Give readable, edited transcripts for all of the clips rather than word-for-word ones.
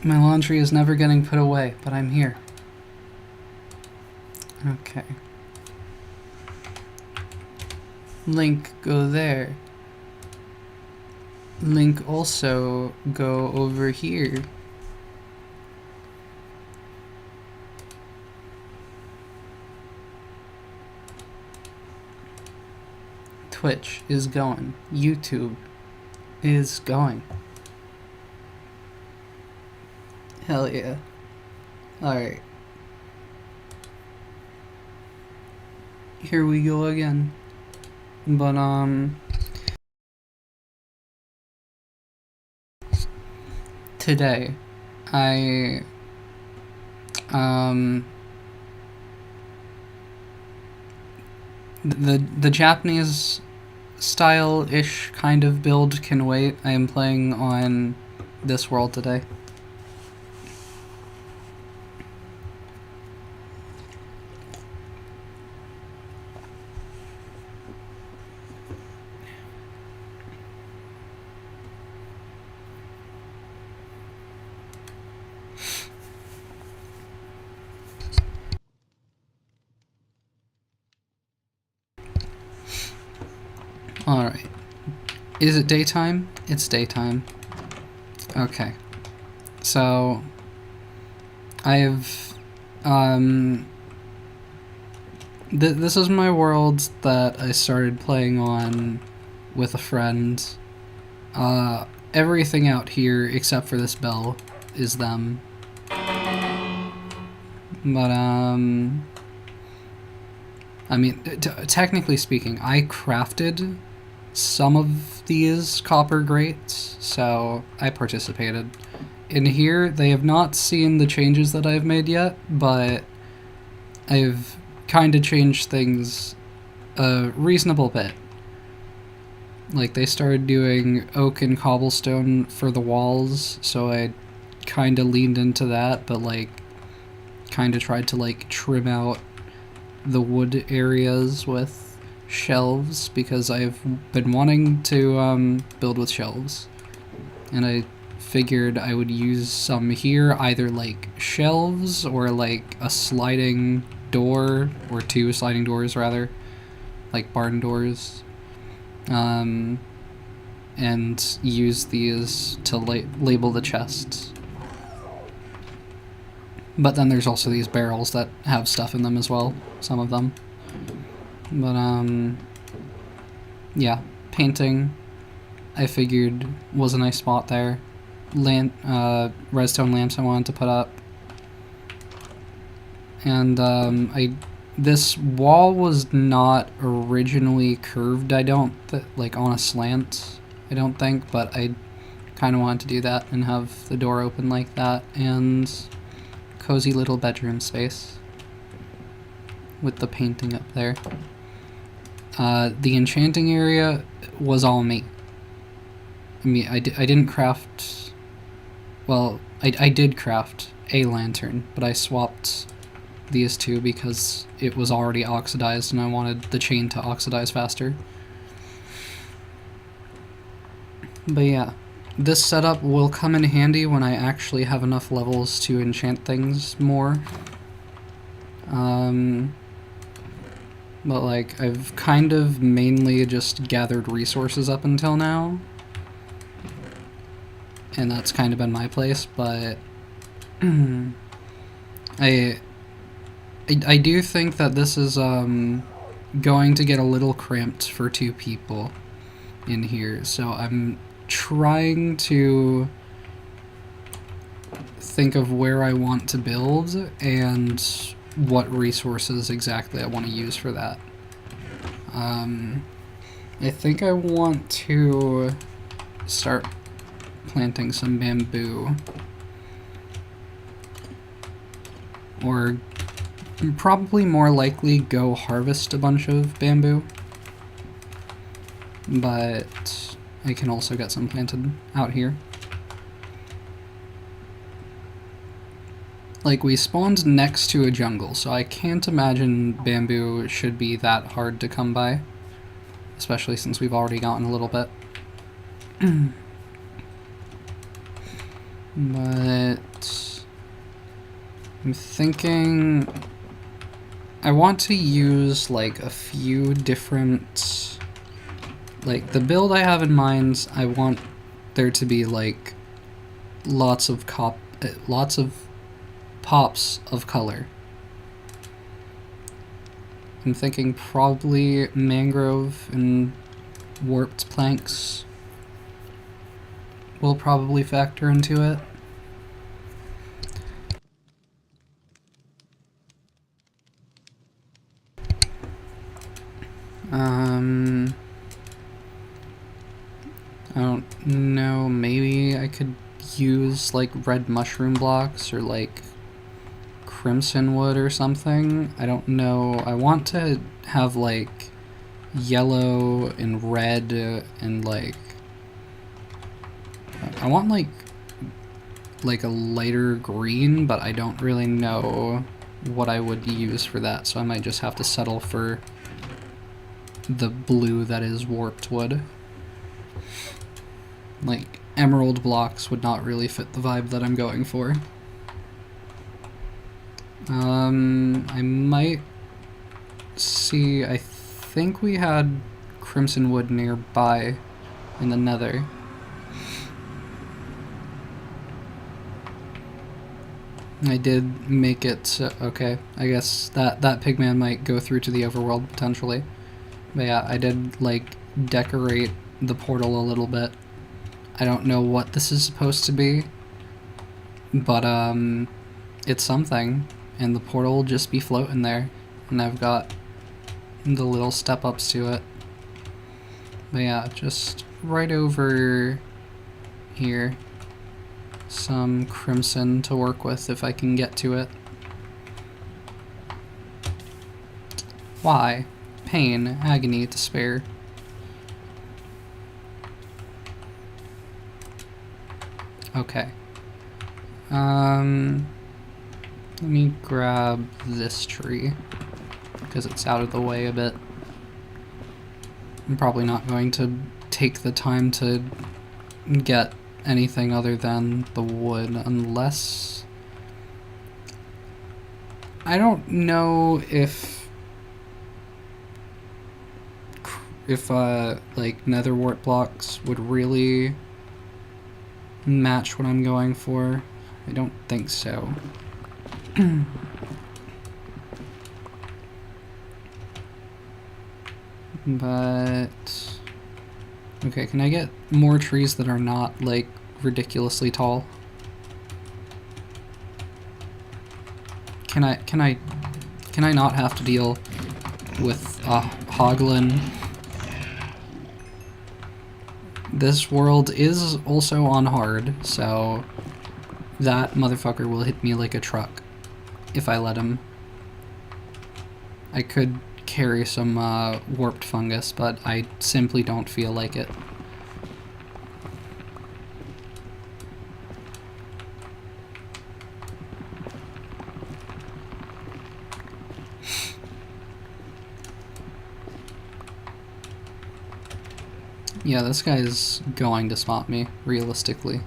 My laundry is never getting put away, but I'm here. Okay. Link, go there. Link also go over here. Twitch is going. YouTube is going. Hell yeah. Alright. Here we go again. But, today, the Japanese style-ish kind of build can wait. I am playing on this world today. Alright. Is it daytime? It's daytime. Okay. So, I've, this is my world that I started playing on with a friend. Everything out here, except for this bell, is them. But, I mean, technically speaking, I crafted some of these copper grates, so I participated. In here, they have not seen the changes that I've made yet, but I've kind of changed things a reasonable bit. Like, they started doing oak and cobblestone for the walls, so I kind of leaned into that, but, like, kind of tried to, like, trim out the wood areas with shelves, because I've been wanting to build with shelves, and I figured I would use some here, either like shelves or like a sliding door, or two sliding doors rather, like barn doors, and use these to label the chests. But then there's also these barrels that have stuff in them as well, some of them. But, yeah, painting, I figured, was a nice spot there. Redstone lamps I wanted to put up. And, this wall was not originally curved, I don't, like, on a slant, I don't think, but I kind of wanted to do that and have the door open like that, and cozy little bedroom space with the painting up there. The enchanting area was all me. I mean, I didn't craft... Well, I did craft a lantern, but I swapped these two because it was already oxidized and I wanted the chain to oxidize faster. But yeah, this setup will come in handy when I actually have enough levels to enchant things more. But, like, I've kind of mainly just gathered resources up until now. And that's kind of been my place, but I do think that this is going to get a little cramped for two people in here, so I'm trying to think of where I want to build and what resources exactly I want to use for that. I think I want to start planting some bamboo, or probably more likely go harvest a bunch of bamboo, but I can also get some planted out here. Like, we spawned next to a jungle, so I can't imagine bamboo should be that hard to come by, especially since we've already gotten a little bit. But I'm thinking I want to use like a few different, like the build I have in mind, I want there to be like lots of pops of color. I'm thinking probably mangrove and warped planks will probably factor into it. I don't know, maybe I could use like red mushroom blocks or like crimson wood or something. I don't know. I want to have like yellow and red and like I want like a lighter green, but I don't really know what I would use for that, so I might just have to settle for the blue that is warped wood. Like, emerald blocks would not really fit the vibe that I'm going for. I might see, I think we had crimson wood nearby in the nether. I did make it so, okay, I guess that pigman might go through to the overworld potentially. But yeah, I did like decorate the portal a little bit. I don't know what this is supposed to be, but it's something, and the portal will just be floating there, and I've got the little step-ups to it. But yeah, just right over here, some crimson to work with if I can get to it. Why? Pain, agony, despair. Okay. Let me grab this tree, because it's out of the way a bit. I'm probably not going to take the time to get anything other than the wood, unless... I don't know if like nether wart blocks would really match what I'm going for. I don't think so. But okay, can I get more trees that are not like ridiculously tall? Can I not have to deal with a hoglin? This world is also on hard, so that motherfucker will hit me like a truck if I let him. I could carry some warped fungus, but I simply don't feel like it. Yeah, this guy's going to spot me, realistically.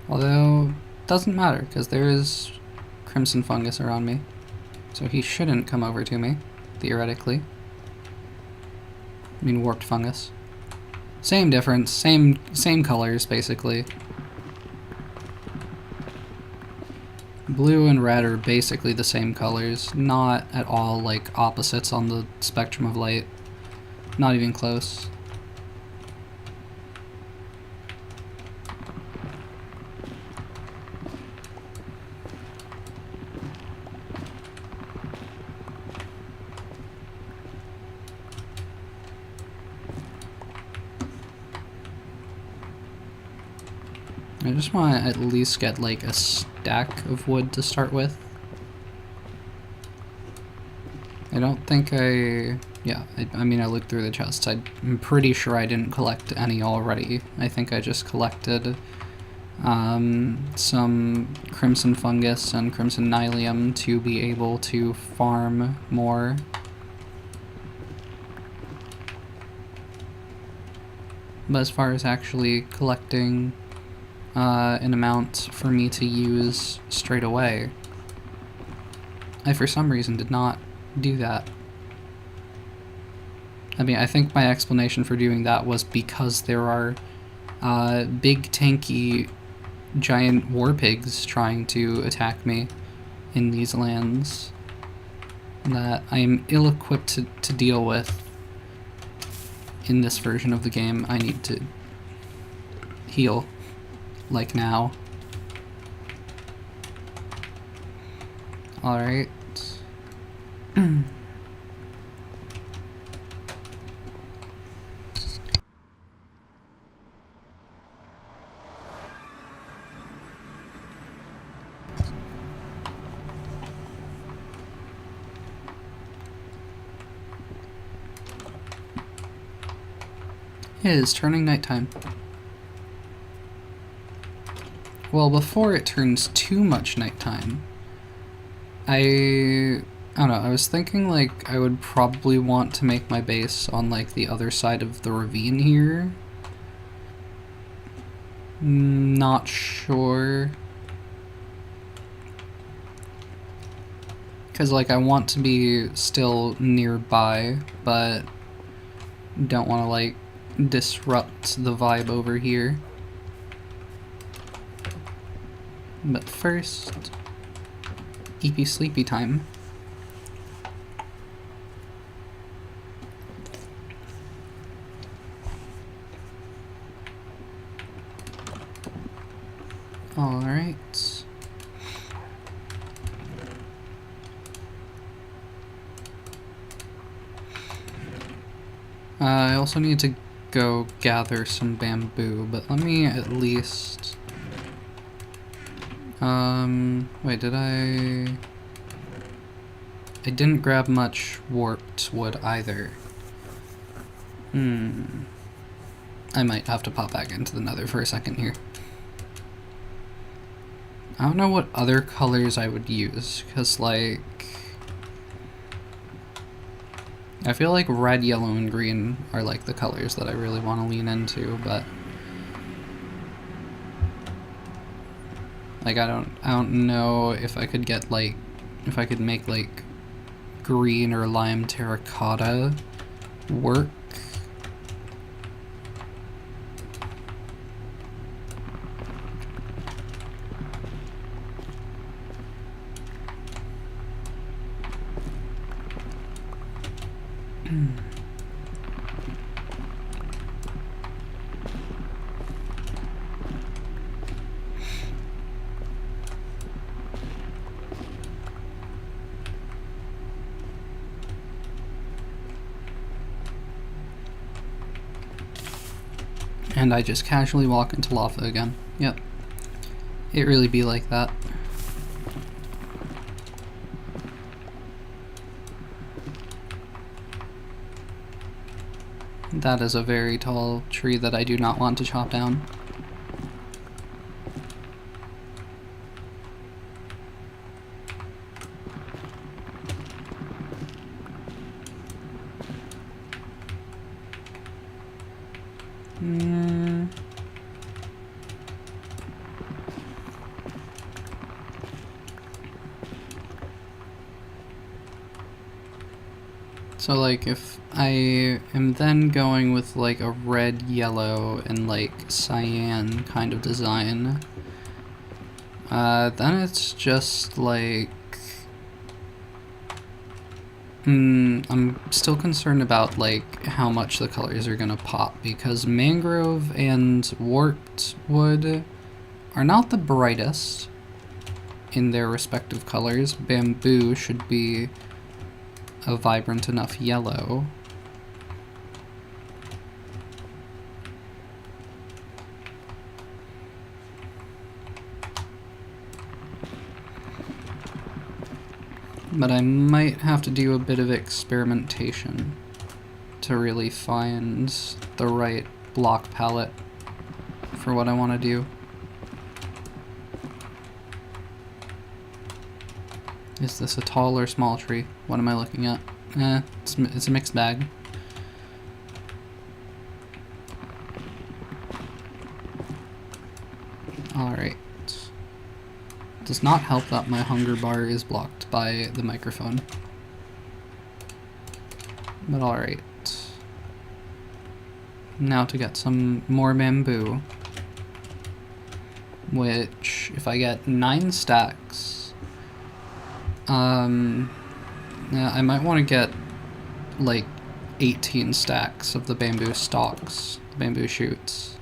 Although, doesn't matter, because there is crimson fungus around me. So he shouldn't come over to me, theoretically. I mean, warped fungus. Same difference, same colors, basically. Blue and red are basically the same colors, not at all like opposites on the spectrum of light. Not even close. I just want to at least get like a stack of wood to start with. I don't think yeah, I mean I looked through the chests. I'm pretty sure I didn't collect any already. I think I just collected some crimson fungus and crimson nylium to be able to farm more. But as far as actually collecting an amount for me to use straight away. I, for some reason, did not do that. I mean, I think my explanation for doing that was because there are big, tanky, giant war pigs trying to attack me in these lands that I am ill-equipped to deal with in this version of the game. I need to heal, like now. Alright. It is turning nighttime. Well, before it turns too much nighttime, I don't know, I was thinking like I would probably want to make my base on like the other side of the ravine here. Not sure. Because like I want to be still nearby, but don't want to like disrupt the vibe over here. But first, eepy sleepy time. Alright. I also need to go gather some bamboo, but let me at least... wait, did I didn't grab much warped wood either. I might have to pop back into the nether for a second here. I don't know what other colors I would use, because, like... I feel like red, yellow, and green are, like, the colors that I really want to lean into, but... like, I don't know if I could get, like... if I could make, like, green or lime terracotta work. And I just casually walk into lava again. Yep. It really be like that. That is a very tall tree that I do not want to chop down. So like if I am then going with like a red, yellow, and like cyan kind of design, then it's just like... I'm still concerned about like how much the colors are gonna pop, because mangrove and warped wood are not the brightest in their respective colors. Bamboo should be a vibrant enough yellow. But I might have to do a bit of experimentation to really find the right block palette for what I want to do. Is this a tall or small tree? What am I looking at? It's a mixed bag. Alright. Does not help that my hunger bar is blocked by the microphone. But alright. Now to get some more bamboo. Which, if I get 9 stacks, yeah, I might want to get like 18 stacks of the bamboo stalks, the bamboo shoots.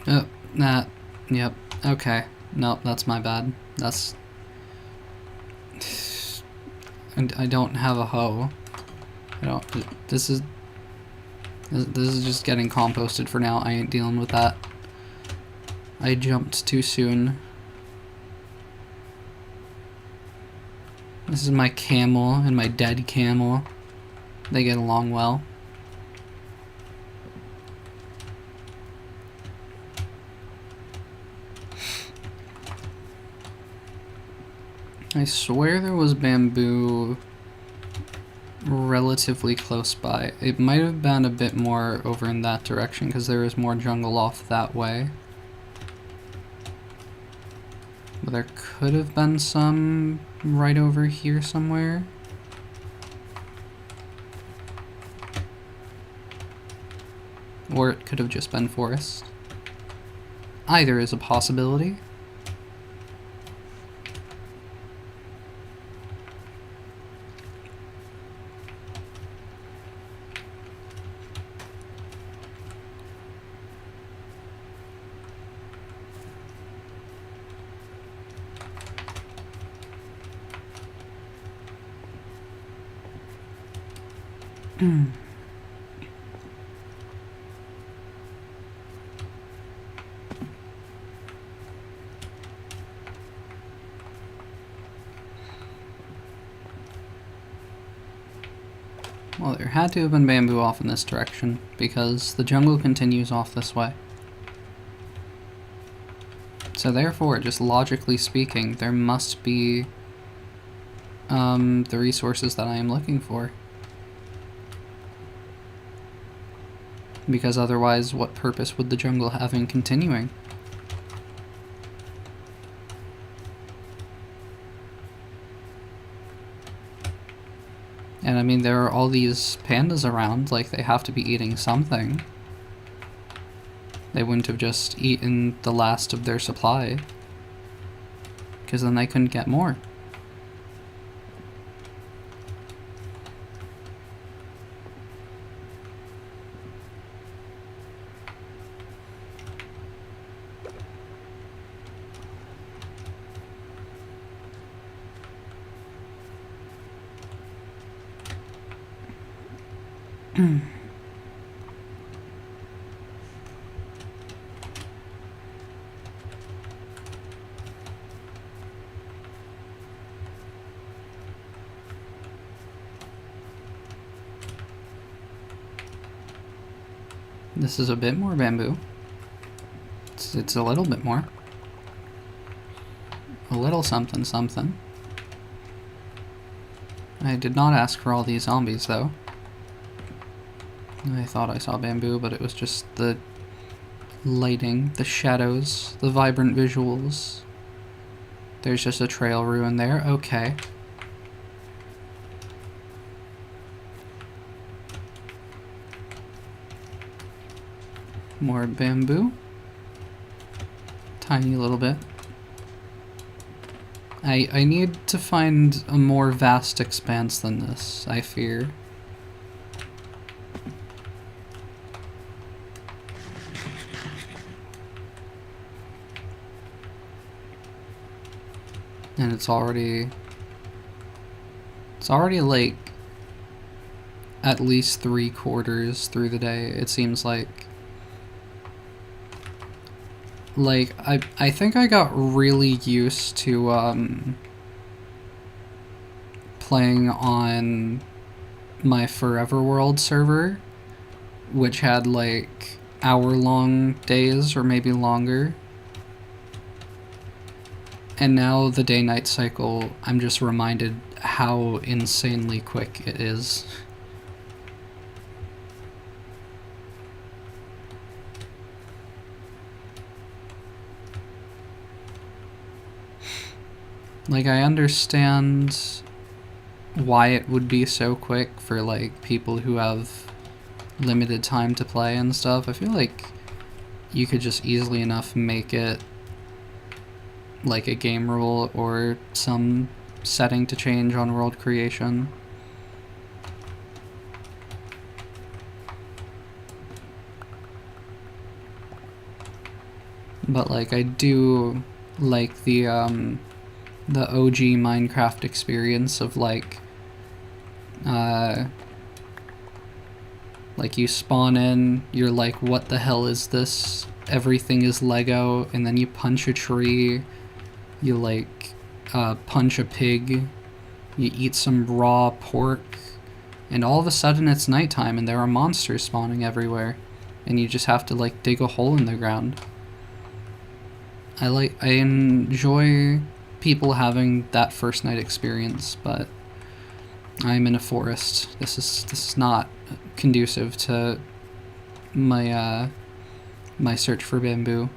Oh, that, yep, okay. Nope, that's my bad. That's... I don't have a hoe. I don't, this is just getting composted for now. I ain't dealing with that. I jumped too soon. This is my camel and my dead camel. They get along well. I swear there was bamboo relatively close by. It might have been a bit more over in that direction because there is more jungle off that way. But there could have been some right over here somewhere. Or it could have just been forest. Either is a possibility. Well, there had to have been bamboo off in this direction, because the jungle continues off this way. So therefore, just logically speaking, there must be the resources that I am looking for. Because otherwise, what purpose would the jungle have in continuing? And I mean, there are all these pandas around, like, they have to be eating something. They wouldn't have just eaten the last of their supply, because then they couldn't get more. This is a bit more bamboo. It's a little bit more. A little something something. I did not ask for all these zombies though. I thought I saw bamboo, but it was just the lighting, the shadows, the vibrant visuals. There's just a trail ruin there. Okay. More bamboo. Tiny little bit. I need to find a more vast expanse than this, I fear. And it's already like at least 3/4 through the day, it seems like. Like, I think I got really used to playing on my Forever World server, which had like hour-long days or maybe longer. And now the day-night cycle, I'm just reminded how insanely quick it is. Like, I understand why it would be so quick for, like, people who have limited time to play and stuff. I feel like you could just easily enough make it like a game rule or some setting to change on world creation. But like, I do like the OG Minecraft experience of like you spawn in, you're like, what the hell is this? Everything is Lego, and then you punch a tree, you like punch a pig, you eat some raw pork, and all of a sudden it's nighttime and there are monsters spawning everywhere, and you just have to like dig a hole in the ground. I enjoy people having that first night experience, but I'm in a forest. This is not conducive to my my search for bamboo.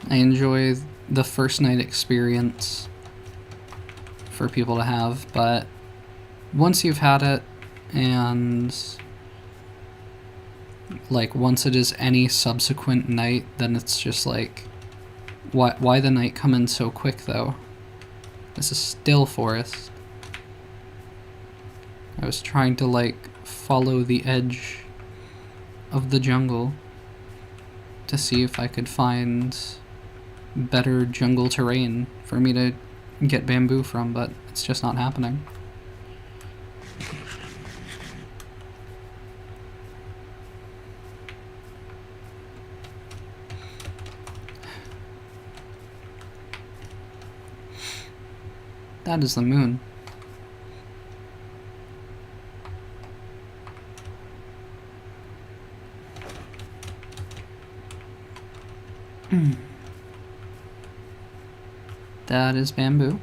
I enjoy the first night experience for people to have, but once you've had it, and like once it is any subsequent night, then it's just like, why the night come in so quick though? This is still forest. I was trying to like follow the edge of the jungle to see if I could find better jungle terrain for me to get bamboo from, but it's just not happening. That is the moon. That is bamboo.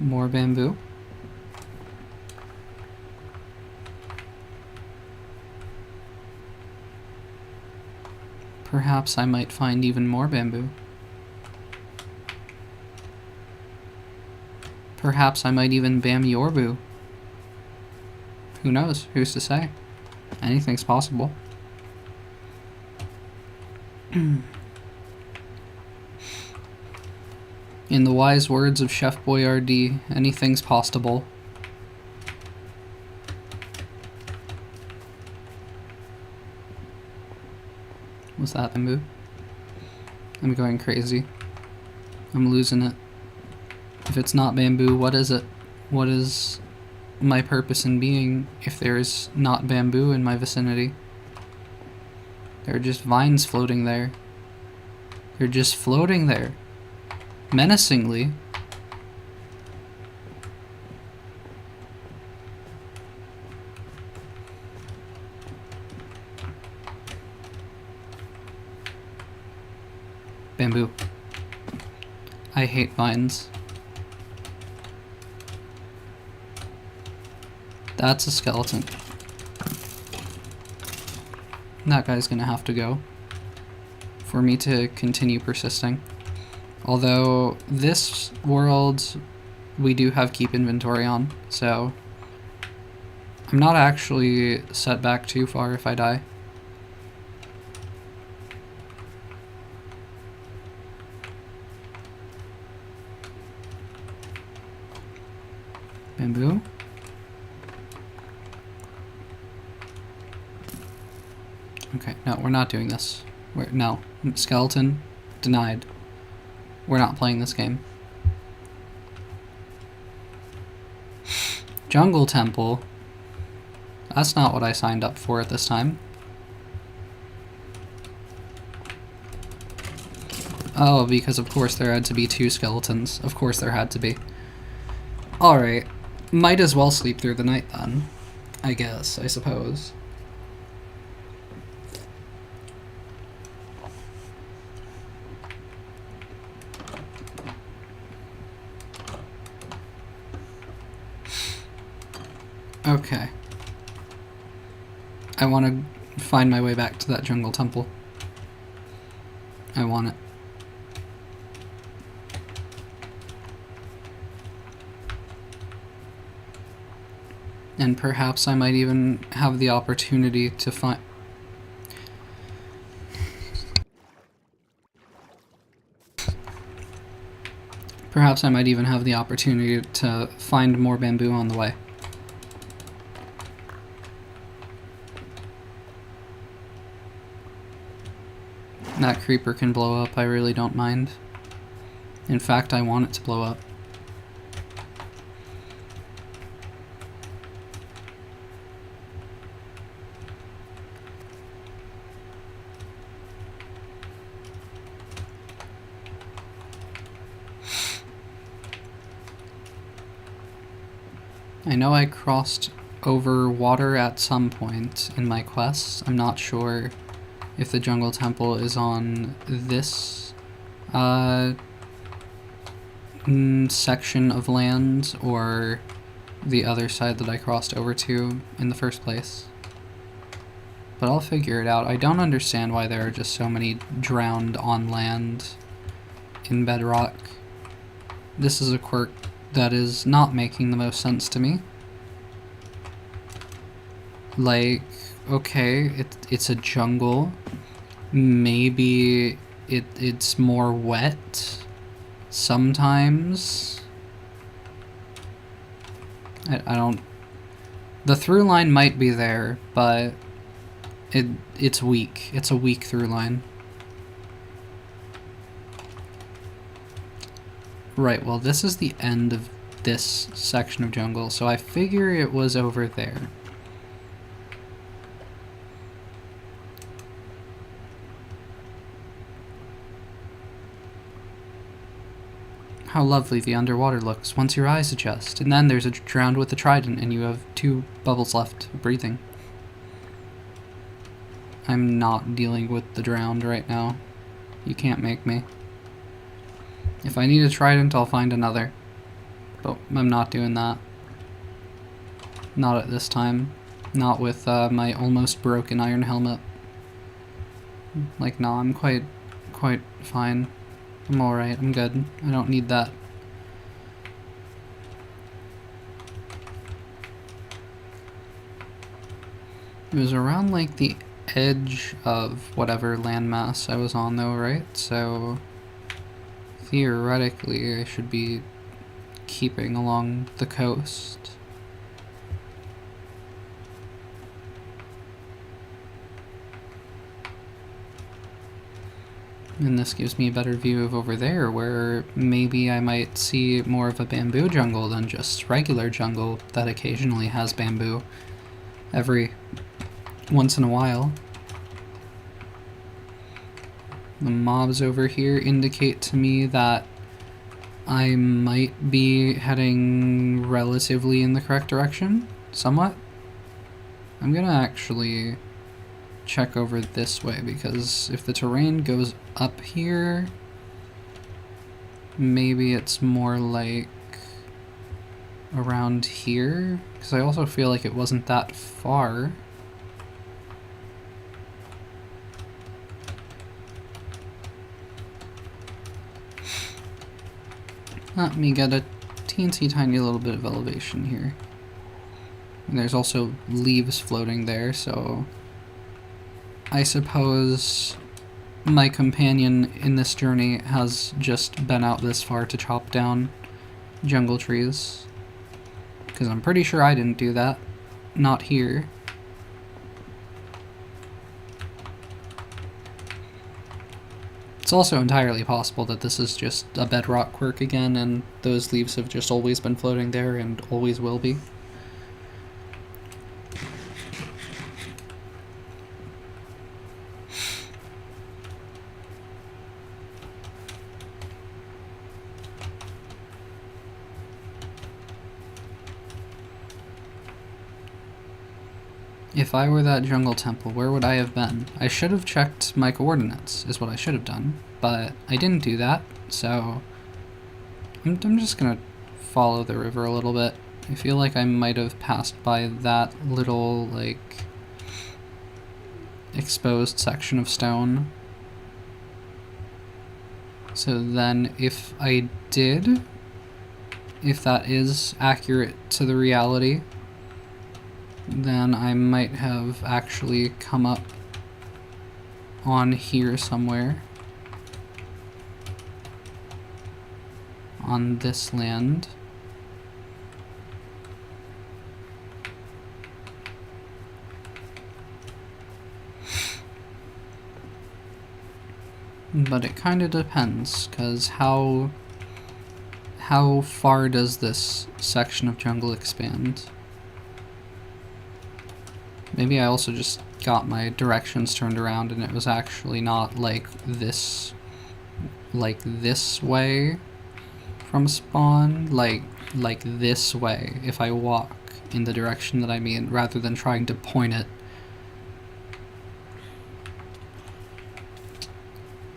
More bamboo. Perhaps I might find even more bamboo. Perhaps I might even bam your boo. Who knows? Who's to say? Anything's possible. In the wise words of Chef Boyardee, anything's possible. Was that bamboo? I'm going crazy. I'm losing it. If it's not bamboo, what is it? What is my purpose in being if there is not bamboo in my vicinity? There are just vines floating there. They're just floating there. Menacingly. Bamboo. I hate vines. That's a skeleton. That guy's gonna have to go for me to continue persisting. Although this world we do have keep inventory on, so I'm not actually set back too far if I die. Bamboo. Okay, no, we're not doing this. No. Skeleton, denied. We're not playing this game. Jungle Temple. That's not what I signed up for at this time. Oh, because of course there had to be 2 skeletons. Of course there had to be. Alright. Might as well sleep through the night then. I guess, I suppose. Okay. I want to find my way back to that jungle temple. I want it. And perhaps I might even have the opportunity to find... Perhaps I might even have the opportunity to find more bamboo on the way. That creeper can blow up, I really don't mind. In fact, I want it to blow up. I know I crossed over water at some point in my quests. I'm not sure if the jungle temple is on this section of land or the other side that I crossed over to in the first place. But I'll figure it out. I don't understand why there are just so many drowned on land in bedrock. This is a quirk that is not making the most sense to me. Like, okay, it's a jungle. Maybe it's more wet sometimes. I don't... The through line might be there, but it's weak. It's a weak through line. Right, well this is the end of this section of jungle, so I figure it was over there. How lovely the underwater looks once your eyes adjust, and then there's a drowned with a trident and you have 2 bubbles left breathing. I'm not dealing with the drowned right now. You can't make me. If I need a trident, I'll find another. But I'm not doing that. Not at this time. Not with my almost broken iron helmet. Like, no, I'm quite fine. I'm alright, I'm good. I don't need that. It was around, like, the edge of whatever landmass I was on, though, right? So theoretically, I should be keeping along the coast. And this gives me a better view of over there, where maybe I might see more of a bamboo jungle than just regular jungle that occasionally has bamboo every once in a while. The mobs over here indicate to me that I might be heading relatively in the correct direction, somewhat. I'm gonna actually check over this way, because if the terrain goes up here, maybe it's more like around here, because I also feel like it wasn't that far. Let me get a teensy tiny little bit of elevation here. And there's also leaves floating there, so I suppose my companion in this journey has just been out this far to chop down jungle trees. Because I'm pretty sure I didn't do that. Not here. It's also entirely possible that this is just a bedrock quirk again, and those leaves have just always been floating there and always will be. If I were that jungle temple, where would I have been? I should have checked my coordinates, is what I should have done, but I didn't do that, so I'm just gonna follow the river a little bit. I feel like I might have passed by that little, like, exposed section of stone. So then if I did, if that is accurate to the reality, then I might have actually come up on here somewhere. On this land. But it kind of depends, because how far does this section of jungle expand? Maybe I also just got my directions turned around and it was actually not like this way from spawn, like this way if I walk in the direction that I mean, rather than trying to point it.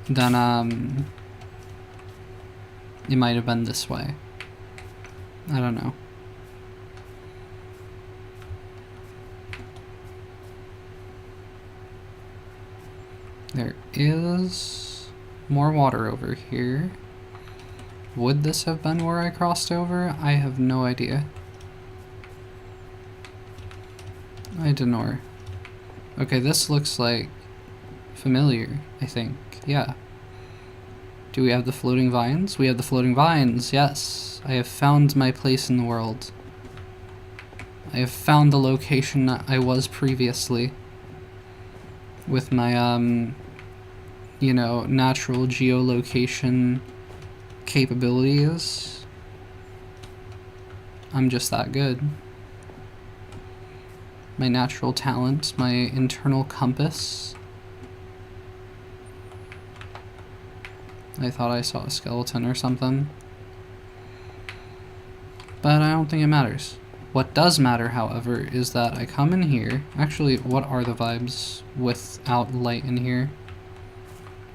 Then it might have been this way. I don't know. There is more water over here. Would this have been where I crossed over? I have no idea. I don't know. Okay, this looks like familiar, I think. Yeah. Do we have the floating vines? We have the floating vines, yes. I have found my place in the world. I have found the location that I was previously. With my, you know, natural geolocation capabilities. I'm just that good. My natural talent, my internal compass. I thought I saw a skeleton or something. But I don't think it matters. What does matter, however, is that I come in here. Actually, what are the vibes without light in here?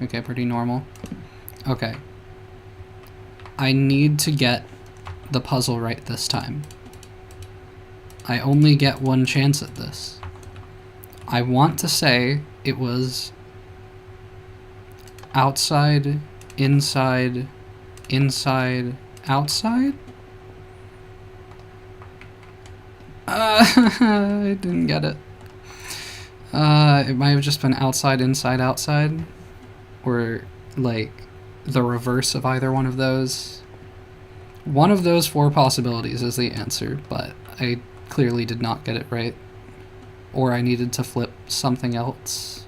Okay, pretty normal. Okay. I need to get the puzzle right this time. I only get one chance at this. I want to say it was outside, inside, inside, outside? I didn't get it. It might have just been outside, inside, outside. Or, like, the reverse of either one of those. One of those four possibilities is the answer, but I clearly did not get it right. Or I needed to flip something else.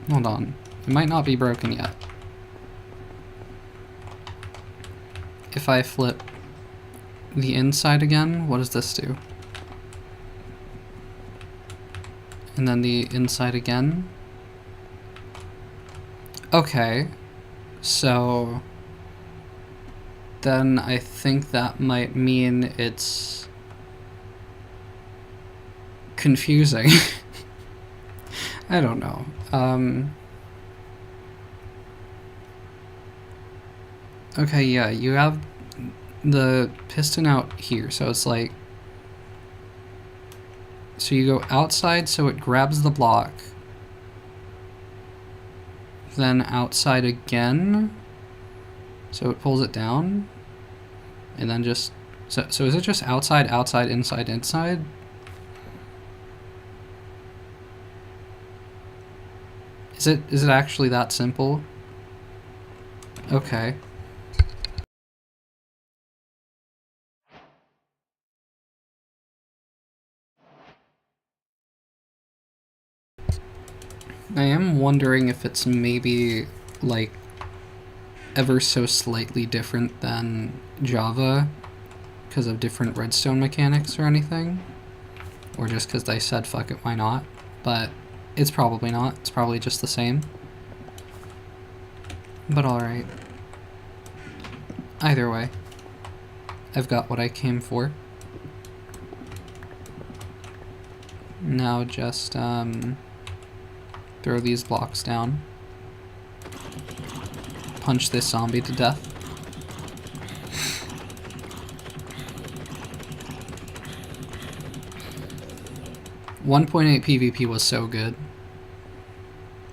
Hold on. It might not be broken yet. If I flip the inside again, what does this do? And then the inside again. Okay, so then I think that might mean it's confusing. I don't know. Okay, yeah, you have the piston out here, so it's like, so you go outside so it grabs the block, then outside again so it pulls it down, and then just so is it just outside, outside, inside, inside? Is it actually that simple? Okay. I am wondering if it's maybe, like, ever so slightly different than Java because of different redstone mechanics or anything. Or just because they said, fuck it, why not? But it's probably not. It's probably just the same. But alright. Either way, I've got what I came for. Now just, throw these blocks down. Punch this zombie to death. 1.8 PvP was so good.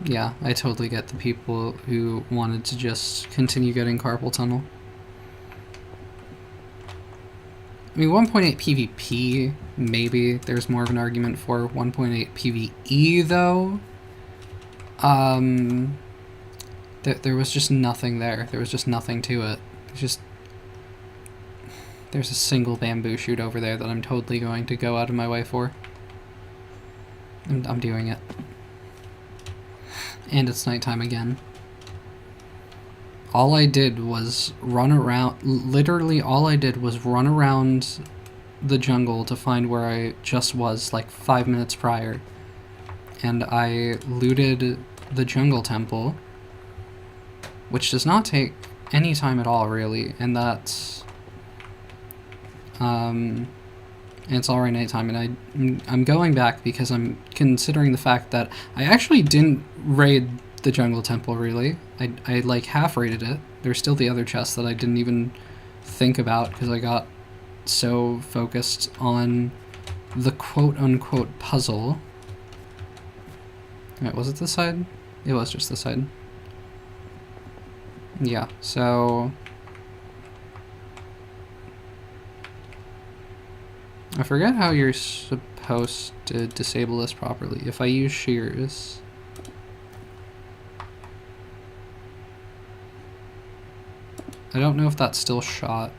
Yeah, I totally get the people who wanted to just continue getting carpal tunnel. I mean, 1.8 PvP, maybe there's more of an argument for. 1.8 PvE, though, there was just nothing there. There was just nothing to it. There's a single bamboo shoot over there that I'm totally going to go out of my way for. I'm doing it. And it's nighttime again. All I did was run around, literally all I did was run around the jungle to find where I just was like 5 minutes prior. And I looted the jungle temple, which does not take any time at all, really, and that's, it's already nighttime, and I'm going back because I'm considering the fact that I actually didn't raid the jungle temple, really. I like half raided it. There's still the other chests that I didn't even think about because I got so focused on the quote-unquote puzzle. Wait, was it this side? It was just this side. Yeah, so I forget how you're supposed to disable this properly. If I use shears, I don't know if that's still shot.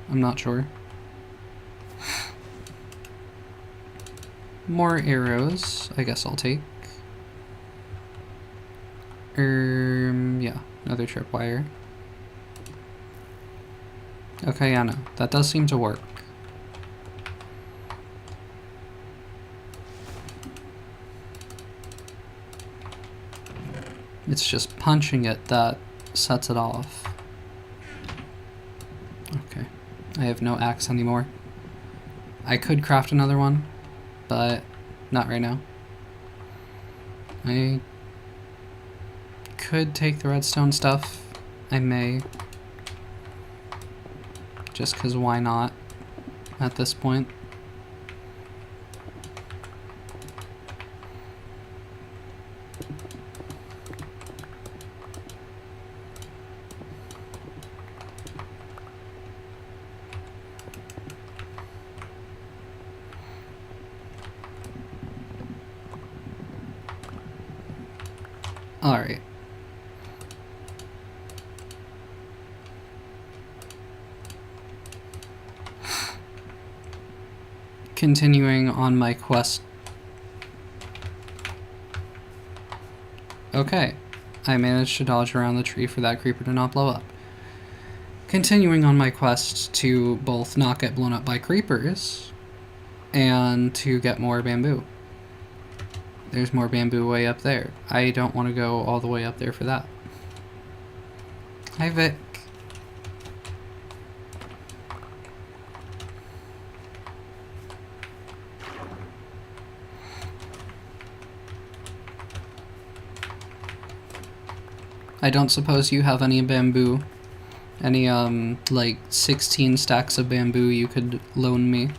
I'm not sure. More arrows, I guess I'll take. Yeah, another tripwire. Okay, yeah, no, that does seem to work. It's just punching it that sets it off. Okay, I have no axe anymore. I could craft another one, but not right now. I could take the redstone stuff. I may. Just because why not at this point. Alright. Continuing on my quest. Okay, I managed to dodge around the tree for that creeper to not blow up. Continuing on my quest to both not get blown up by creepers and to get more bamboo. There's more bamboo way up there. I don't want to go all the way up there for that. Hi, Vic. I don't suppose you have any bamboo? Any, like 16 stacks of bamboo you could loan me?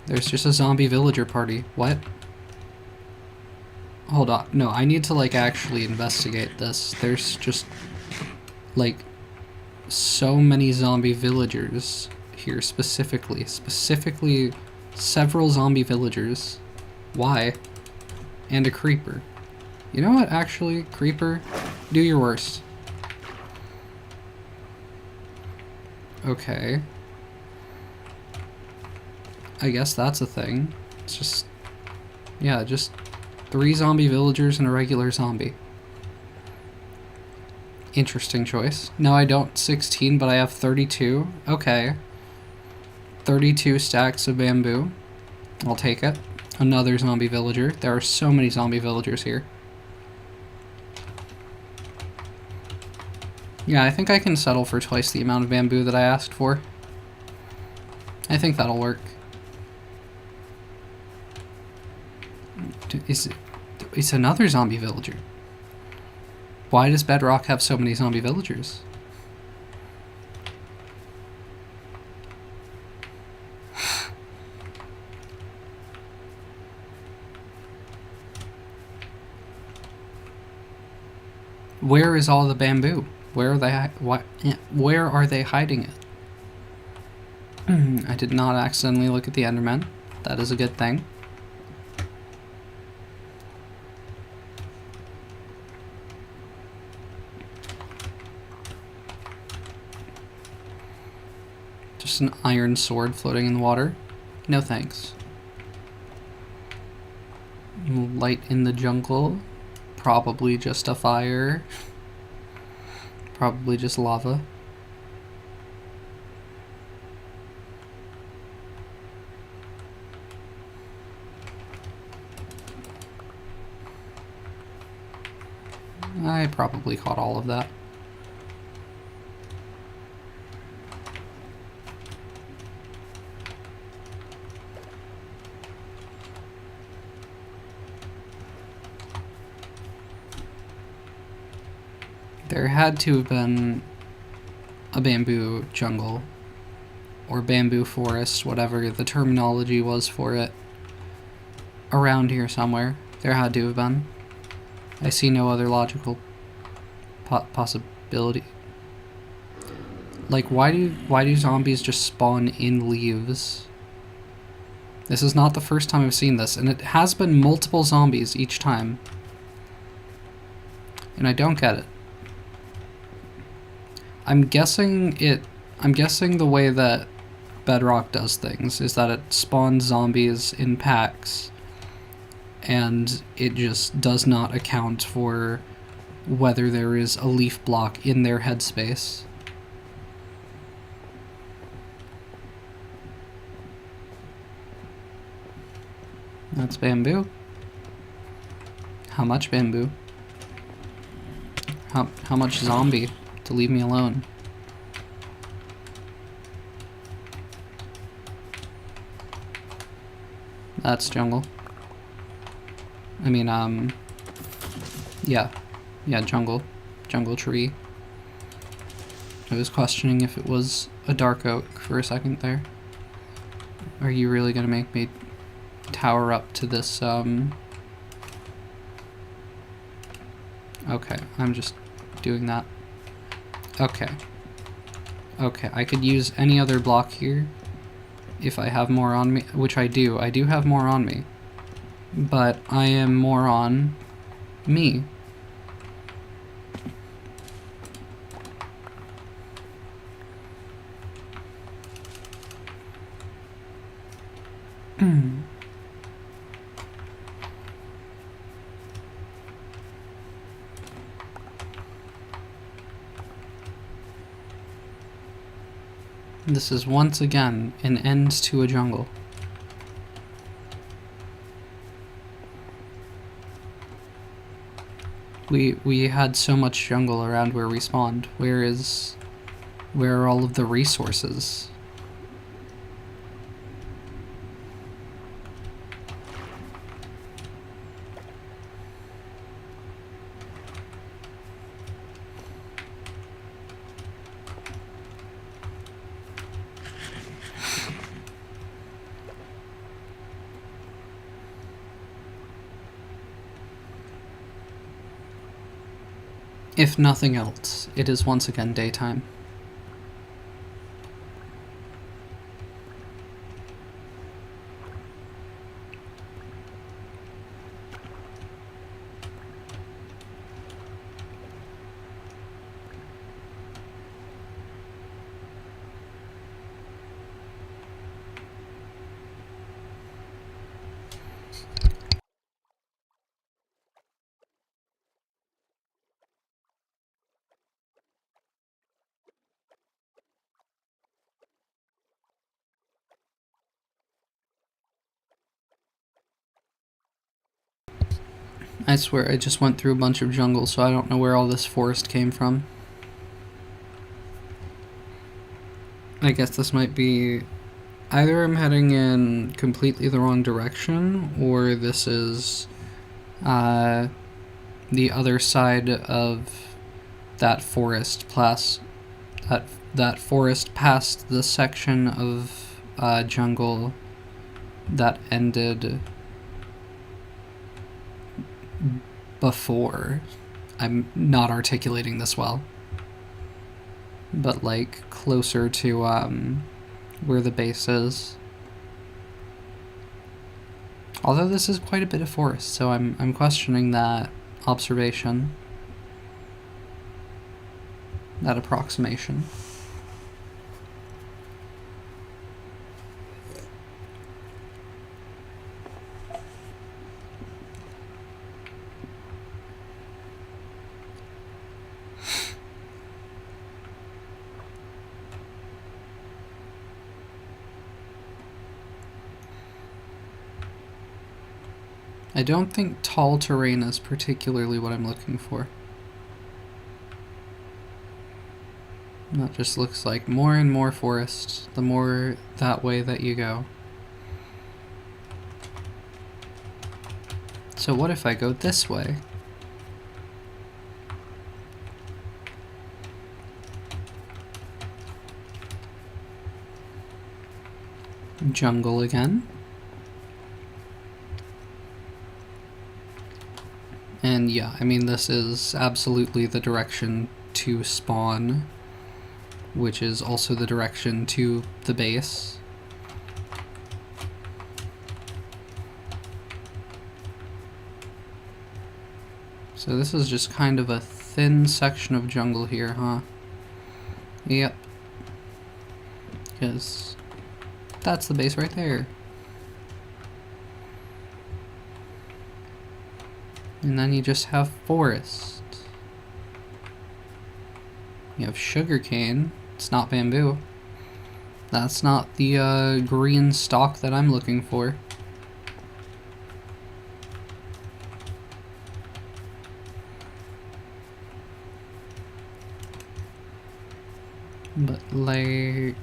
There's just a zombie villager party. What? Hold on. No, I need to, like, actually investigate this. There's just, like, so many zombie villagers here specifically. Specifically, several zombie villagers. Why? And a creeper. You know what, actually, creeper? Do your worst. Okay. I guess that's a thing. It's just... yeah, just 3 zombie villagers and a regular zombie. Interesting choice. No, I don't 16, but I have 32. Okay. 32 stacks of bamboo. I'll take it. Another zombie villager. There are so many zombie villagers here. Yeah, I think I can settle for twice the amount of bamboo that I asked for. I think that'll work. It's another zombie villager. Why does Bedrock have so many zombie villagers? Where is all the bamboo? Where are they? Where are they hiding it? I did not accidentally look at the Enderman. That is a good thing. Just an iron sword floating in the water. No thanks. Light in the jungle. Probably just a fire. Probably just lava. I probably caught all of that. There had to have been a bamboo jungle, or bamboo forest, whatever the terminology was for it, around here somewhere. There had to have been. I see no other logical possibility. Like, why do zombies just spawn in leaves? This is not the first time I've seen this, and it has been multiple zombies each time. And I don't get it. I'm guessing the way that Bedrock does things is that it spawns zombies in packs, and it just does not account for whether there is a leaf block in their headspace. That's bamboo. How much bamboo? How much zombie to leave me alone? That's jungle. I mean, yeah, jungle tree. I was questioning if it was a dark oak for a second there. Are you really gonna make me tower up to this, Okay, I'm just doing that. Okay, I could use any other block here if I have more on me, which I do. I do have more on me, but I am more on me. This is once again an end to a jungle. We had so much jungle around where we spawned. Where are all of the resources? If nothing else, it is once again daytime. I swear I just went through a bunch of jungle, so I don't know where all this forest came from. I guess this might be... either I'm heading in completely the wrong direction, or this is the other side of that forest past that forest past the section of jungle that ended before I'm not articulating this well. But like closer to where the base is. Although this is quite a bit of forest, so I'm questioning that observation. That approximation. I don't think tall terrain is particularly what I'm looking for. That just looks like more and more forest, the more that way that you go. So what if I go this way? Jungle again. And yeah, I mean, this is absolutely the direction to spawn, which is also the direction to the base. So this is just kind of a thin section of jungle here, huh? Yep. Because that's the base right there. And then you just have forest. You have sugarcane. It's not bamboo. That's not the green stalk that I'm looking for. But like...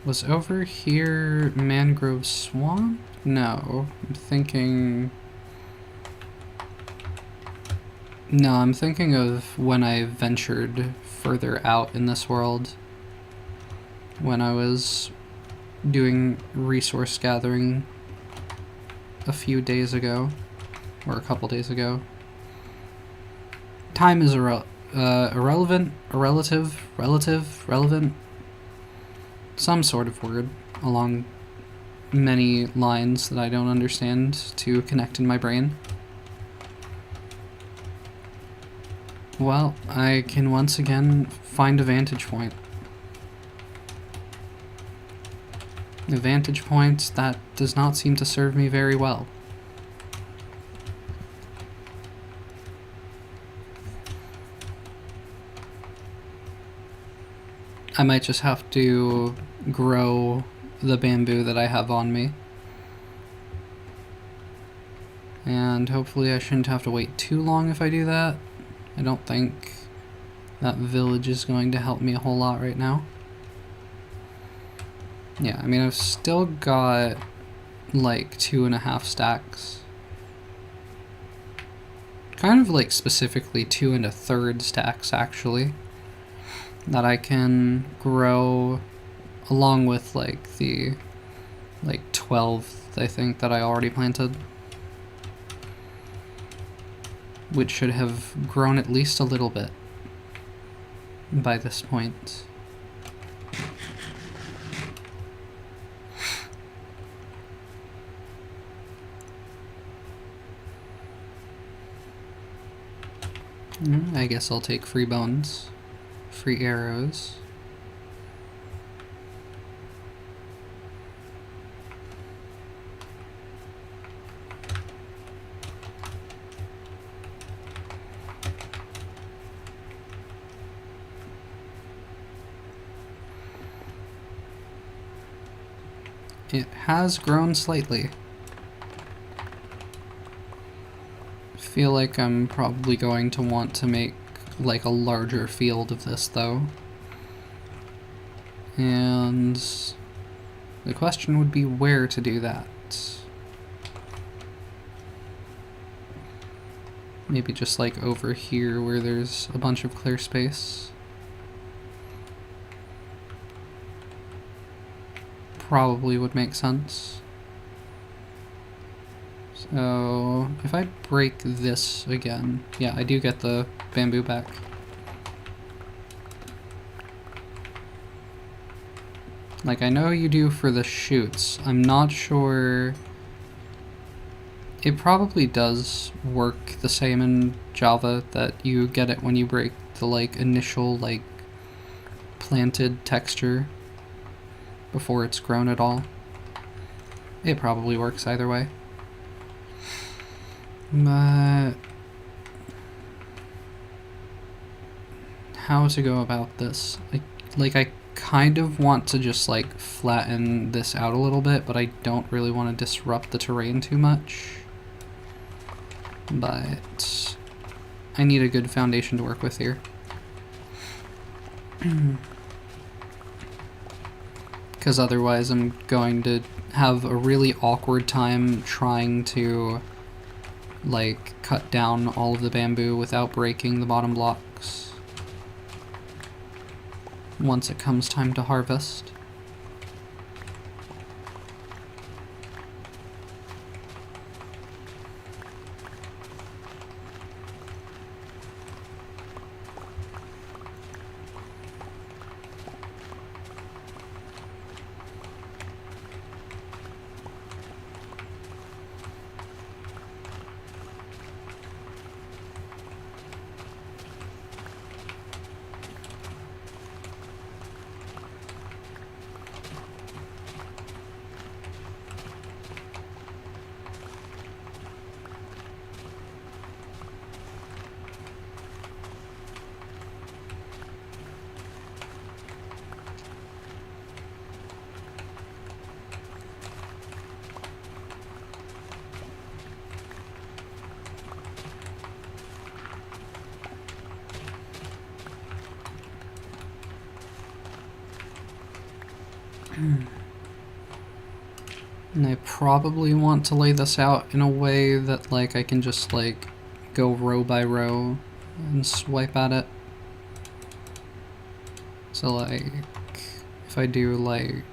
was over here mangrove swamp? No, I'm thinking... No, I'm thinking of when I ventured further out in this world. When I was doing resource gathering a few days ago, or a couple days ago. Time is irrelevant, relevant, some sort of word along many lines that I don't understand to connect in my brain. Well, I can once again find a vantage point. A vantage point that does not seem to serve me very well. I might just have to grow the bamboo that I have on me. And hopefully I shouldn't have to wait too long if I do that. I don't think that village is going to help me a whole lot right now. Yeah, I mean, I've still got like 2.5 stacks. Kind of like specifically 2 1/3 stacks actually, that I can grow along with like the 12 I think that I already planted, which should have grown at least a little bit by this point. I guess I'll take free bones, free arrows. It has grown slightly. Feel like I'm probably going to want to make like a larger field of this though. And the question would be where to do that. Maybe just like over here where there's a bunch of clear space. Probably would make sense. So if I break this again, yeah, I do get the bamboo back. Like, I know you do for the shoots. I'm not sure. It probably does work the same in Java, that you get it when you break the, like, initial, like, planted texture before it's grown at all. It probably works either way. But how to go about this? I kind of want to just like flatten this out a little bit, but I don't really want to disrupt the terrain too much. But I need a good foundation to work with here. Because otherwise I'm going to have a really awkward time trying to like cut down all of the bamboo without breaking the bottom blocks once it comes time to harvest. And I probably want to lay this out in a way that like I can just like go row by row and swipe at it. So like if I do like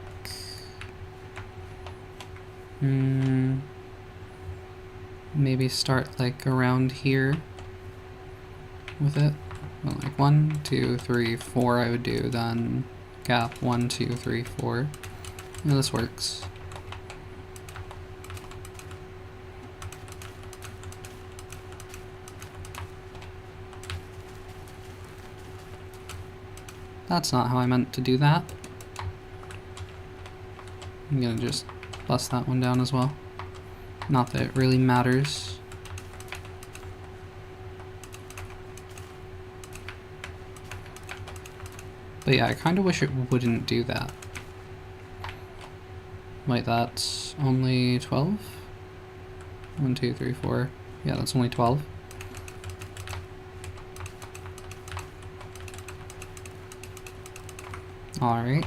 maybe start like around here with it. Well, like 1, 2, 3, 4 I would do, then gap 1, 2, 3, 4. Yeah, this works. That's not how I meant to do that. I'm gonna just bust that one down as well. Not that it really matters. But yeah, I kind of wish it wouldn't do that. Wait, that's only 12? 1, 2, 3, 4. Yeah, that's only 12. Alright.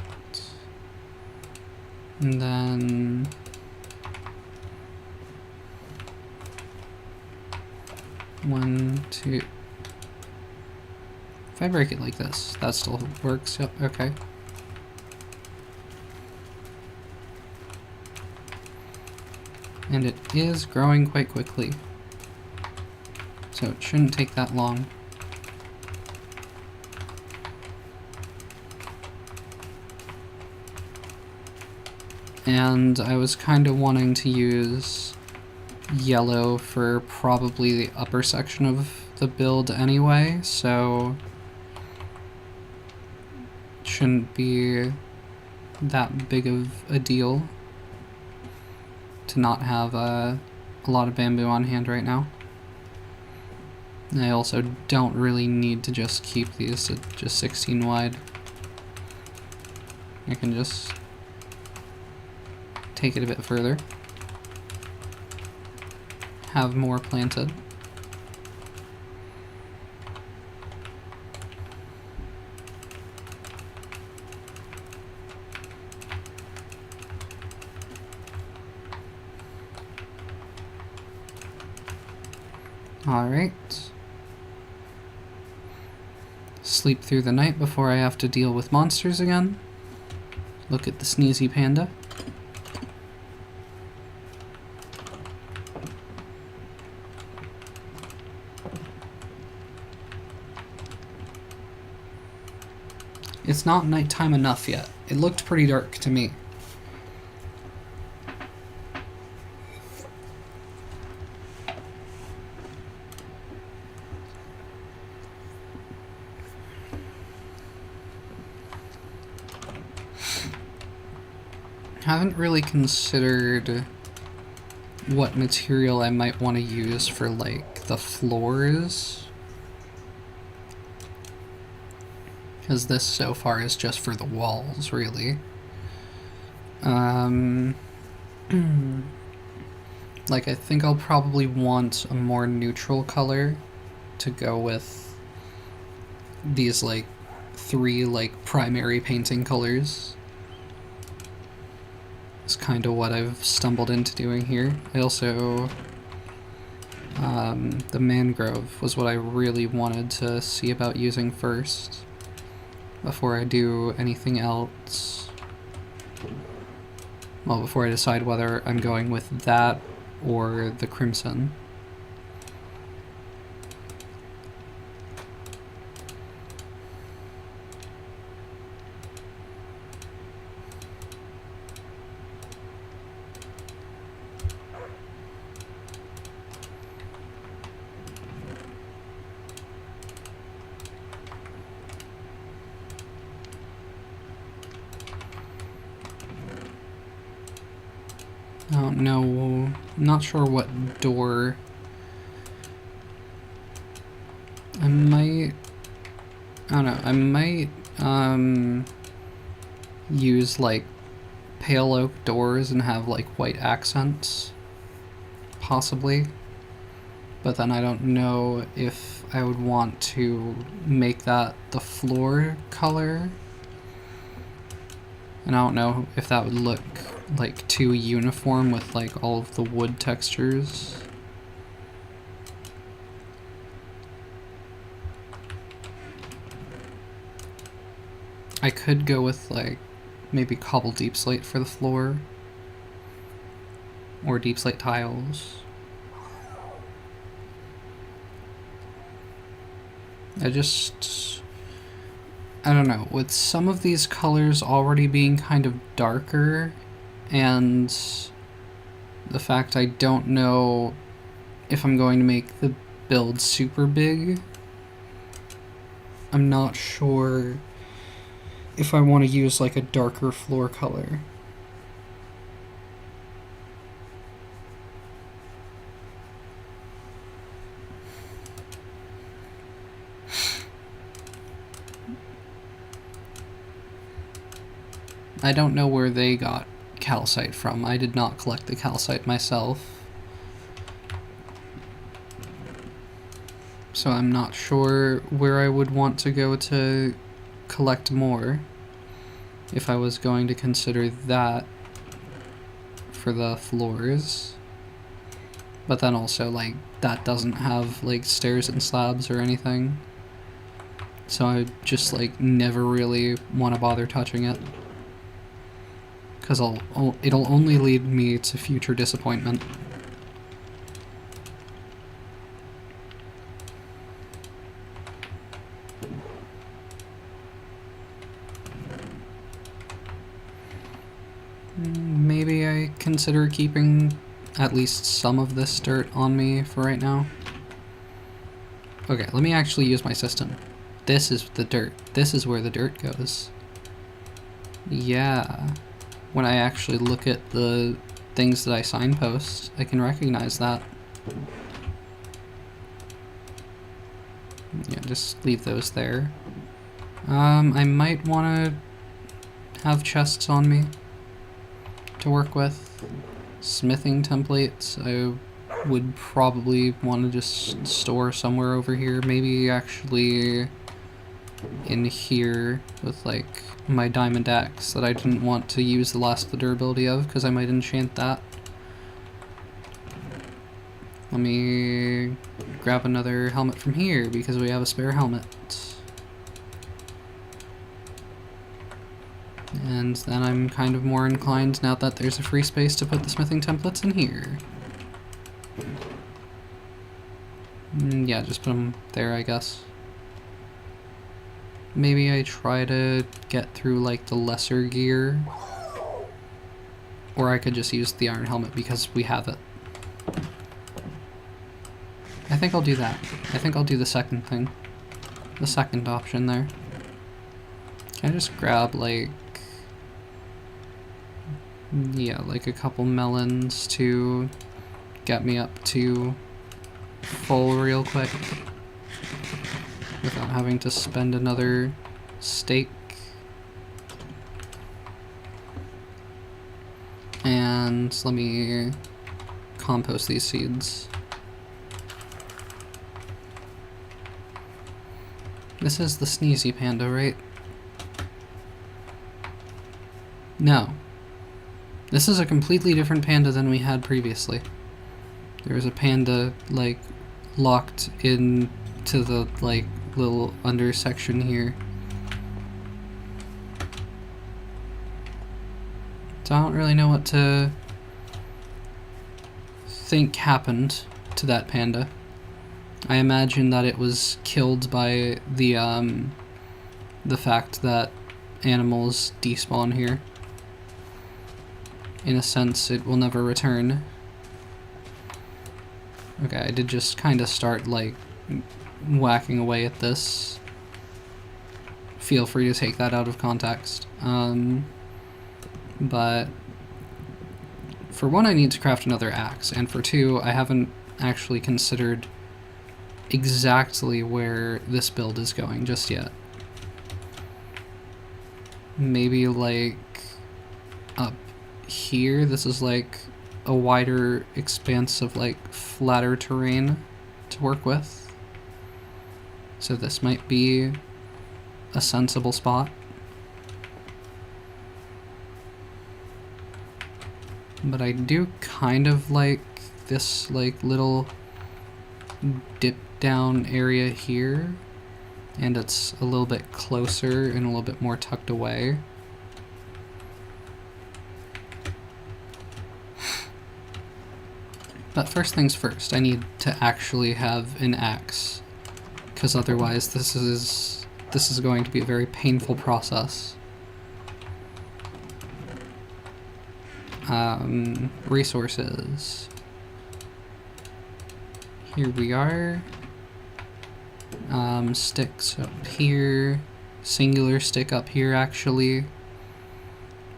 And then... one, two... If I break it like this, that still works. Yep, okay. And it is growing quite quickly, so it shouldn't take that long. And I was kind of wanting to use yellow for probably the upper section of the build anyway, so it shouldn't be that big of a deal to not have a lot of bamboo on hand right now. And I also don't really need to just keep these at just 16 wide. I can just take it a bit further. Have more planted. Alright. Sleep through the night before I have to deal with monsters again. Look at the sneezy panda. It's not nighttime enough yet. It looked pretty dark to me. Haven't really considered what material I might want to use for, like, the floors. Because this so far is just for the walls, really. Like, I think I'll probably want a more neutral color to go with these, like, 3, like, primary painting colors. It's kind of what I've stumbled into doing here. I also... the mangrove was what I really wanted to see about using first, before I do anything else. Well, before I decide whether I'm going with that or the crimson. Oh, no, I'm not sure what door. I don't know, I might, use, like, pale oak doors and have, like, white accents. Possibly. But then I don't know if I would want to make that the floor color. And I don't know if that would look like too uniform with like all of the wood textures. I could go with like maybe cobble deep slate for the floor, or deep slate tiles. I don't know, with some of these colors already being kind of darker, and the fact I don't know if I'm going to make the build super big, I'm not sure if I want to use like a darker floor color. I don't know where they got calcite from. I did not collect the calcite myself. So I'm not sure where I would want to go to collect more if I was going to consider that for the floors. But then also, like, that doesn't have, like, stairs and slabs or anything. So I just, like, never really want to bother touching it. Because it'll only lead me to future disappointment. Maybe I consider keeping at least some of this dirt on me for right now. Okay, let me actually use my system. This is the dirt. This is where the dirt goes. Yeah. When I actually look at the things that I signpost, I can recognize that. Yeah, just leave those there. I might want to have chests on me to work with. Smithing templates, I would probably want to just store somewhere over here. Maybe actually in here with like my diamond axe that I didn't want to use the last of the durability of because I might enchant that. Let me grab another helmet from here because we have a spare helmet. And then I'm kind of more inclined, now that there's a free space, to put the smithing templates in here. Yeah, just put them there, I guess. maybe I try to get through like the lesser gear. Or I could just use the iron helmet because we have it. I think I'll do that. I think I'll do the second thing. The second option there. Can I just grab like... yeah, like a couple melons to get me up to full real quick. Without having to spend another steak. And let me compost these seeds. This is the sneezy panda, right? No. This is a completely different panda than we had previously. There was a panda, like, locked into the, like, little under section here. So I don't really know what to think happened to that panda. I imagine that it was killed by the fact that animals despawn here. In a sense, it will never return. Okay, I did just kind of start, like, whacking away at this. Feel free to take that out of context. But for one, I need to craft another axe, and for two, I haven't actually considered exactly where this build is going just yet. Maybe like up here. This is like a wider expanse of like flatter terrain to work with. So this might be a sensible spot. But I do kind of like this like little dip down area here, and it's a little bit closer and a little bit more tucked away. But first things first, I need to actually have an axe, because otherwise this is going to be a very painful process. Resources. Here we are. Sticks up here. Singular stick up here, actually.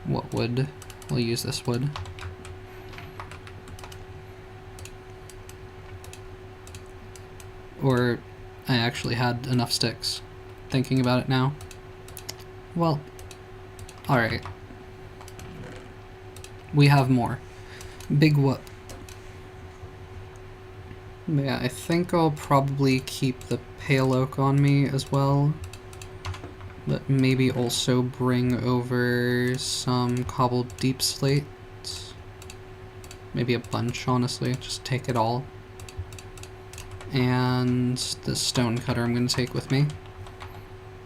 What wood? We'll use this wood. Or I actually had enough sticks. Thinking about it now. Well, alright. We have more. Big whoop. Yeah, I think I'll probably keep the pale oak on me as well. But maybe also bring over some cobbled deep slate. Maybe a bunch, honestly. Just take it all. And the stone cutter I'm going to take with me.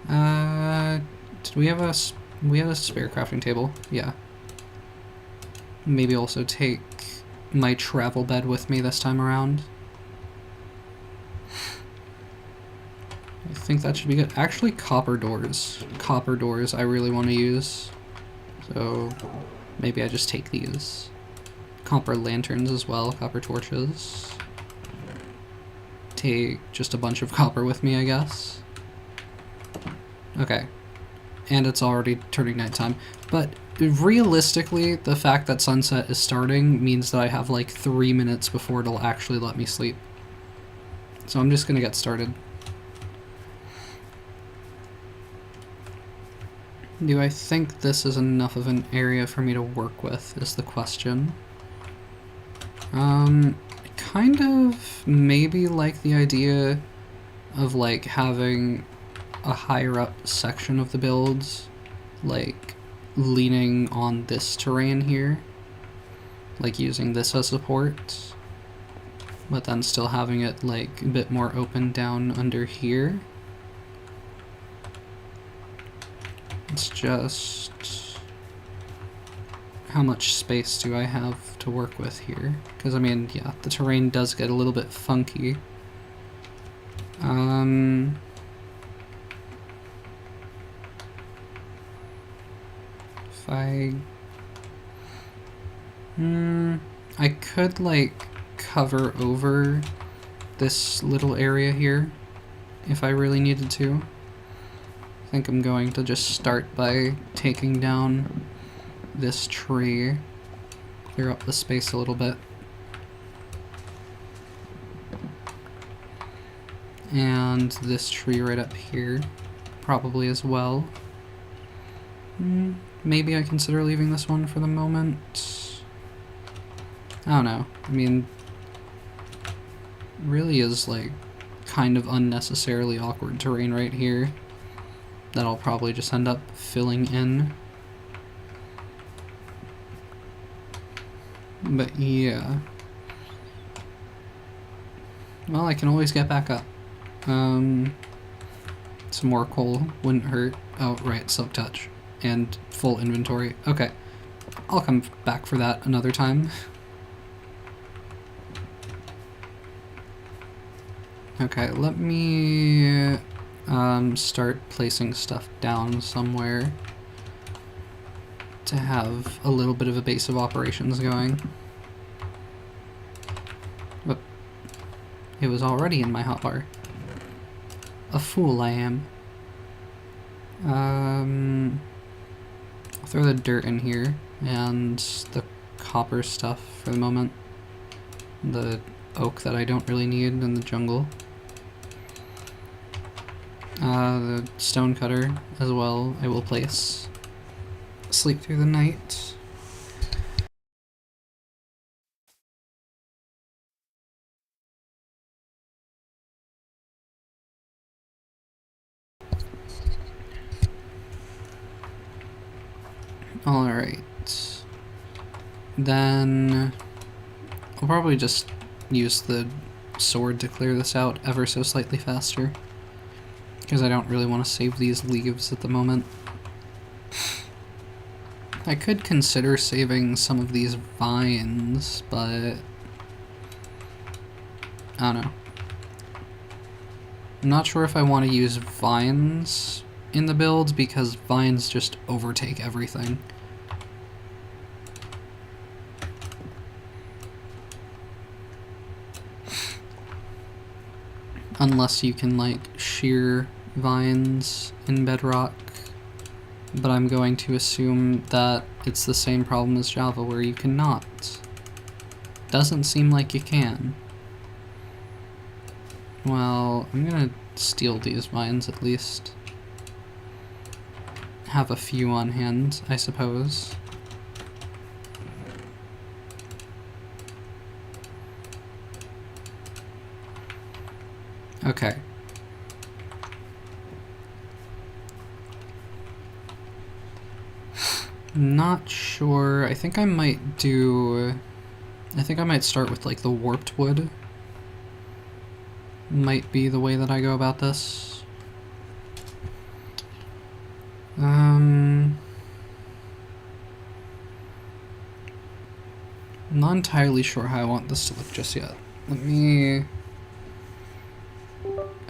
Did we have a spare crafting table? Yeah. Maybe also take my travel bed with me this time around. I think that should be good. Actually, copper doors. Copper doors I really want to use. So maybe I just take these. Copper lanterns as well, copper torches. Take just a bunch of copper with me, I guess. Okay. And it's already turning nighttime. But realistically, the fact that sunset is starting means that I have like 3 minutes before it'll actually let me sleep. So I'm just gonna get started. Do I think this is enough of an area for me to work with, is the question. Kind of maybe like the idea of like having a higher up section of the builds, like leaning on this terrain here, like using this as support, but then still having it like a bit more open down under here. It's just how much space do I have to work with here? Because I mean, yeah, the terrain does get a little bit funky. If I could, like, cover over this little area here if I really needed to. I think I'm going to just start by taking down this tree, clear up the space a little bit. And this tree right up here, probably as well. Maybe I consider leaving this one for the moment. I don't know. I mean, really is like kind of unnecessarily awkward terrain right here that I'll probably just end up filling in. But yeah. Well, I can always get back up. Some more coal wouldn't hurt. Oh, right, silk touch. And full inventory. Okay. I'll come back for that another time. Okay, let me start placing stuff down somewhere to have a little bit of a base of operations going. But it was already in my hotbar. A fool I am. I'll throw the dirt in here and the copper stuff for the moment. The oak that I don't really need in the jungle. The stone cutter as well I will place. Sleep through the night. Alright. Then I'll probably just use the sword to clear this out ever so slightly faster, because I don't really want to save these leaves at the moment. I could consider saving some of these vines, but I don't know. I'm not sure if I want to use vines in the build, because vines just overtake everything. Unless you can, like, shear vines in bedrock. But I'm going to assume that it's the same problem as Java, where you cannot. Doesn't seem like you can. Well, I'm gonna steal these vines at least. Have a few on hand, I suppose. Okay. Not sure. I think I might start with like the warped wood. Might be the way that I go about this. I'm not entirely sure how I want this to look just yet.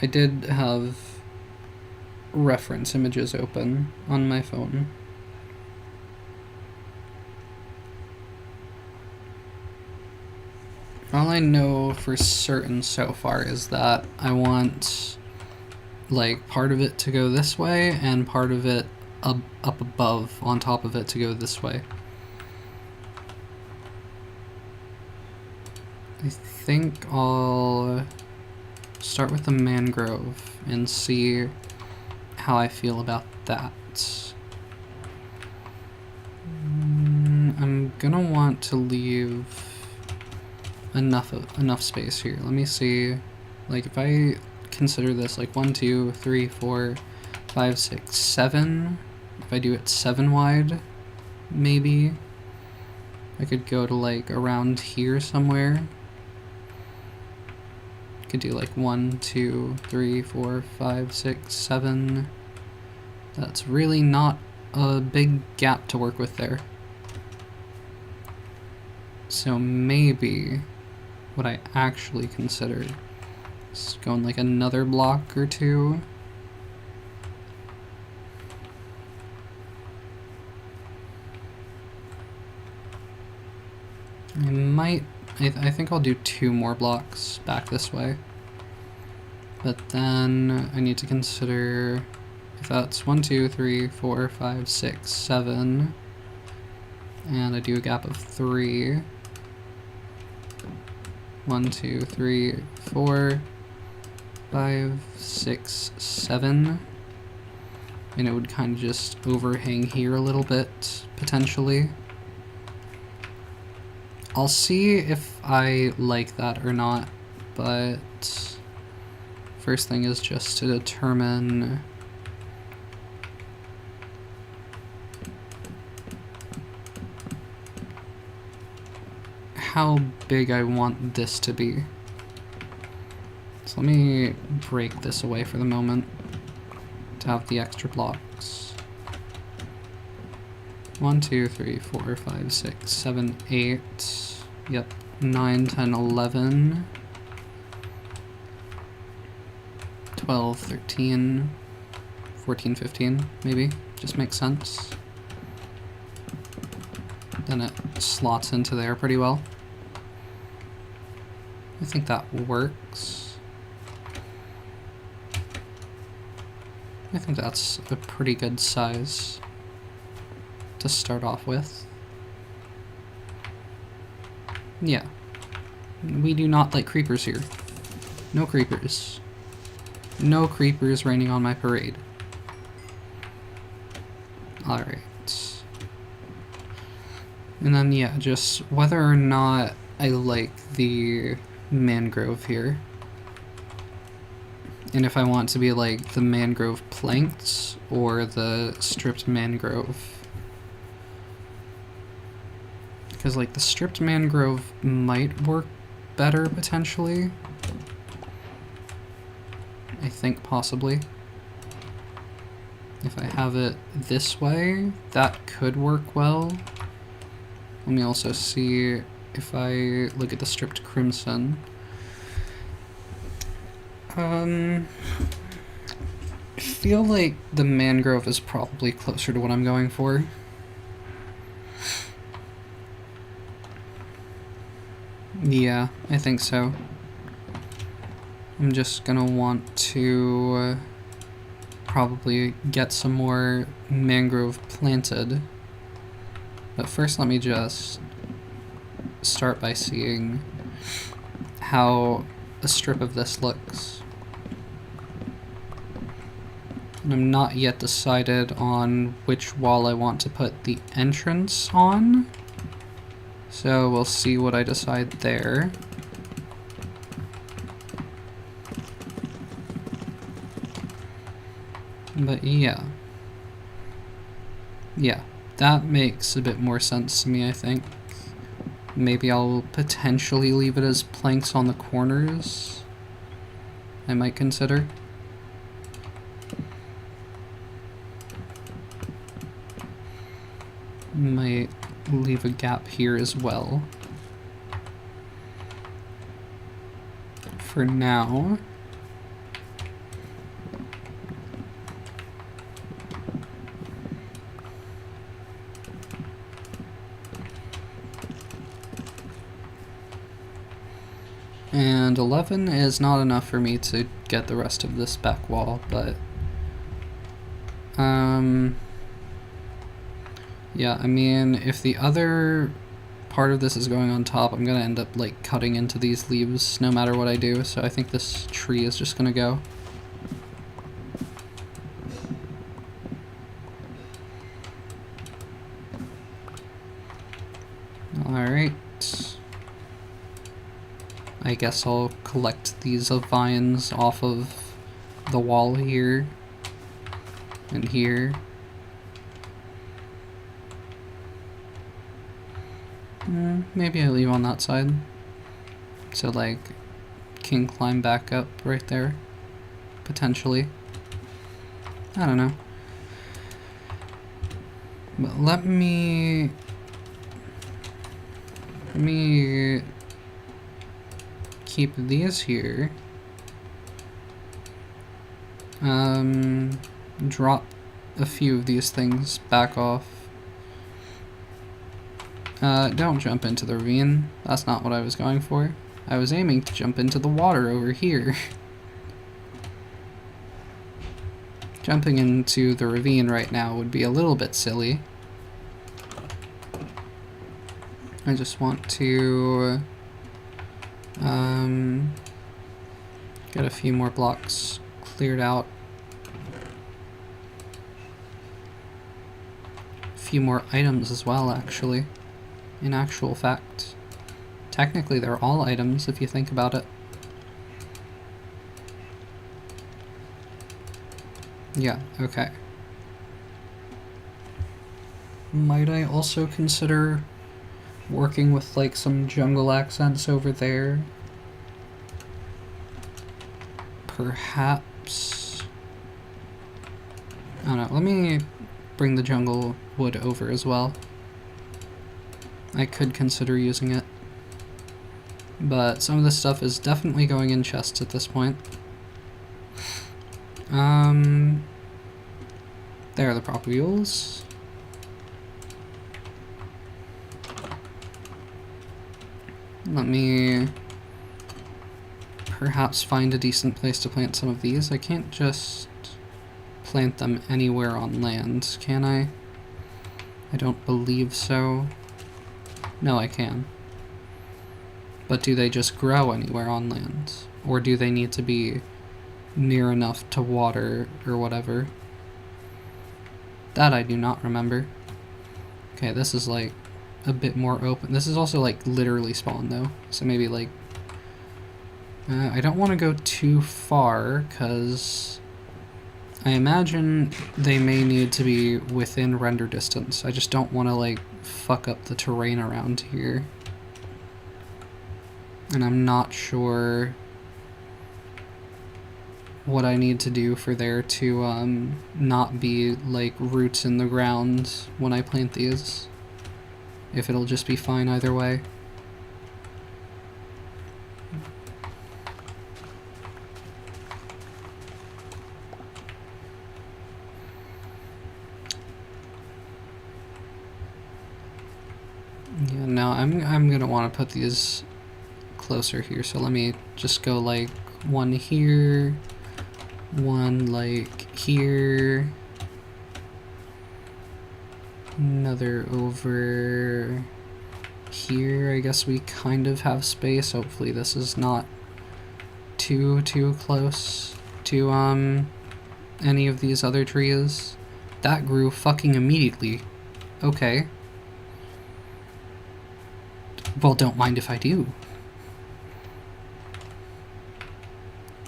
I did have reference images open on my phone. All I know for certain so far is that I want, like, part of it to go this way and part of it up above on top of it to go this way. I think I'll start with the mangrove and see how I feel about that. I'm gonna want to leave enough space here. Let me see, like, if I consider this like 1, 2, 3, 4, 5, 6, 7. If I do it 7 wide, maybe I could go to like around here somewhere. Could do like 1, 2, 3, 4, 5, 6, 7. That's really not a big gap to work with there. So maybe what I actually consider is going like another block or 2. I think I'll do 2 more blocks back this way. But then I need to consider if that's 1, 2, 3, 4, 5, 6, 7, and I do a gap of 3. 1, 2, 3, 4, 5, 6, 7. And it would kind of just overhang here a little bit, potentially. I'll see if I like that or not, but first thing is just to determine how big I want this to be. So let me break this away for the moment to have the extra blocks. 1, 2, 3, 4, 5, 6, 7, 8. Yep, 9, 10, 11. 12, 13, 14, 15, maybe. Just makes sense. Then it slots into there pretty well. I think that works. I think that's a pretty good size to start off with. Yeah. We do not like creepers here. No creepers. No creepers raining on my parade. Alright. And then, yeah, just whether or not I like the mangrove here. And if I want to be like the mangrove planked or the stripped mangrove. Because like the stripped mangrove might work better potentially. I think possibly. If I have it this way, that could work well. Let me also see if I look at the stripped crimson. I feel like the mangrove is probably closer to what I'm going for. Yeah, I think so. I'm just gonna want to probably get some more mangrove planted. But first let me just start by seeing how a strip of this looks. And I'm not yet decided on which wall I want to put the entrance on. So we'll see what I decide there. But yeah. Yeah, that makes a bit more sense to me, I think. Maybe I'll potentially leave it as planks on the corners. I might consider. Might leave a gap here as well. For now. And 11 is not enough for me to get the rest of this back wall, but yeah, I mean, if the other part of this is going on top, I'm gonna end up like cutting into these leaves no matter what I do, so I think this tree is just gonna go. Alright. I guess I'll collect these vines off of the wall here and here. Maybe I leave on that side. So like, can climb back up right there, potentially. I don't know. But let me keep these here. Drop a few of these things back off. Don't jump into the ravine. That's not what I was going for. I was aiming to jump into the water over here. Jumping into the ravine right now would be a little bit silly. I just want to get a few more blocks cleared out. A few more items as well, actually. In actual fact. Technically, they're all items if you think about it. Yeah, okay. Might I also consider working with like some jungle accents over there? Perhaps. I don't know, let me bring the jungle wood over as well. I could consider using it. But some of this stuff is definitely going in chests at this point. There are the propagules. Let me perhaps find a decent place to plant some of these. I can't just plant them anywhere on land, can I? I don't believe so. No, I can. But do they just grow anywhere on land? Or do they need to be near enough to water or whatever? That I do not remember. Okay, this is like a bit more open. This is also like literally spawn though. So maybe like... I don't want to go too far because I imagine they may need to be within render distance. I just don't want to like fuck up the terrain around here. And I'm not sure what I need to do for there to not be like roots in the ground when I plant these. If it'll just be fine either way. Yeah, no, I'm gonna want to put these closer here, so let me just go like one here, one like here, another over here. I guess we kind of have space. Hopefully this is not too close to any of these other trees. That grew fucking immediately. Okay. Well, don't mind if I do.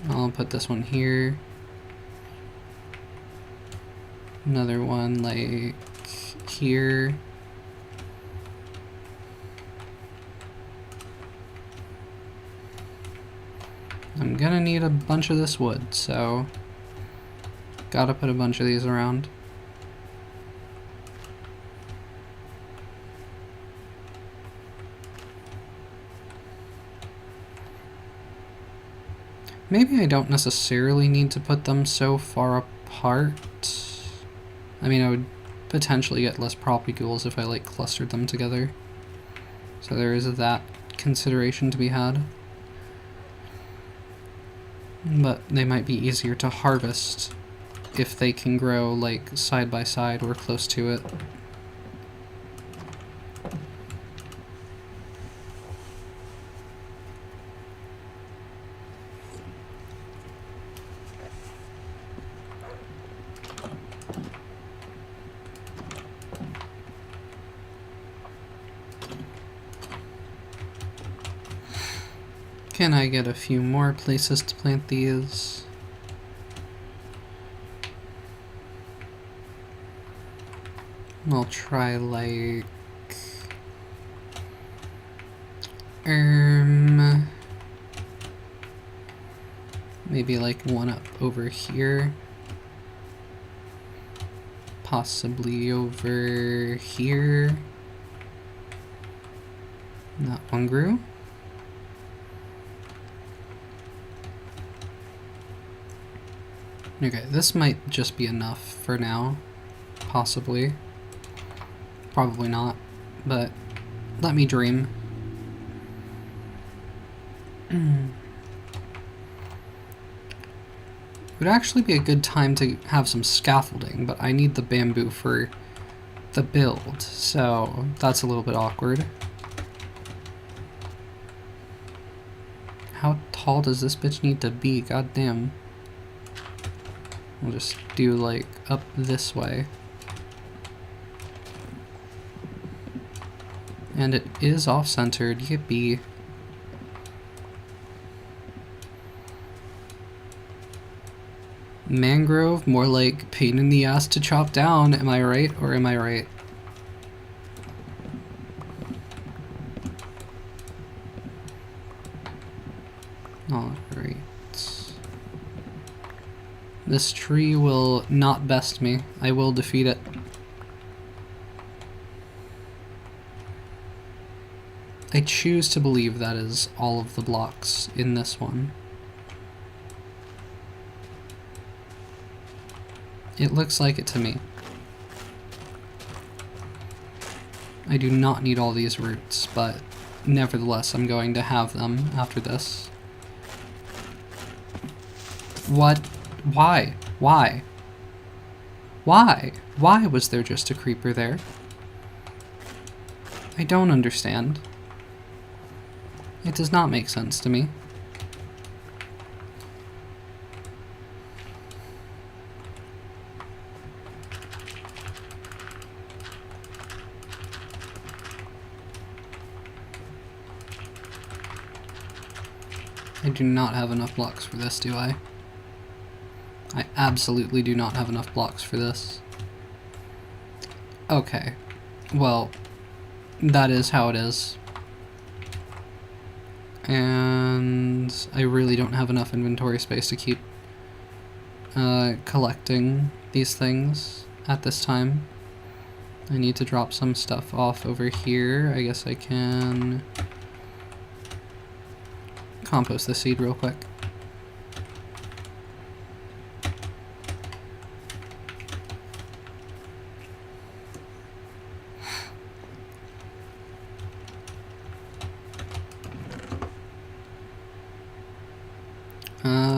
I'll put this one here. Another one like here. I'm gonna need a bunch of this wood, so gotta put a bunch of these around. Maybe I don't necessarily need to put them so far apart. I mean, I would potentially get less propagules if I like clustered them together. So there is that consideration to be had. But they might be easier to harvest if they can grow like side by side or close to it. Can I get a few more places to plant these? I'll try like... maybe like one up over here. Possibly over here. That one grew. Okay, this might just be enough for now. Possibly. Probably not, but Let me dream. It would actually be a good time to have some scaffolding, but I need the bamboo for the build, so that's a little bit awkward. How tall does this bitch need to be? God damn. We'll just do, like, up this way. And it is off-centered, yippee. Mangrove, more like pain in the ass to chop down, am I right, or am I right? Alright. This tree will not best me. I will defeat it. I choose to believe that is all of the blocks in this one. It looks like it to me. I do not need all these roots, but nevertheless I'm going to have them after this. What? Why? Why? Why? Why was there just a creeper there? I don't understand. It does not make sense to me. I do not have enough blocks for this, do I? I absolutely do not have enough blocks for this. Okay. Well, that is how it is. And I really don't have enough inventory space to keep collecting these things at this time. I need to drop some stuff off over here. I guess I can compost the seed real quick.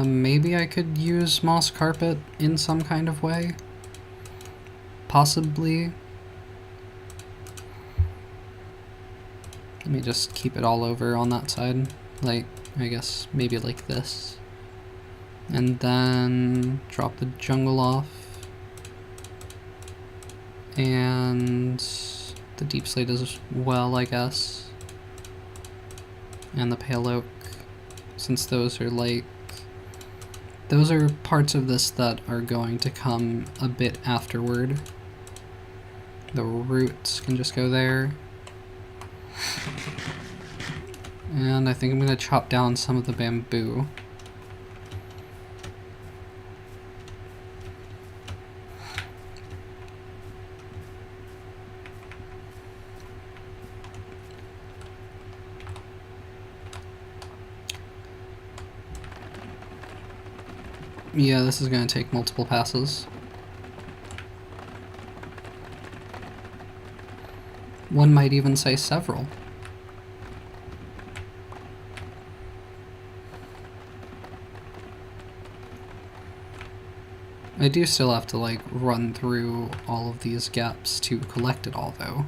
Maybe I could use moss carpet in some kind of way. Possibly. Let me just keep it all over on that side. Like, I guess maybe like this. And then drop the jungle off. And the deep slate as well, I guess. And the pale oak, since those are like... Those are parts of this that are going to come a bit afterward. The roots can just go there. And I think I'm going to chop down some of the bamboo. Yeah, this is going to take multiple passes. One might even say several. I do still have to, like, run through all of these gaps to collect it all, though.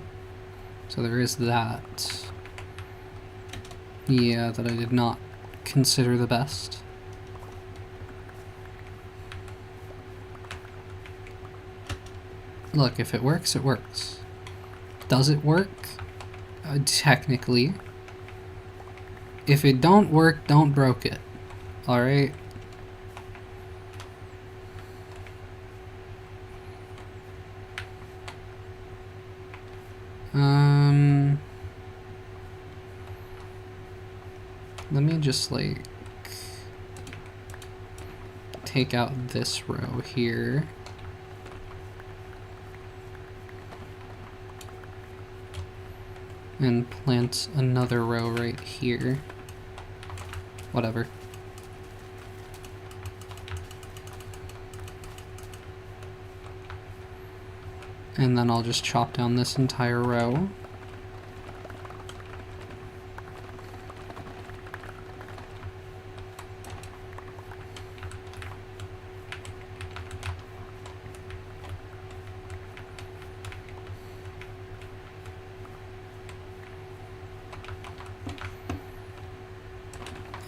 So there is that. Yeah, that I did not consider the best. Look, if it works, it works. Does it work? Technically. If it don't work, don't broke it. Alright? Let me just, like, take out this row here. And plant another row right here. Whatever. And then I'll just chop down this entire row.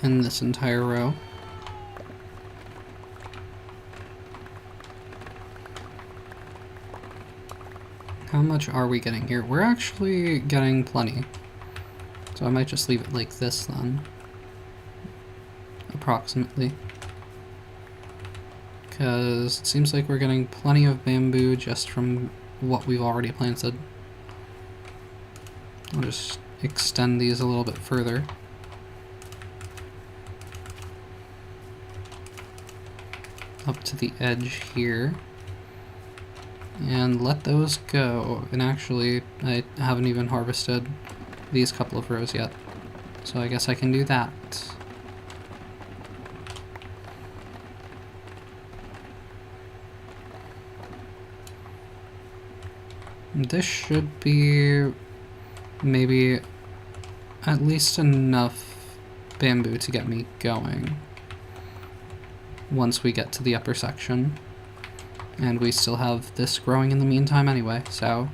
in this entire row. How much are we getting here? We're actually getting plenty. So I might just leave it like this then. Approximately. Because it seems like we're getting plenty of bamboo just from what we've already planted. I'll just extend these a little bit further. Up to the edge here. And let those go. And actually, I haven't even harvested these couple of rows yet. So I guess I can do that. This should be maybe at least enough bamboo to get me going once we get to the upper section. And we still have this growing in the meantime anyway, so...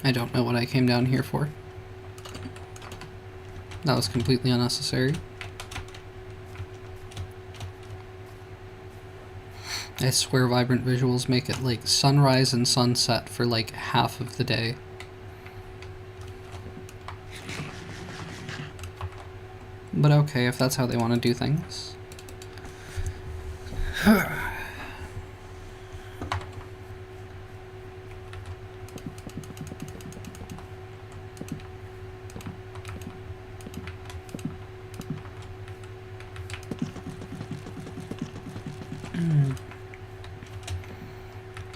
I don't know what I came down here for. That was completely unnecessary. I swear vibrant visuals make it like sunrise and sunset for like half of the day. But okay, if that's how they want to do things.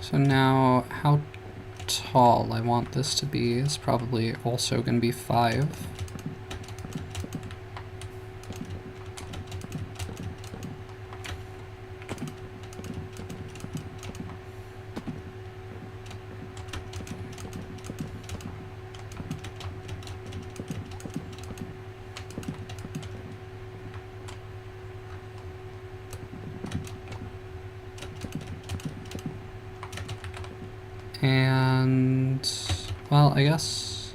So now, how tall I want this to be is probably also going to be 5. And, well, I guess...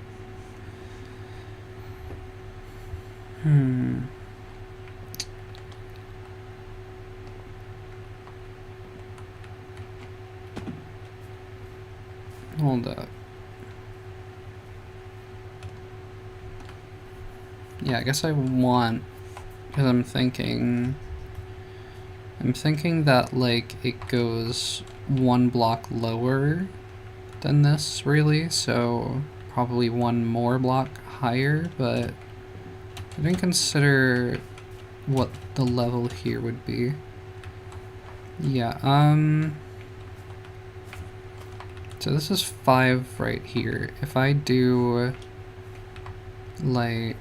Hold up. Yeah, I guess I want... Because I'm thinking that, like, it goes 1 block lower than this, really, so probably 1 more block higher, but I didn't consider what the level here would be. Yeah, so this is 5 right here. If I do, like,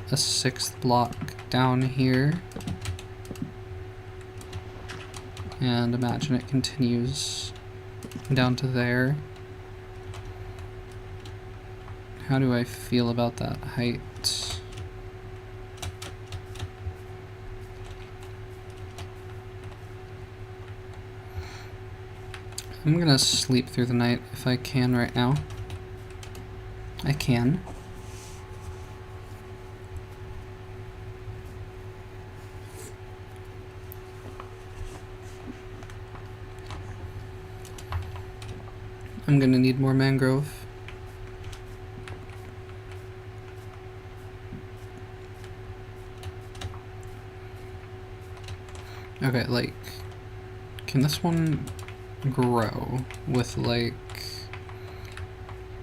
a 6th block down here, and imagine it continues down to there. How do I feel about that height? I'm gonna sleep through the night if I can right now. I can. I'm gonna need more mangrove. Okay, like, can this one grow with, like,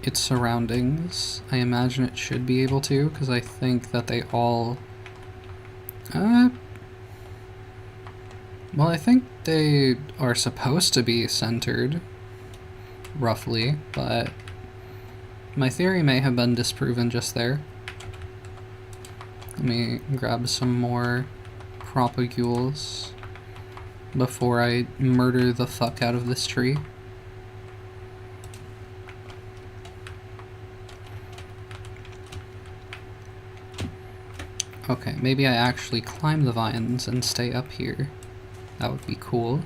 its surroundings? I imagine it should be able to, because I think that they all... well, I think they are supposed to be centered, roughly, but my theory may have been disproven just there. Let me grab some more propagules. before I murder the fuck out of this tree. Okay, maybe I actually climb the vines and stay up here. That would be cool.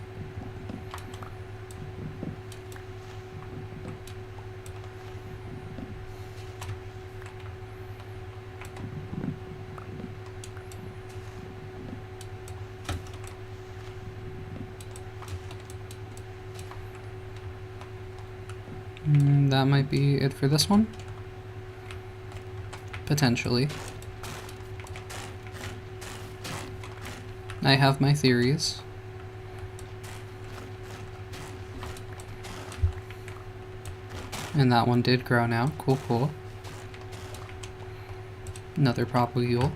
That might be it for this one. Potentially. I have my theories. And that one did grow now. Cool, cool. Another propagule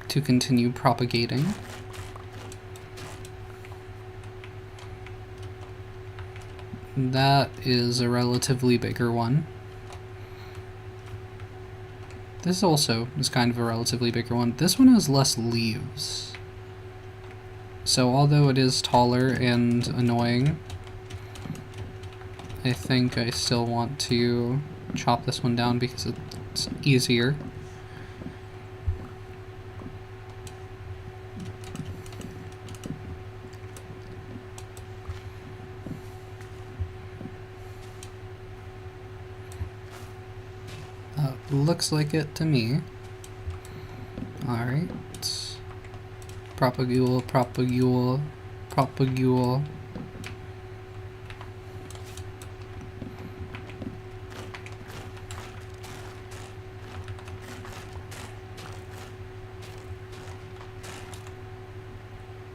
to continue propagating. That is a relatively bigger one. This also is kind of a relatively bigger one. This one has less leaves. So although it is taller and annoying, I think I still want to chop this one down because it's easier. Looks like it to me. Alright. Propagule, propagule, propagule.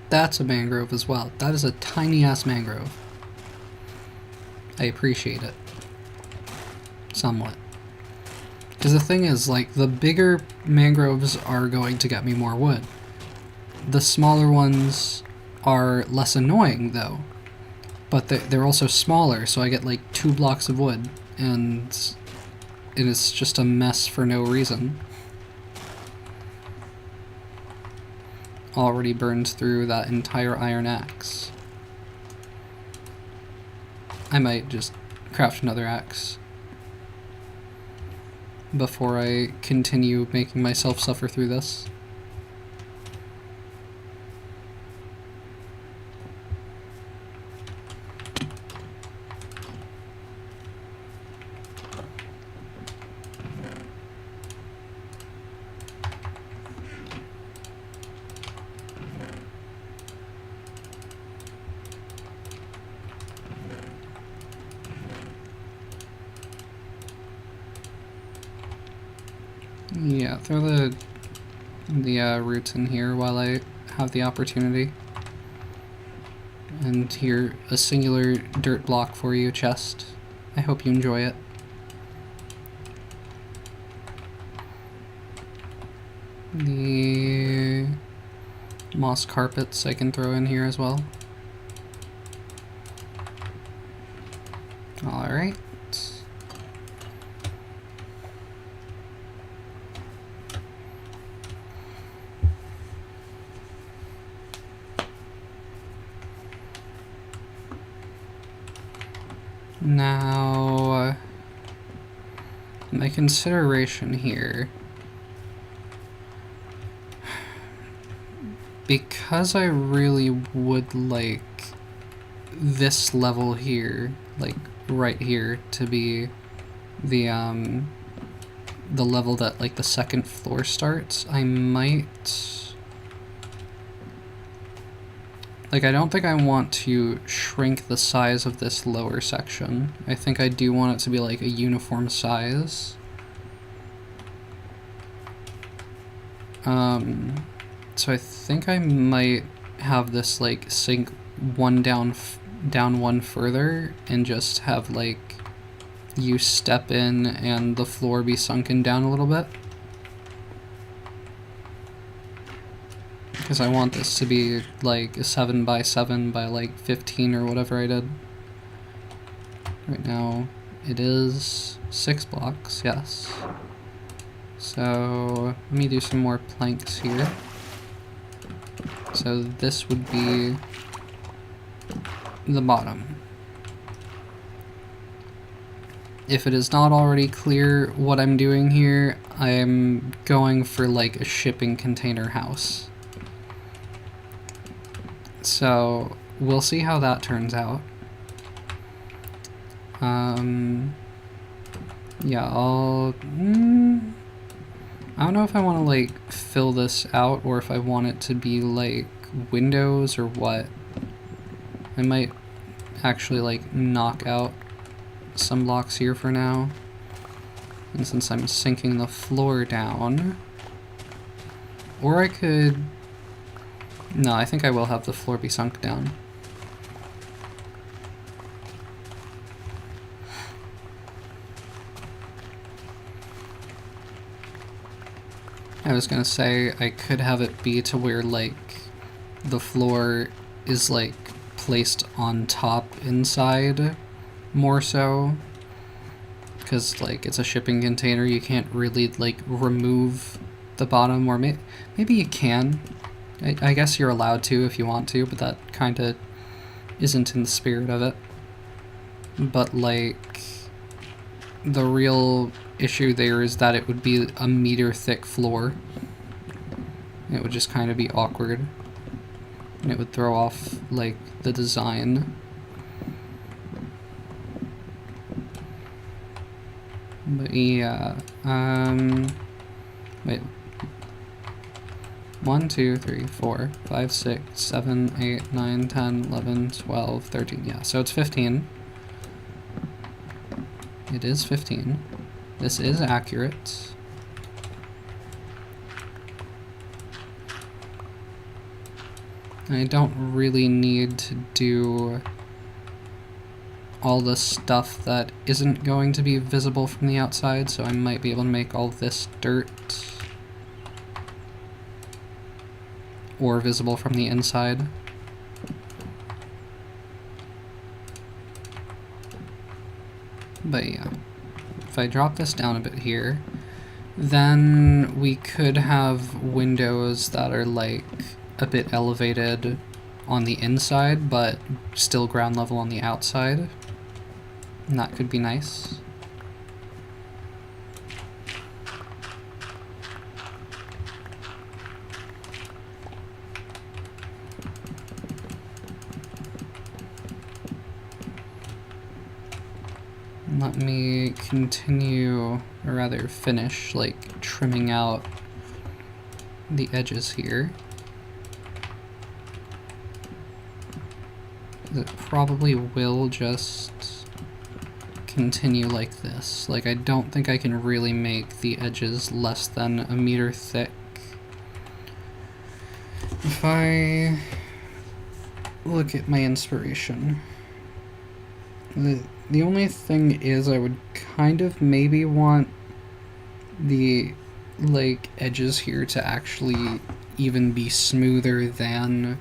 That's a mangrove as well. That is a tiny ass mangrove. I appreciate it. Somewhat. Because the thing is, like, the bigger mangroves are going to get me more wood. The smaller ones are less annoying, though. But they're also smaller, so I get, like, 2 blocks of wood. And it's just a mess for no reason. Already burned through that entire iron axe. I might just craft another axe before I continue making myself suffer through this. Yeah, throw the roots in here while I have the opportunity. And here, a singular dirt block for you, chest. I hope you enjoy it. The moss carpets I can throw in here as well. Alright. Now, my consideration here, because I really would like this level here, like right here, to be the level that like the second floor starts, I might... Like, I don't think I want to shrink the size of this lower section. I think I do want it to be, like, a uniform size. So I think I might have this, like, sink one down one further and just have, like, you step in and the floor be sunken down a little bit. Because I want this to be like a 7 by 7 by like 15 or whatever I did. Right now it is 6 blocks, yes. So let me do some more planks here. So this would be the bottom. If it is not already clear what I'm doing here, I'm going for like a shipping container house. So we'll see how that turns out. Yeah, I don't know if I want to like fill this out or if I want it to be like windows or what. I might actually like knock out some blocks here for now. And since I'm sinking the floor down, or I could, no, I think I will have the floor be sunk down. I was gonna say I could have it be to where like the floor is like placed on top inside more so, because like it's a shipping container, you can't really like remove the bottom, or maybe you can. I guess you're allowed to if you want to, but that kind of isn't in the spirit of it. But like the real issue there is that it would be a meter thick floor. It would just kind of be awkward, and it would throw off like the design. But yeah, wait. 1, 2, 3, 4, 5, 6, 7, 8, 9, 10, 11, 12, 13. Yeah, so it's 15. It is 15. This is accurate. I don't really need to do all the stuff that isn't going to be visible from the outside, so I might be able to make all this dirt or visible from the inside. But yeah, if I drop this down a bit here, then we could have windows that are like a bit elevated on the inside, but still ground level on the outside. And that could be nice. Let me continue, or rather finish, like trimming out the edges here. It probably will just continue like this. Like, I don't think I can really make the edges less than a meter thick. If I look at my inspiration, the only thing is I would kind of maybe want the like edges here to actually even be smoother than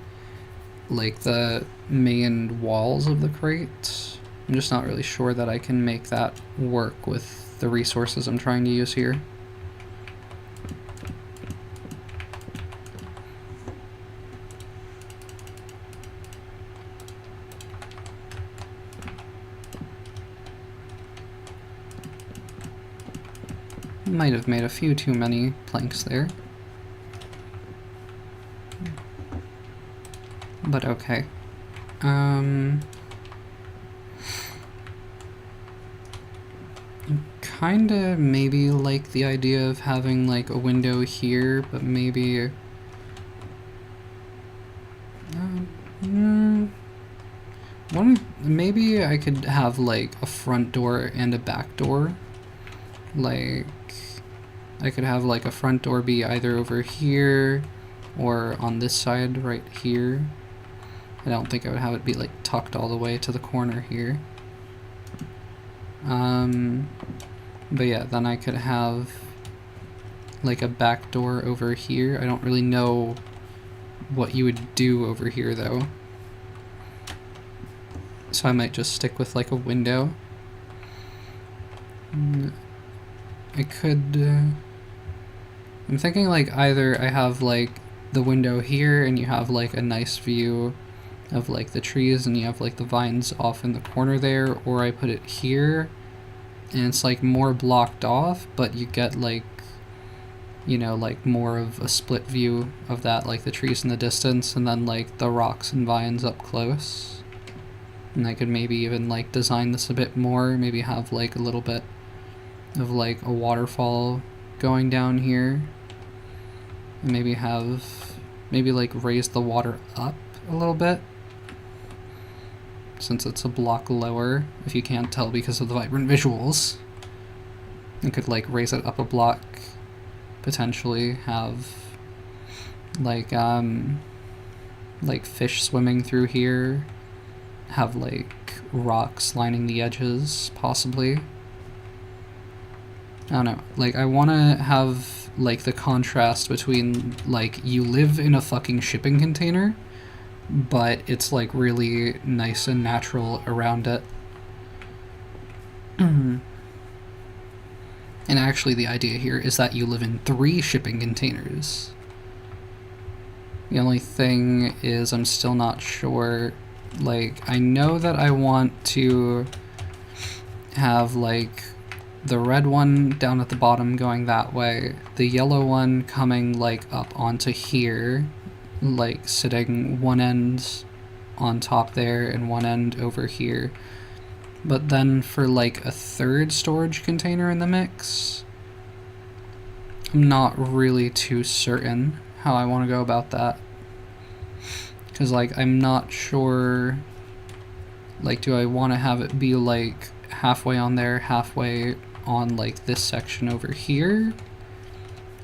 like the main walls of the crate. I'm just not really sure that I can make that work with the resources I'm trying to use here. Might have made a few too many planks there. But okay. Kinda maybe like the idea of having like a window here, but maybe maybe I could have like a front door and a back door. Like I could have like a front door be either over here or on this side right here. I don't think I would have it be like tucked all the way to the corner here. But yeah, then I could have like a back door over here. I don't really know what you would do over here though. So I might just stick with like a window. I could, I'm thinking like either I have like the window here, and you have like a nice view of like the trees, and you have like the vines off in the corner there, or I put it here and it's like more blocked off, but you get like, you know, like more of a split view of that, like the trees in the distance and then like the rocks and vines up close. And I could maybe even like design this a bit more, maybe have like a little bit of like a waterfall going down here, and maybe like raise the water up a little bit, since it's a block lower, if you can't tell because of the vibrant visuals. I could like raise it up a block, potentially have like fish swimming through here, have like rocks lining the edges, possibly. I don't know, like I want to have like the contrast between like you live in a fucking shipping container, but it's like really nice and natural around it. And actually the idea here is that you live in 3 shipping containers. The only thing is I'm still not sure, like I know that I want to have like the red one down at the bottom going that way, the yellow one coming like up onto here, like sitting one end on top there and one end over here. But then for like a 3rd storage container in the mix, I'm not really too certain how I want to go about that. Because like I'm not sure, like do I want to have it be like halfway on there, halfway on like this section over here?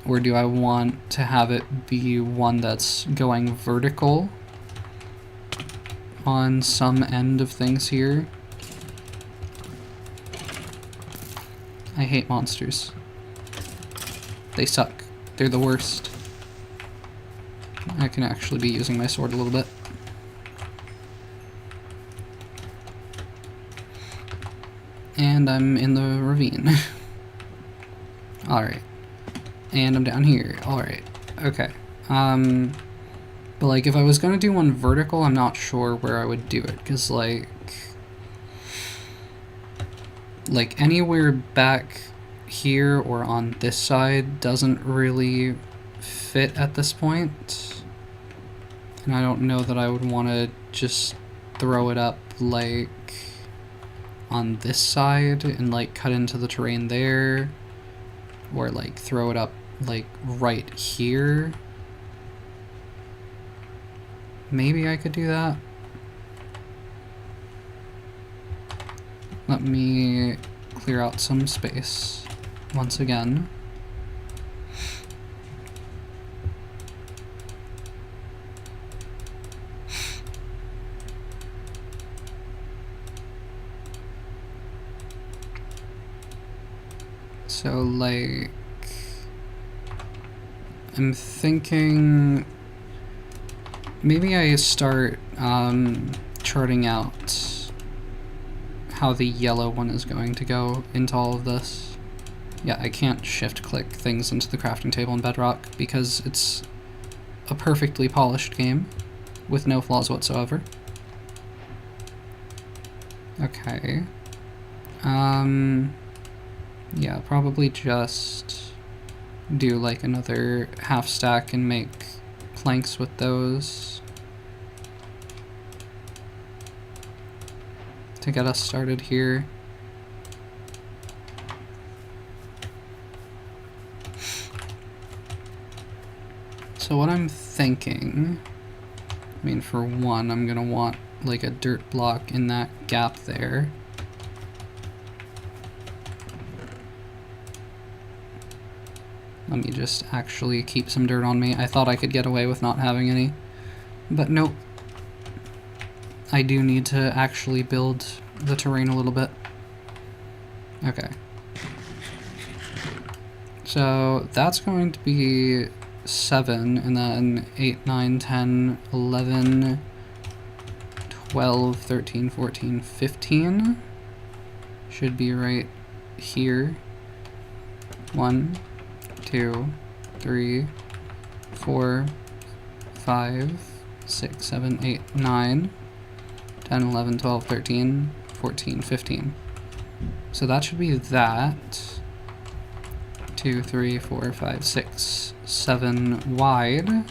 Or do I want to have it be one that's going vertical on some end of things here? I hate monsters. They suck. They're the worst. I can actually be using my sword a little bit. And I'm in the ravine. Alright. And I'm down here. Alright. Okay. But like if I was gonna do one vertical, I'm not sure where I would do it, because like anywhere back here or on this side doesn't really fit at this point. And I don't know that I would want to just throw it up like on this side and like cut into the terrain there, or like throw it up like right here. Maybe I could do that. Let me clear out some space once again. So like I'm thinking maybe I start charting out how the yellow one is going to go into all of this. Yeah, I can't shift click things into the crafting table in Bedrock because it's a perfectly polished game with no flaws whatsoever. Okay. Yeah, probably just do like another half stack and make planks with those to get us started here. So what I'm thinking, I mean, for one, I'm gonna want like a dirt block in that gap there. Let me just actually keep some dirt on me. I thought I could get away with not having any, but nope. I do need to actually build the terrain a little bit. Okay. So that's going to be 7, and then 8, 9, 10, 11, 12, 13, 14, 15. Should be right here. 1, 2, 3, 4, 5, 6, 7, 8, 9, 10, 11, 12, 13, 14, 15. So that should be that. 2, 3, 4, 5, 6, 7 wide.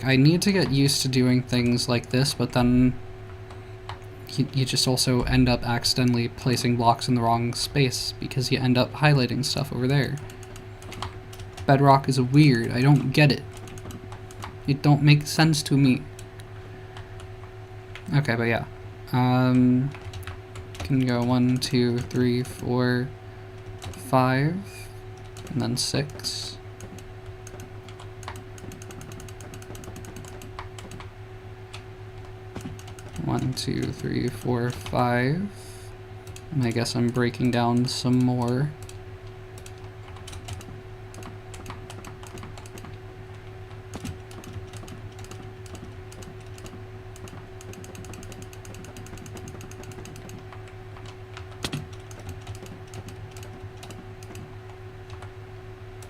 I need to get used to doing things like this, but then you just also end up accidentally placing blocks in the wrong space because you end up highlighting stuff over there. Bedrock is weird. I don't get it. It don't make sense to me. Okay, but yeah. Can go 1, 2, 3, 4, 5, and then 6. One, 2, 3, 4, 5. And I guess I'm breaking down some more.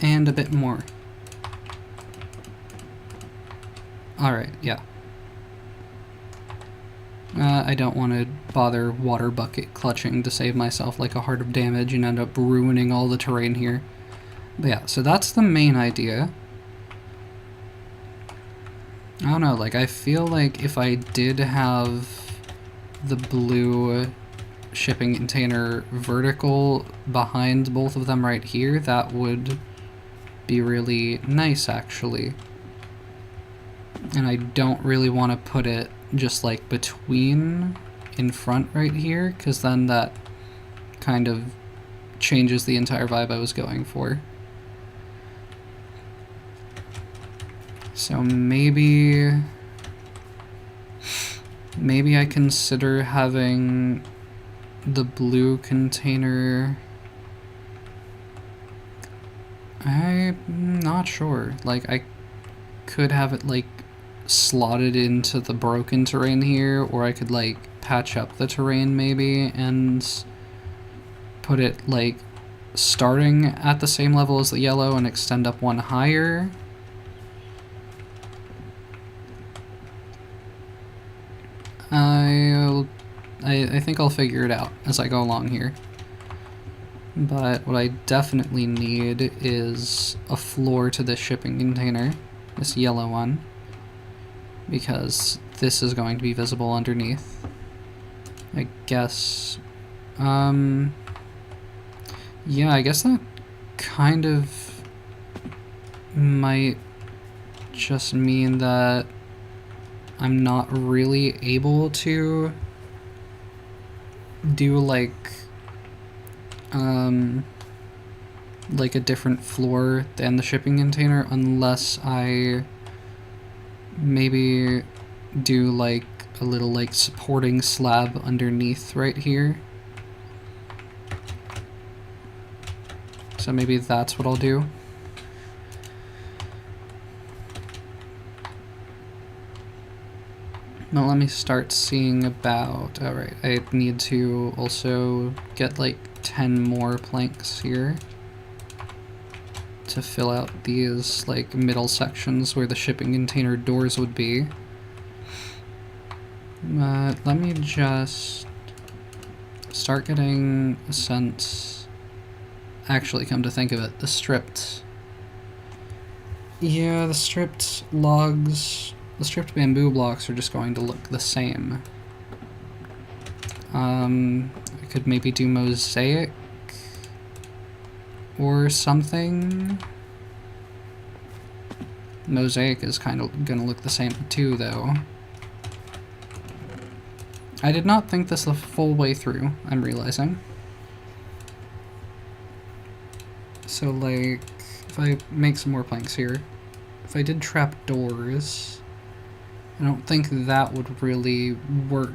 And a bit more. Alright, yeah. I don't want to bother water bucket clutching to save myself like a heart of damage and end up ruining all the terrain here. But yeah, so that's the main idea. I don't know, like, I feel like if I did have the blue shipping container vertical behind both of them right here, that would be really nice, actually. And I don't really want to put it just like between in front right here, because then that kind of changes the entire vibe I was going for. So maybe I consider having the blue container. I'm not sure. Like, I could have it like slotted into the broken terrain here, or I could like patch up the terrain maybe and put it like starting at the same level as the yellow and extend up one higher. I think I'll figure it out as I go along here. But what I definitely need is a floor to this shipping container, this yellow one, because this is going to be visible underneath. I guess, yeah, I guess that kind of might just mean that I'm not really able to do like a different floor than the shipping container unless I maybe do like a little like supporting slab underneath right here. So maybe that's what I'll do. Now let me start seeing about, alright, I need to also get like 10 more planks here to fill out these like middle sections where the shipping container doors would be. Let me just start getting a sense. Actually, come to think of it, the stripped logs, the stripped bamboo blocks are just going to look the same. I could maybe do mosaic or something. Mosaic is kind of gonna look the same too, though. I did not think this the full way through, I'm realizing. So, like, if I make some more planks here, if I did trap doors, I don't think that would really work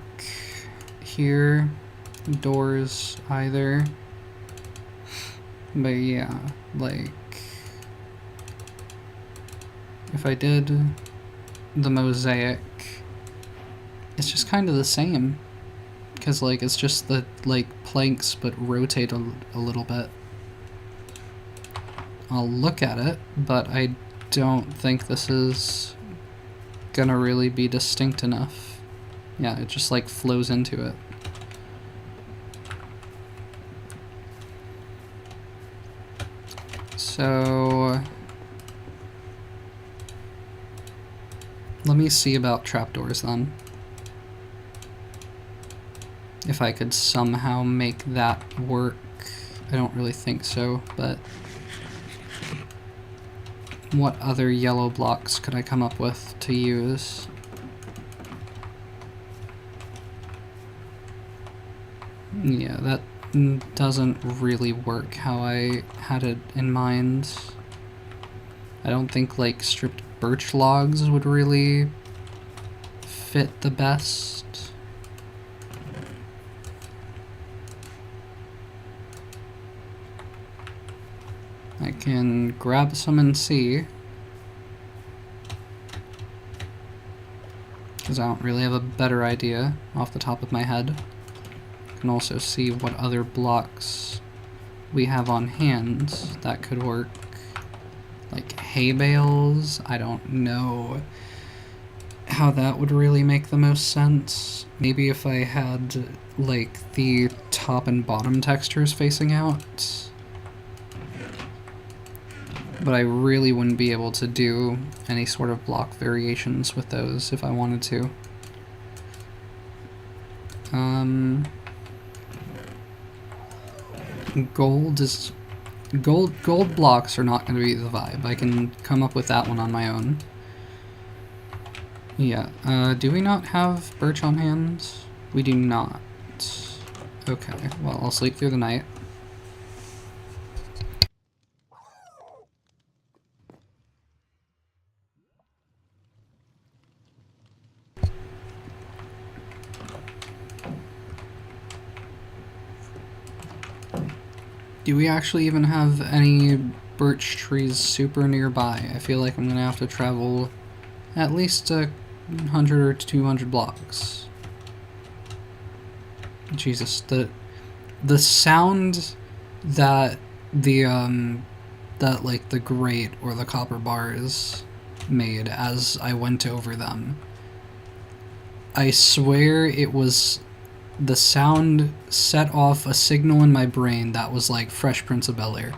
here. Doors either. But yeah, like, if I did the mosaic, it's just kind of the same. Because, like, it's just the, like, planks, but rotate a little bit. I'll look at it, but I don't think this is gonna really be distinct enough. Yeah, it just like flows into it. So let me see about trapdoors then. If I could somehow make that work. I don't really think so, but what other yellow blocks could I come up with to use? Yeah, that doesn't really work how I had it in mind. I don't think like stripped birch logs would really fit the best. I can grab some and see, because I don't really have a better idea off the top of my head. I can also see what other blocks we have on hand that could work. Like hay bales, I don't know how that would really make the most sense. Maybe if I had like the top and bottom textures facing out. But I really wouldn't be able to do any sort of block variations with those if I wanted to. Gold blocks are not going to be the vibe. I can come up with that one on my own. Yeah, do we not have birch on hand? We do not. Okay, well, I'll sleep through the night. Do we actually even have any birch trees super nearby? I feel like I'm gonna have to travel at least 100 or 200 blocks. Jesus, the sound that like the grate or the copper bars made as I went over them, I swear it was the sound set off a signal in my brain that was like Fresh Prince of Bel-Air,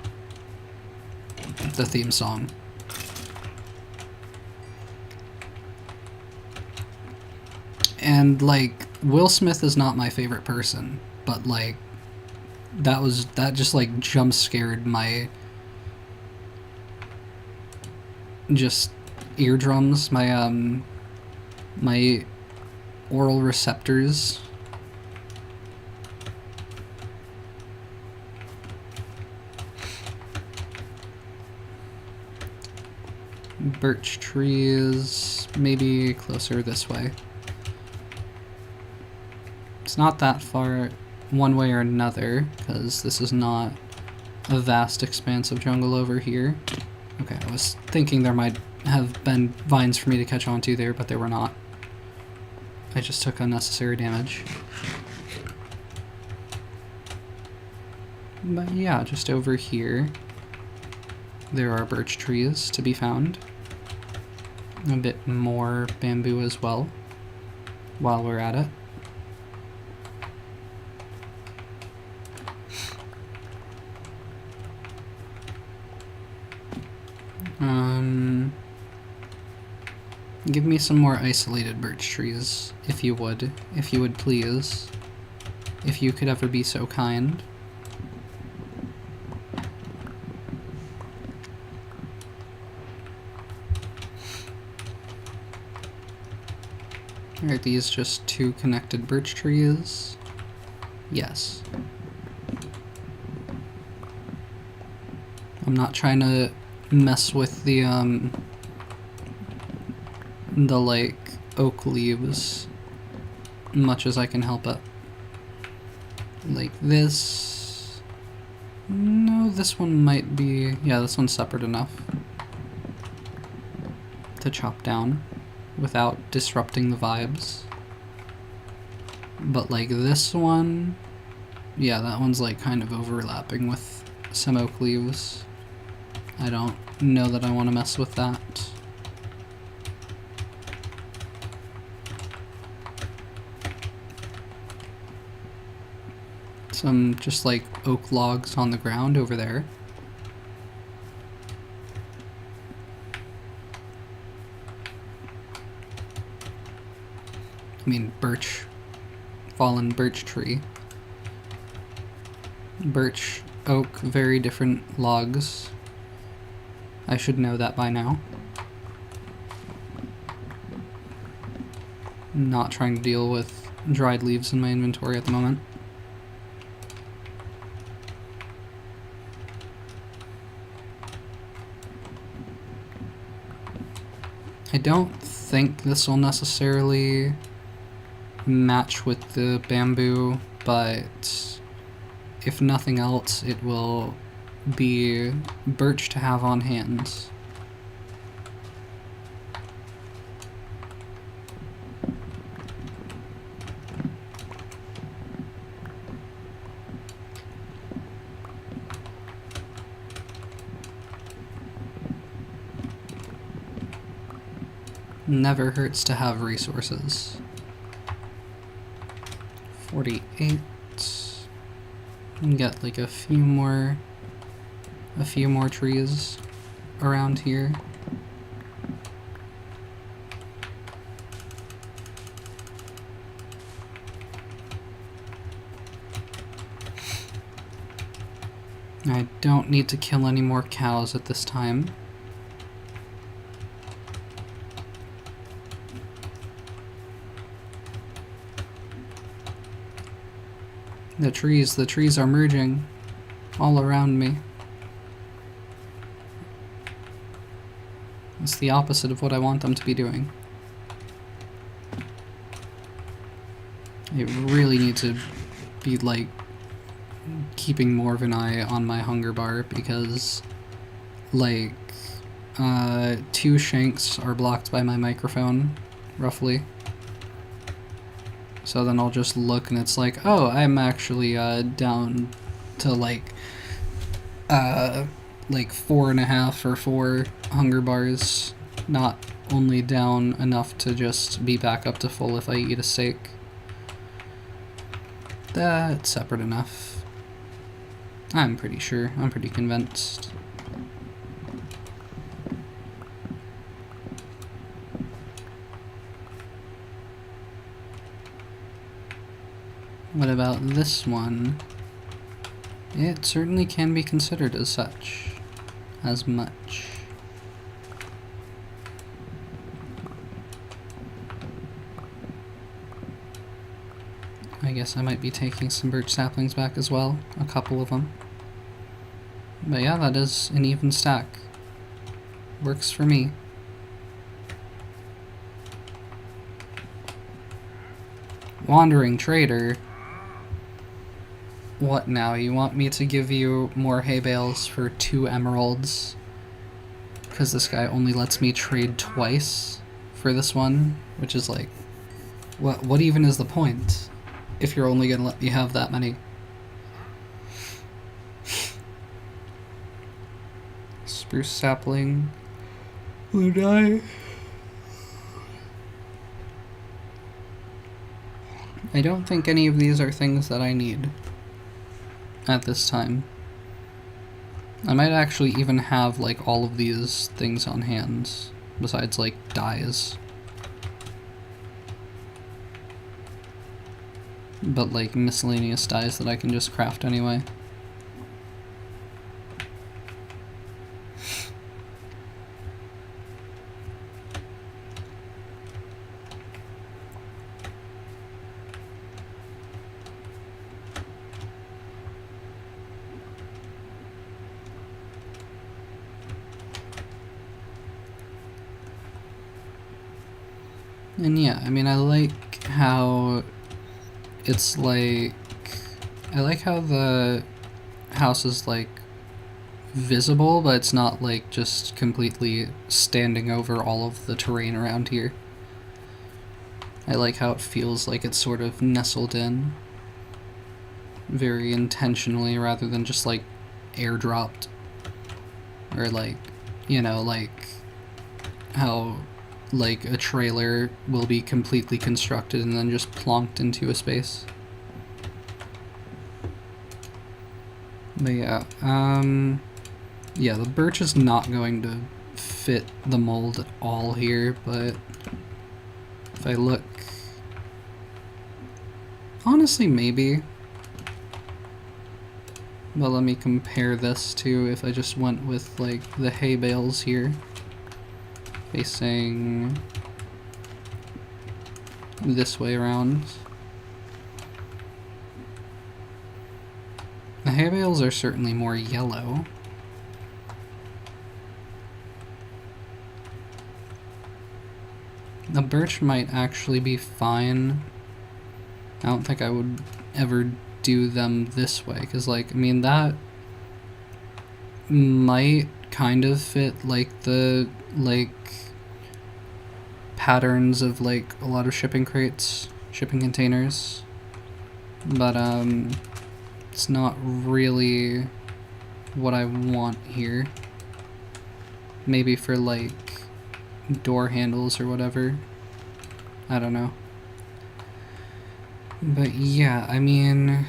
the theme song. And like, Will Smith is not my favorite person, but like that just like jump scared my just eardrums, my my oral receptors. Birch trees, maybe closer this way. It's not that far one way or another, because this is not a vast expanse of jungle over here. Okay, I was thinking there might have been vines for me to catch onto there, but there were not. I just took unnecessary damage. But yeah, just over here, there are birch trees to be found. A bit more bamboo as well, while we're at it. Give me some more isolated birch trees, if you would please. If you could ever be so kind. Are these just two connected birch trees? Yes. I'm not trying to mess with the like oak leaves much as I can help it. Like this. No, this one might be, yeah, this one's separate enough to chop down without disrupting the vibes. But like this one, yeah, that one's like kind of overlapping with some oak leaves. I don't know that I want to mess with that. Some just like oak logs on the ground over there. I mean, birch. Fallen birch tree. Birch, oak, very different logs. I should know that by now. I'm not trying to deal with dried leaves in my inventory at the moment. I don't think this will necessarily match with the bamboo, but if nothing else, it will be birch to have on hand. Never hurts to have resources. 48. And get like a few more trees around here. I don't need to kill any more cows at this time. The trees are merging all around me. It's the opposite of what I want them to be doing. I really need to be, like, keeping more of an eye on my hunger bar because, like, 2 shanks are blocked by my microphone, roughly. So then I'll just look and it's like, oh, I'm actually down to like 4.5 or 4 hunger bars, not only down enough to just be back up to full if I eat a steak. That's separate enough. I'm pretty sure. I'm pretty convinced. What about this one? It certainly can be considered as such. As much. I guess I might be taking some birch saplings back as well. A couple of them. But yeah, that is an even stack. Works for me. Wandering trader. What now? You want me to give you more hay bales for 2 emeralds? Because this guy only lets me trade twice for this one, which is like, what even is the point if you're only gonna let me have that many? Spruce sapling. Will die. I don't think any of these are things that I need at this time. I might actually even have like all of these things on hand, besides like dyes. But like miscellaneous dyes that I can just craft anyway. And yeah, I mean, I like how it's like, I like how the house is like visible, but it's not like just completely standing over all of the terrain around here. I like how it feels like it's sort of nestled in very intentionally rather than just like airdropped. Or like, you know, like how like a trailer will be completely constructed and then just plonked into a space. But yeah, yeah, the birch is not going to fit the mold at all here, but if I look, honestly, maybe. But let me compare this to if I just went with like the hay bales here, facing this way around. The hay bales are certainly more yellow. The birch might actually be fine. I don't think I would ever do them this way, because, like, I mean, that might kind of fit, like, the, like, patterns of, like, a lot of shipping crates, shipping containers. But, it's not really what I want here. Maybe for, like, door handles or whatever. I don't know. But yeah, I mean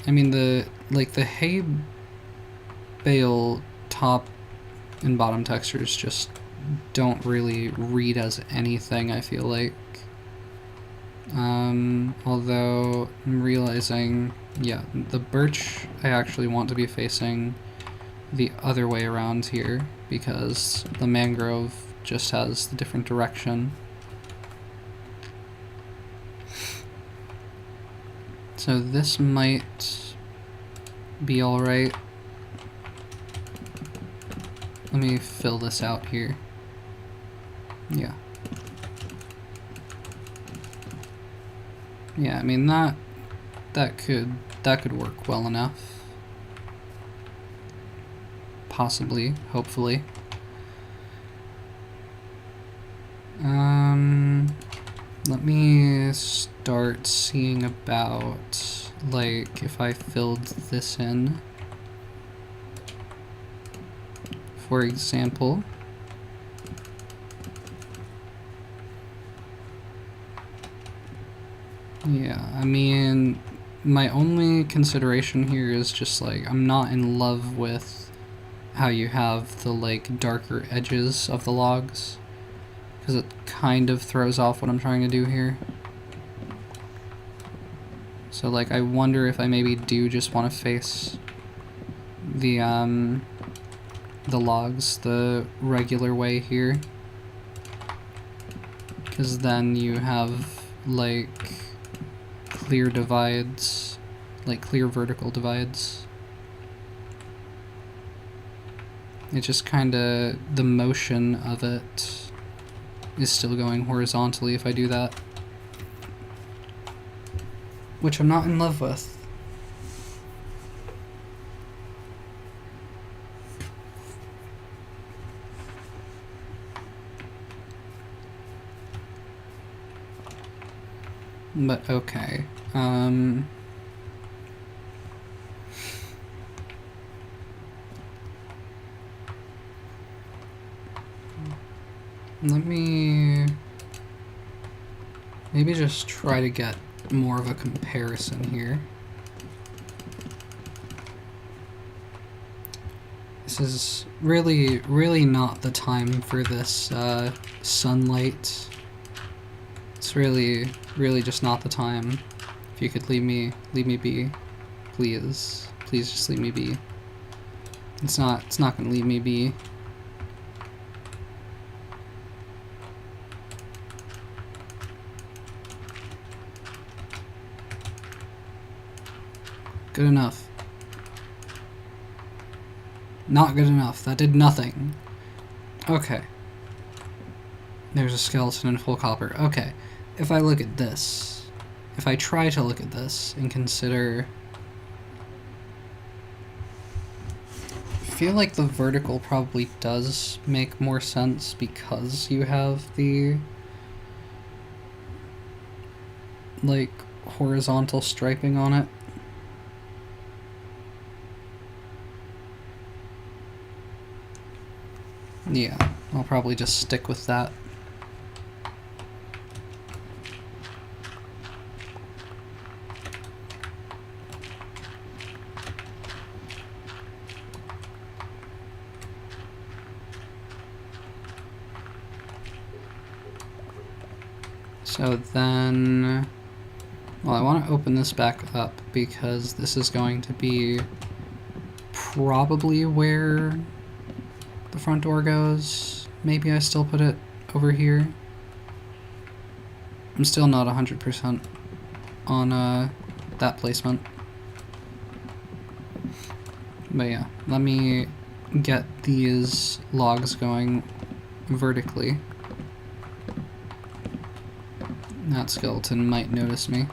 the hay bale top and bottom textures just don't really read as anything, I feel like. Although I'm realizing, yeah, the birch I actually want to be facing the other way around here, because the mangrove just has the different direction. So this might be alright. Let me fill this out here. Yeah. Yeah, I mean that could work well enough. Possibly, hopefully. Let me start seeing about, like, if I filled this in. For example. Yeah, I mean, my only consideration here is just, like, I'm not in love with how you have the, like, darker edges of the logs, because it kind of throws off what I'm trying to do here. So, like, I wonder if I maybe do just want to face the logs the regular way here, because then you have, like, clear divides, like clear vertical divides. It just kinda, the motion of it is still going horizontally if I do that, which I'm not in love with. But okay. Let me maybe just try to get more of a comparison here. This is really not the time for this sunlight. It's really just not the time. If you could leave me be, please. Please just leave me be. It's not gonna leave me be. Good enough. Not good enough. That did nothing. Okay. There's a skeleton in full copper. Okay. If I look at this, if I try to look at this and consider, I feel like the vertical probably does make more sense because you have the, like, horizontal striping on it. Yeah, I'll probably just stick with that. So then, well, I want to open this back up because this is going to be probably where the front door goes. Maybe I still put it over here. I'm still not 100% on that placement. But yeah, let me get these logs going vertically. That skeleton might notice me.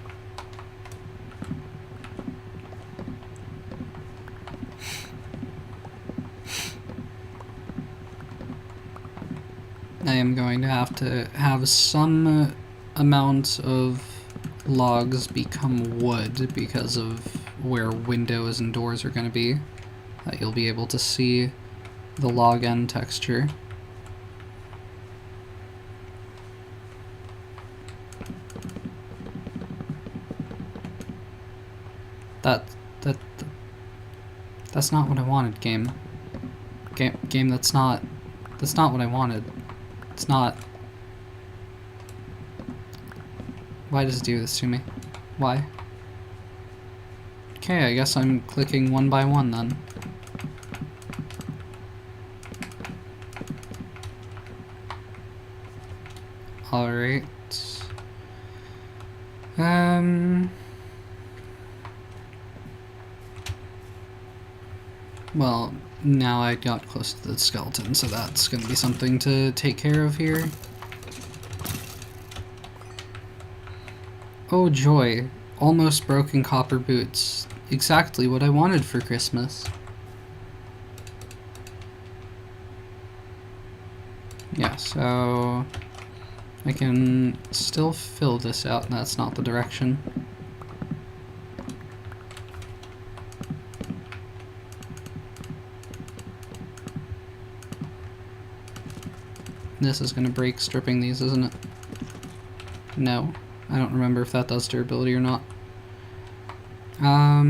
I am going to have some amount of logs become wood because of where windows and doors are going to be. You'll be able to see the log end texture. That's not what I wanted, game. Game, that's not what I wanted. It's not. Why does it do this to me? Why? Okay, I guess I'm clicking one by one then. Alright. Well, now I got close to the skeleton, so that's gonna be something to take care of here. Oh joy, almost broken copper boots. Exactly what I wanted for Christmas. Yeah, so I can still fill this out, and that's not the direction. This is going to break stripping these, isn't it? No. I don't remember if that does durability or not. I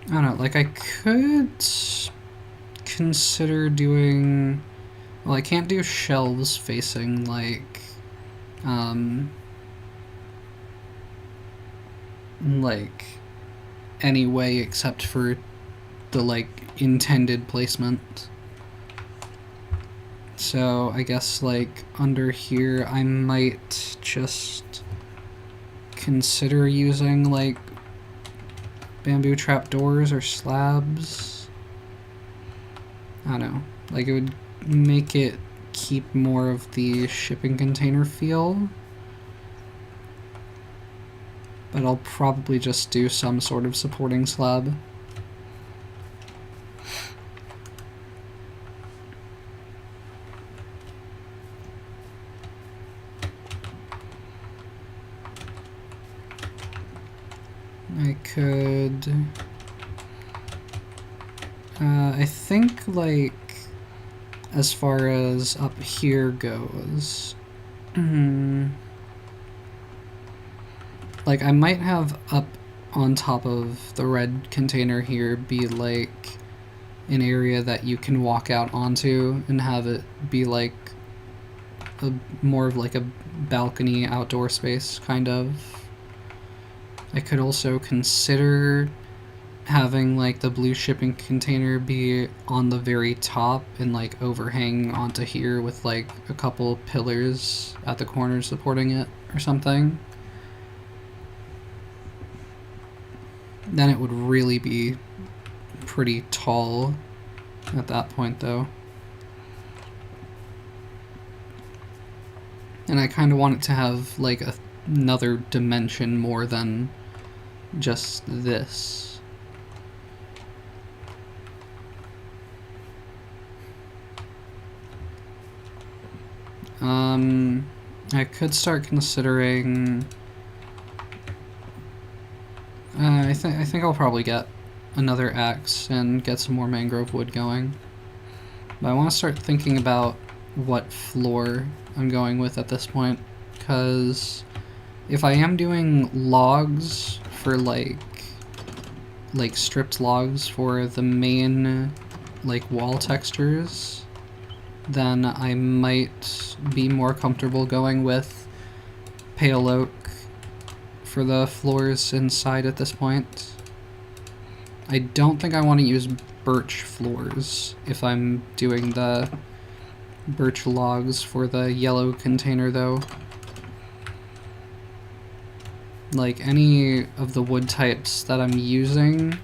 don't know, like I could consider doing... Well, I can't do shelves facing like any way except for the like intended placement. So I guess like under here I might just consider using like bamboo trapdoors or slabs. I don't know, like it would make it keep more of the shipping container feel. But I'll probably just do some sort of supporting slab. I could... I think, like, as far as up here goes... like, I might have up on top of the red container here be, like, an area that you can walk out onto and have it be, like, more of, like, a balcony outdoor space, kind of. I could also consider having like the blue shipping container be on the very top and like overhang onto here with like a couple pillars at the corners supporting it or something. Then it would really be pretty tall at that point though. And I kind of want it to have like another dimension more than just this. I could start considering... I think I'll probably get another axe and get some more mangrove wood going. But I want to start thinking about what floor I'm going with at this point, because if I am doing logs for like stripped logs for the main like wall textures, then I might be more comfortable going with pale oak for the floors inside at this point. I don't think I want to use birch floors if I'm doing the birch logs for the yellow container though. Like any of the wood types that I'm using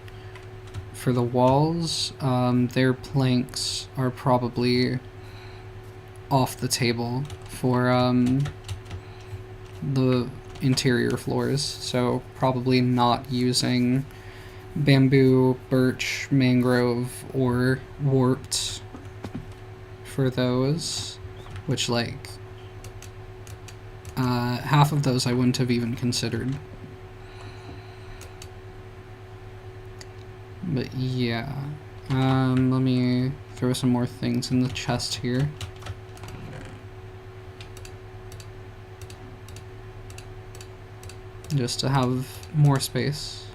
for the walls, their planks are probably off the table for the interior floors, so probably not using bamboo, birch, mangrove, or warped for those, which like half of those I wouldn't have even considered. But yeah, let me throw some more things in the chest here. Just to have more space.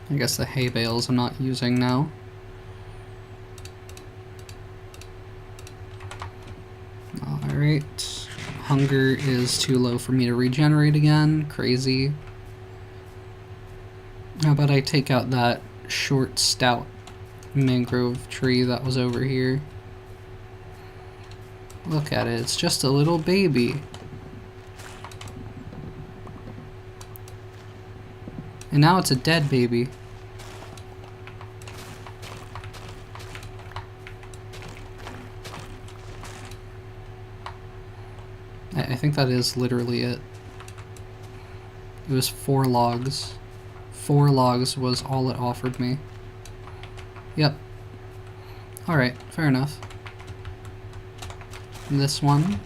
I guess the hay bales I'm not using now. Alright. Hunger is too low for me to regenerate again. Crazy. How about I take out that short, stout mangrove tree that was over here? Look at it, it's just a little baby. And now it's a dead baby. I think that is literally it. It was 4 logs. 4 logs was all it offered me. Yep. Alright, fair enough. This one.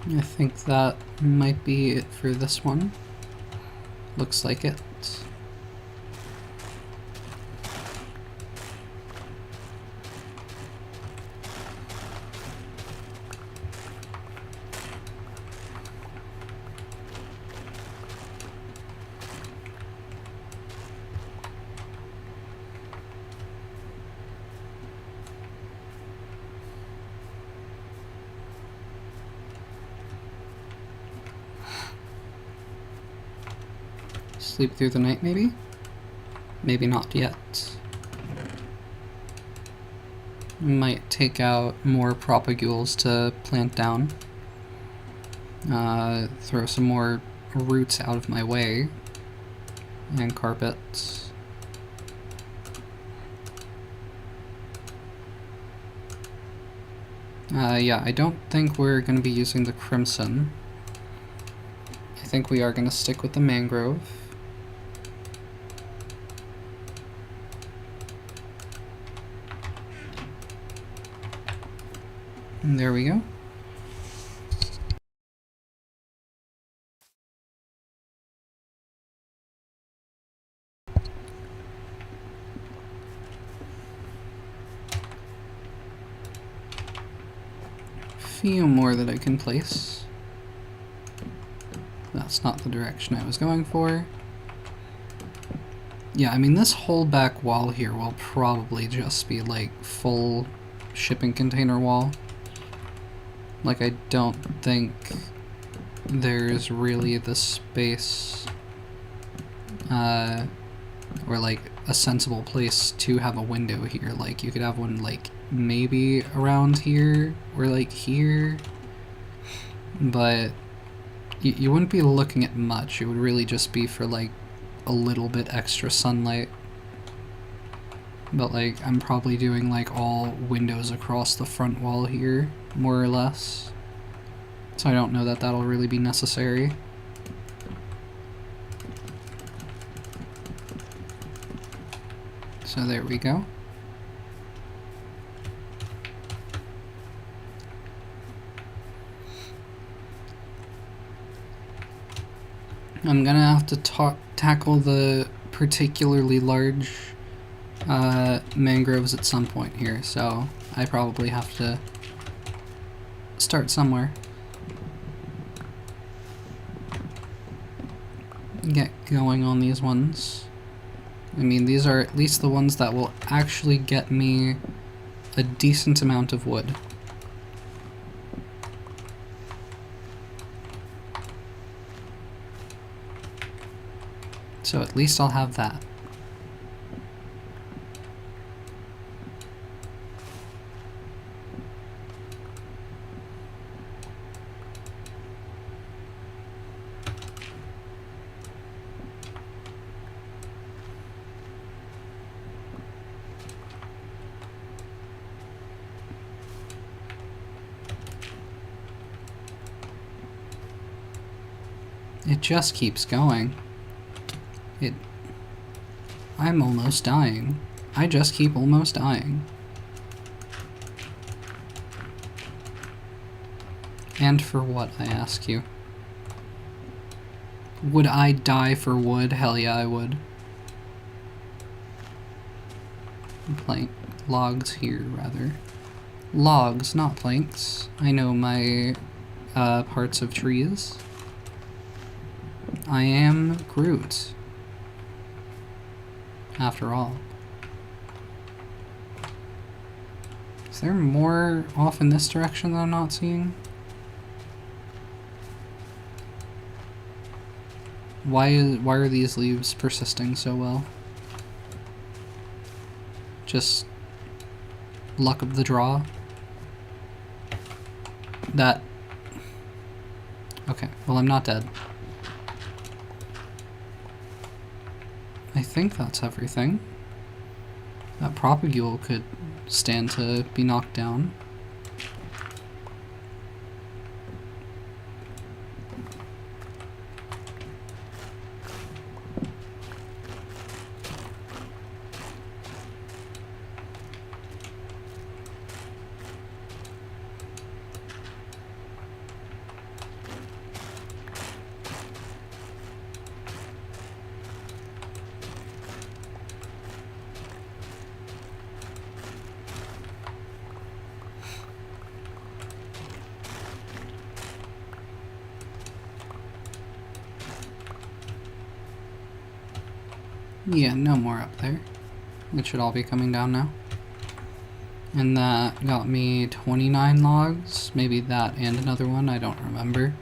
I think that might be it for this one. Looks like it. Sleep through the night, maybe? Maybe not yet. Might take out more propagules to plant down. Throw some more roots out of my way. And carpets. Yeah, I don't think we're going to be using the crimson. I think we are going to stick with the mangrove. And there we go. Few more that I can place. That's not the direction I was going for. Yeah, I mean, this whole back wall here will probably just be like full shipping container wall. Like, I don't think there's really the space or like a sensible place to have a window here. Like, you could have one like maybe around here or like here, but you wouldn't be looking at much. It would really just be for like a little bit extra sunlight. But like, I'm probably doing like all windows across the front wall here, more or less. So I don't know that that'll really be necessary. So there we go. I'm gonna have to tackle the particularly large mangroves at some point here, so I probably have to start somewhere. Get going on these ones. I mean, these are at least the ones that will actually get me a decent amount of wood. So at least I'll have that. It just keeps going. I'm almost dying. I just keep almost dying. And for what, I ask you? Would I die for wood? Hell yeah, I would. Logs here, rather. Logs, not planks. I know my parts of trees. I am Groot. After all. Is there more off in this direction that I'm not seeing? Why are these leaves persisting so well? Just luck of the draw? That... Okay, well I'm not dead. I think that's everything. That propagule could stand to be knocked down. Yeah, no more up there. It should all be coming down now. And that got me 29 logs. Maybe that and another one, I don't remember.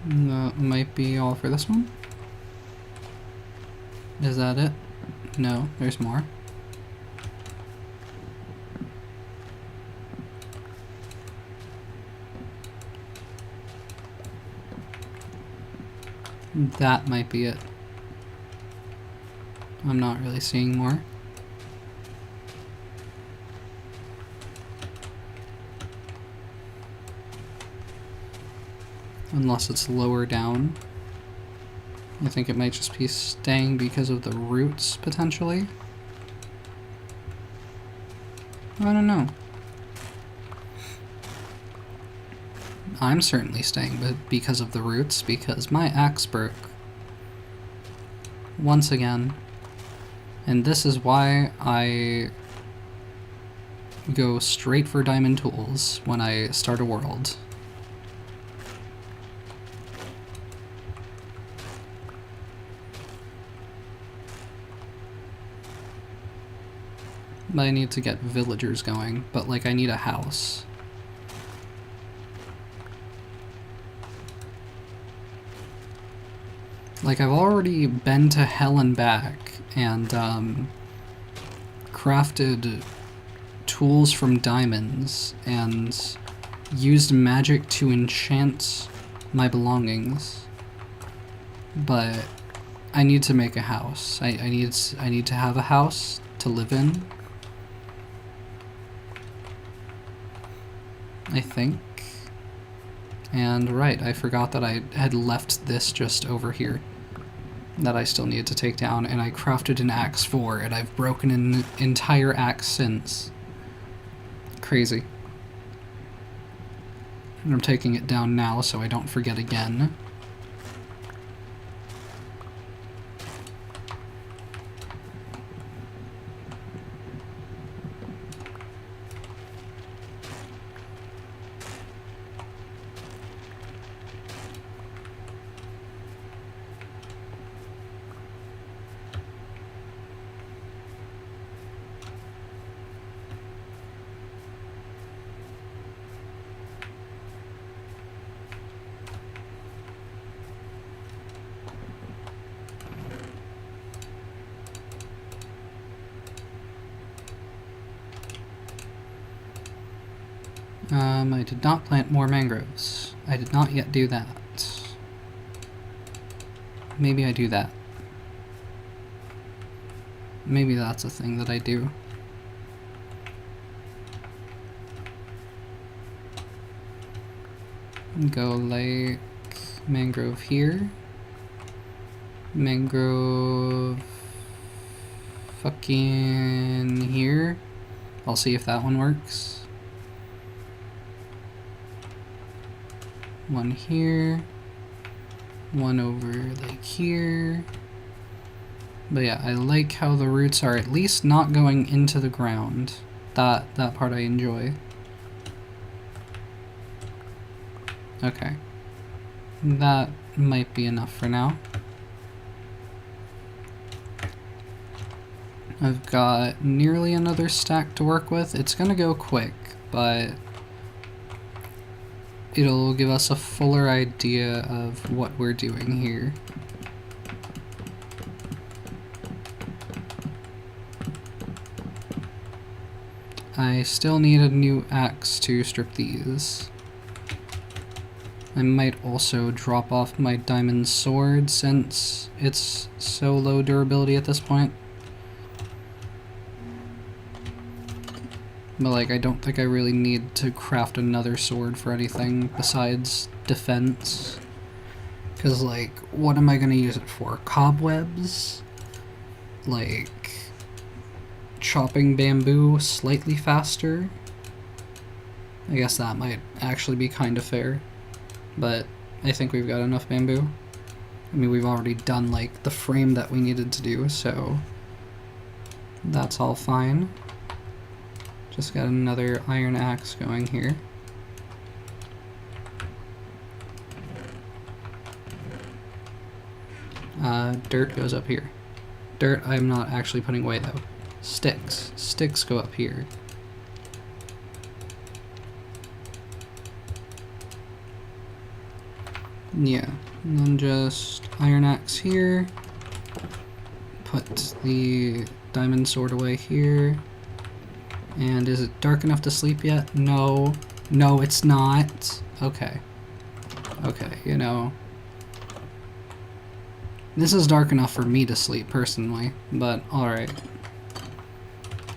That might be all for this one. Is that it? No, there's more. That might be it. I'm not really seeing more. Unless it's lower down. I think it might just be staying because of the roots, potentially. I don't know. I'm certainly staying because of the roots, because my axe broke. Once again. And this is why I go straight for diamond tools when I start a world. I need to get villagers going, but like I need a house. Like, I've already been to hell and back and crafted tools from diamonds and used magic to enchant my belongings. But I need to make a house. I need to have a house to live in. I think. And right, I forgot that I had left this just over here that I still needed to take down, and I crafted an axe for, and I've broken an entire axe since. Crazy. And I'm taking it down now so I don't forget again. I did not plant more mangroves. I did not yet do that. Maybe I do that. Maybe that's a thing that I do. Go like mangrove here. Mangrove fucking here. I'll see if that one works. One here. One over like here. But yeah, I like how the roots are at least not going into the ground. That part I enjoy. Okay. That might be enough for now. I've got nearly another stack to work with. It's gonna go quick, but it'll give us a fuller idea of what we're doing here. I still need a new axe to strip these. I might also drop off my diamond sword since it's so low durability at this point. But like, I don't think I really need to craft another sword for anything besides defense. Because like, what am I gonna use it for? Cobwebs? Like, chopping bamboo slightly faster? I guess that might actually be kind of fair. But I think we've got enough bamboo. I mean, we've already done like the frame that we needed to do, so that's all fine. Just got another iron axe going here. Dirt goes up here. Dirt I'm not actually putting away though. Sticks. Sticks go up here. Yeah, and then just iron axe here. Put the diamond sword away here. And is it dark enough to sleep yet? No. No, it's not. Okay. Okay, you know. This is dark enough for me to sleep, personally, but alright.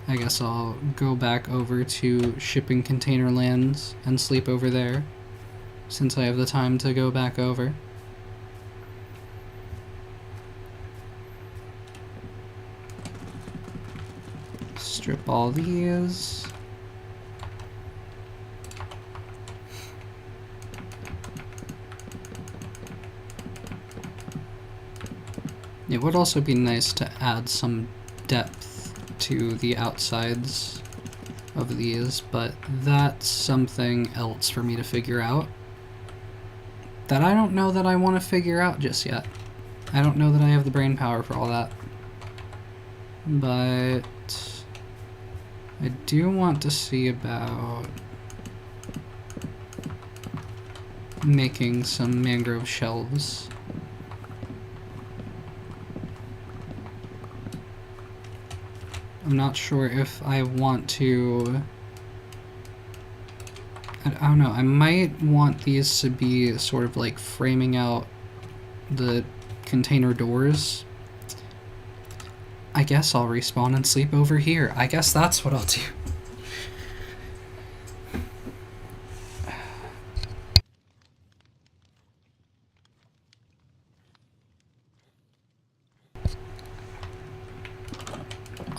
I guess I'll go back over to shipping container lands and sleep over there, since I have the time to go back over. Strip all these. It would also be nice to add some depth to the outsides of these, but that's something else for me to figure out. That I don't know that I want to figure out just yet. I don't know that I have the brain power for all that. But I do want to see about making some mangrove shelves. I'm not sure if I want to... I don't know, I might want these to be sort of like framing out the container doors. I guess I'll respawn and sleep over here. I guess that's what I'll do.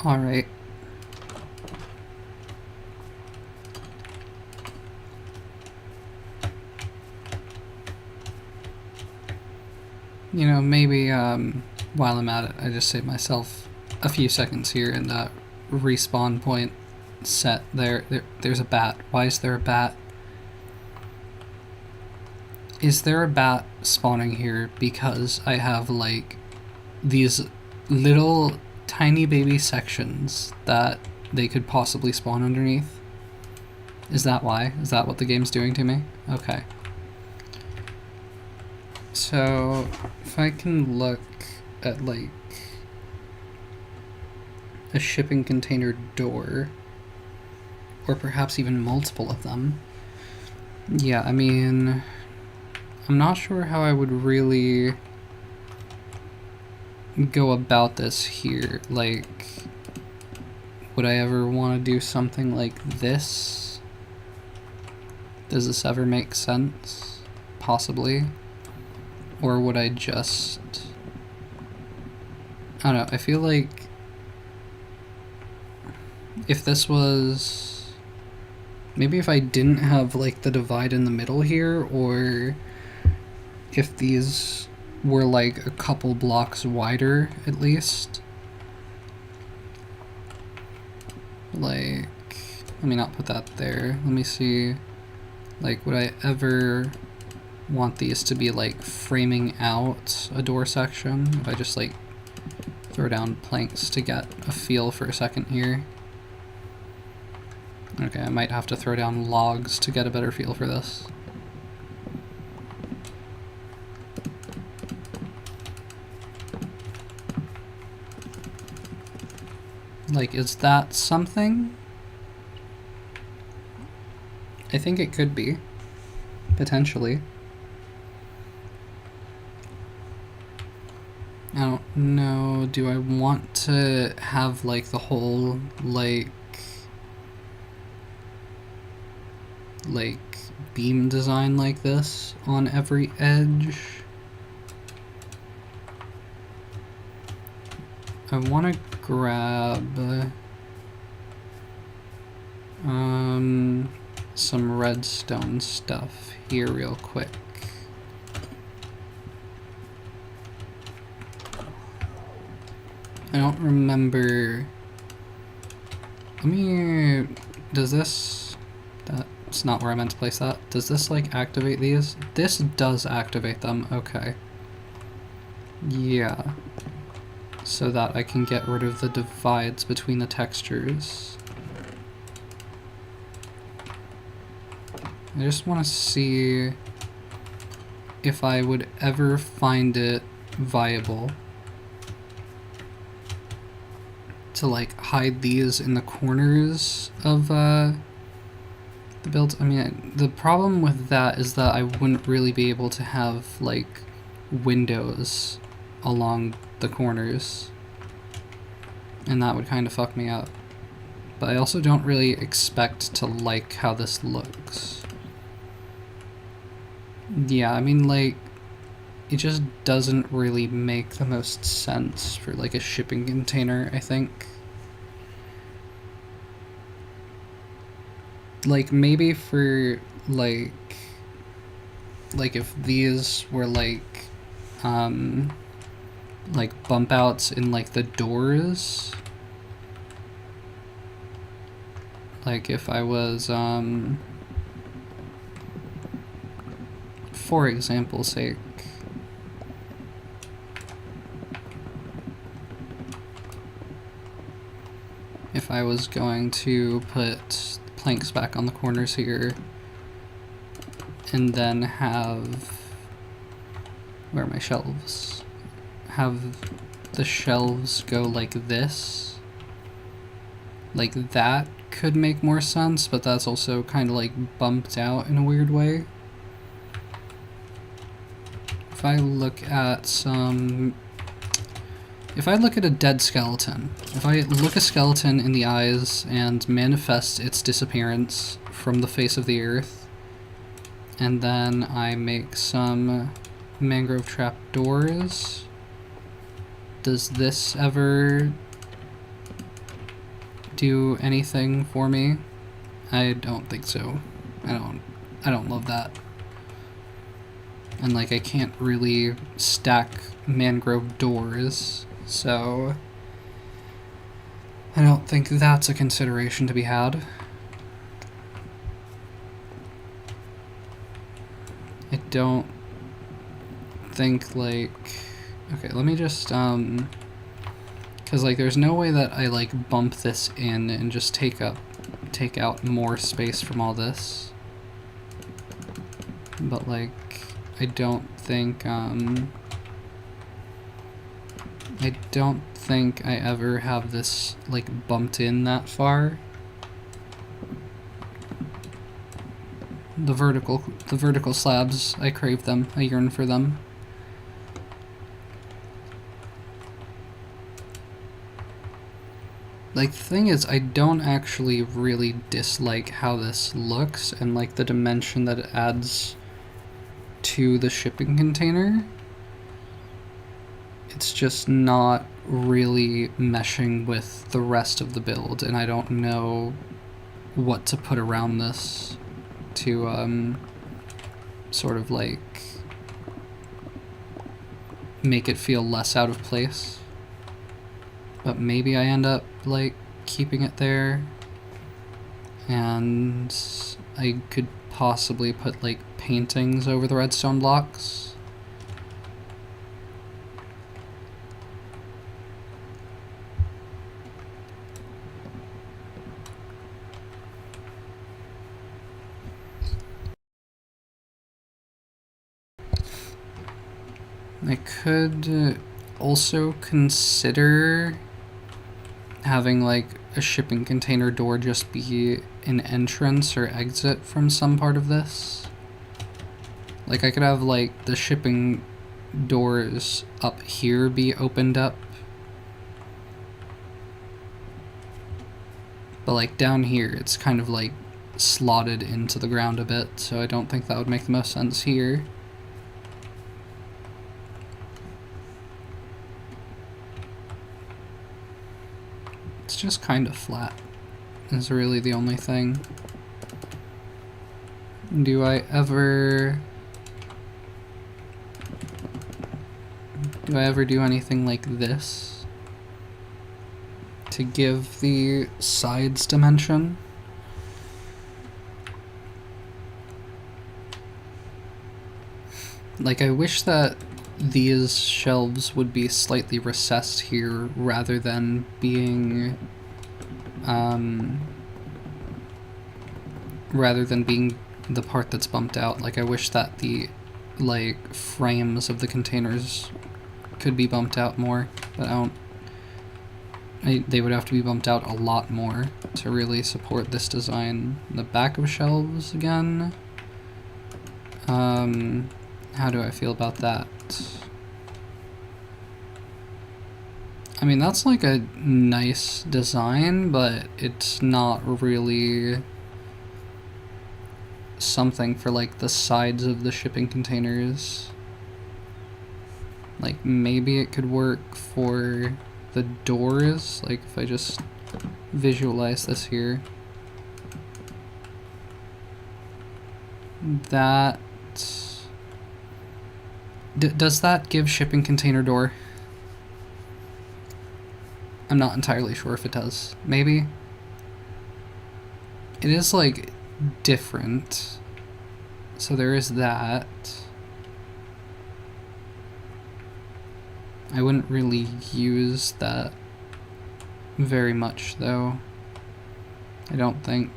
Alright. You know, maybe while I'm at it, I just save myself a few seconds here in that respawn point set. There's a bat. Why is there a bat? Is there a bat spawning here because I have like these little tiny baby sections that they could possibly spawn underneath? Is that why? Is that what the game's doing to me? Okay. So, if I can look at like a shipping container door, or perhaps even multiple of them. Yeah, I mean, I'm not sure how I would really go about this here. Like, would I ever want to do something like this? Does this ever make sense? Possibly. Or would I just... I don't know, I feel like if this was... Maybe if I didn't have like the divide in the middle here, or if these were like a couple blocks wider at least. Like, let me not put that there. Let me see, like, would I ever want these to be like framing out a door section if I just like throw down planks to get a feel for a second here. Okay, I might have to throw down logs to get a better feel for this. Like, is that something? I think it could be, potentially. I don't know, do I want to have like the whole like beam design like this on every edge? I want to grab some redstone stuff here real quick. I don't remember. Let me... Does this... That's not where I meant to place that. Does this, like, activate these? This does activate them. Okay. Yeah. So that I can get rid of the divides between the textures. I just want to see if I would ever find it viable to like hide these in the corners of the build. I mean, the problem with that is that I wouldn't really be able to have like windows along the corners, and that would kind of fuck me up. But I also don't really expect to like how this looks. Yeah, I mean, like, it just doesn't really make the most sense for like a shipping container, I think. Like, maybe for like if these were like bump outs in like the doors, like if I was for example's sake, if I was going to put planks back on the corners here and then have, where are my shelves? Have the shelves go like this, Like, that could make more sense, but that's also kind of like bumped out in a weird way. If I look at a dead skeleton, if I look a skeleton in the eyes and manifest its disappearance from the face of the earth, and then I make some mangrove trap doors, does this ever do anything for me? I don't think so. I don't love that. And like, I can't really stack mangrove doors, so I don't think that's a consideration to be had. I don't think, like, okay, let me just because like there's no way that I like bump this in and just take out more space from all this. But like, I don't think I ever have this like bumped in that far. The vertical slabs, I crave them, I yearn for them. Like, the thing is, I don't actually really dislike how this looks and like the dimension that it adds to the shipping container. It's just not really meshing with the rest of the build, and I don't know what to put around this to sort of like make it feel less out of place. But maybe I end up like keeping it there, and I could possibly put like paintings over the redstone blocks. I could also consider having like a shipping container door just be an entrance or exit from some part of this. Like, I could have like the shipping doors up here be opened up, but like down here it's kind of like slotted into the ground a bit, so I don't think that would make the most sense here. It's just kind of flat is really the only thing. Do I ever do anything like this to give the sides dimension? Like, I wish that these shelves would be slightly recessed here rather than being the part that's bumped out. Like, I wish that the like frames of the containers could be bumped out more, but they would have to be bumped out a lot more to really support this design. The back of shelves again, how do I feel about that? I mean, that's like a nice design, but it's not really something for like the sides of the shipping containers. Like, maybe it could work for the doors, like if I just visualize this here. That does that give shipping container door? I'm not entirely sure if it does. Maybe. It is like different, so there is that. I wouldn't really use that very much though. I don't think.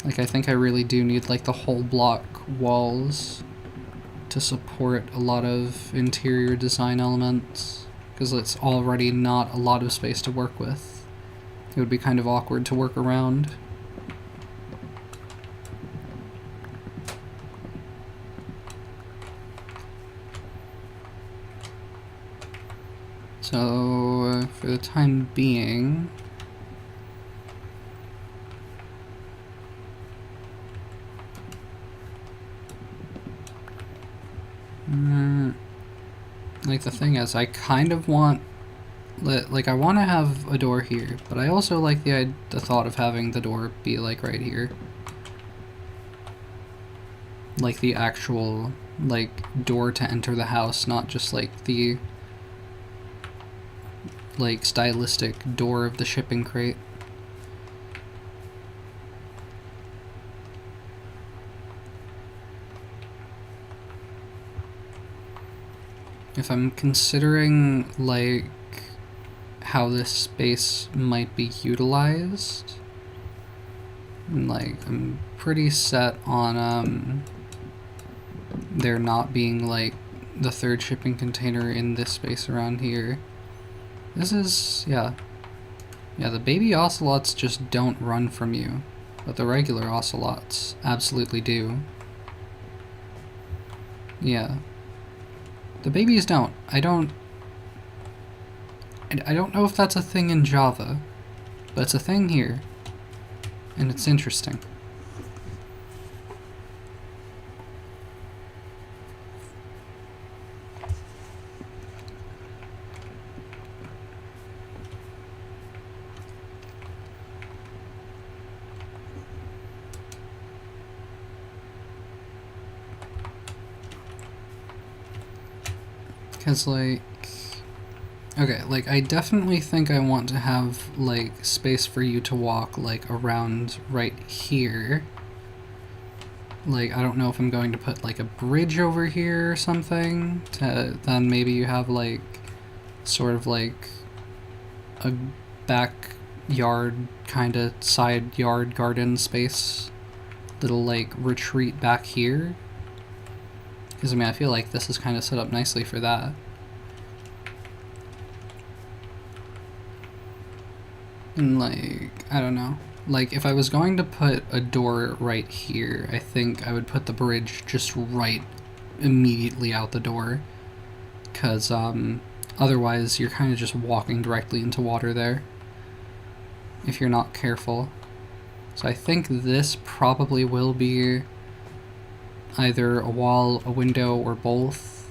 Like, I think I really do need like the whole block walls to support a lot of interior design elements, because it's already not a lot of space to work with. It would be kind of awkward to work around. So, for the time being, like the thing is, I kind of want, like I want to have a door here, but I also like the thought of having the door be like right here. Like the actual, like, door to enter the house, not just like the, like, stylistic door of the shipping crate. If I'm considering, like, how this space might be utilized, like, I'm pretty set on, there not being, like, the third shipping container in this space around here. This is, yeah, the baby ocelots just don't run from you, but the regular ocelots absolutely do. Yeah. The babies don't. I don't know if that's a thing in Java, but it's a thing here, and it's interesting. Because, like, okay, like, I definitely think I want to have, like, space for you to walk, like, around right here. Like, I don't know if I'm going to put, like, a bridge over here or something, then maybe you have, like, sort of, like, a backyard, kind of side yard garden space, little, like, retreat back here. Because, I mean, I feel like this is kind of set up nicely for that. And, like, I don't know. Like, if I was going to put a door right here, I think I would put the bridge just right immediately out the door. Because, otherwise you're kind of just walking directly into water there, if you're not careful. So I think this probably will be either a wall, a window, or both.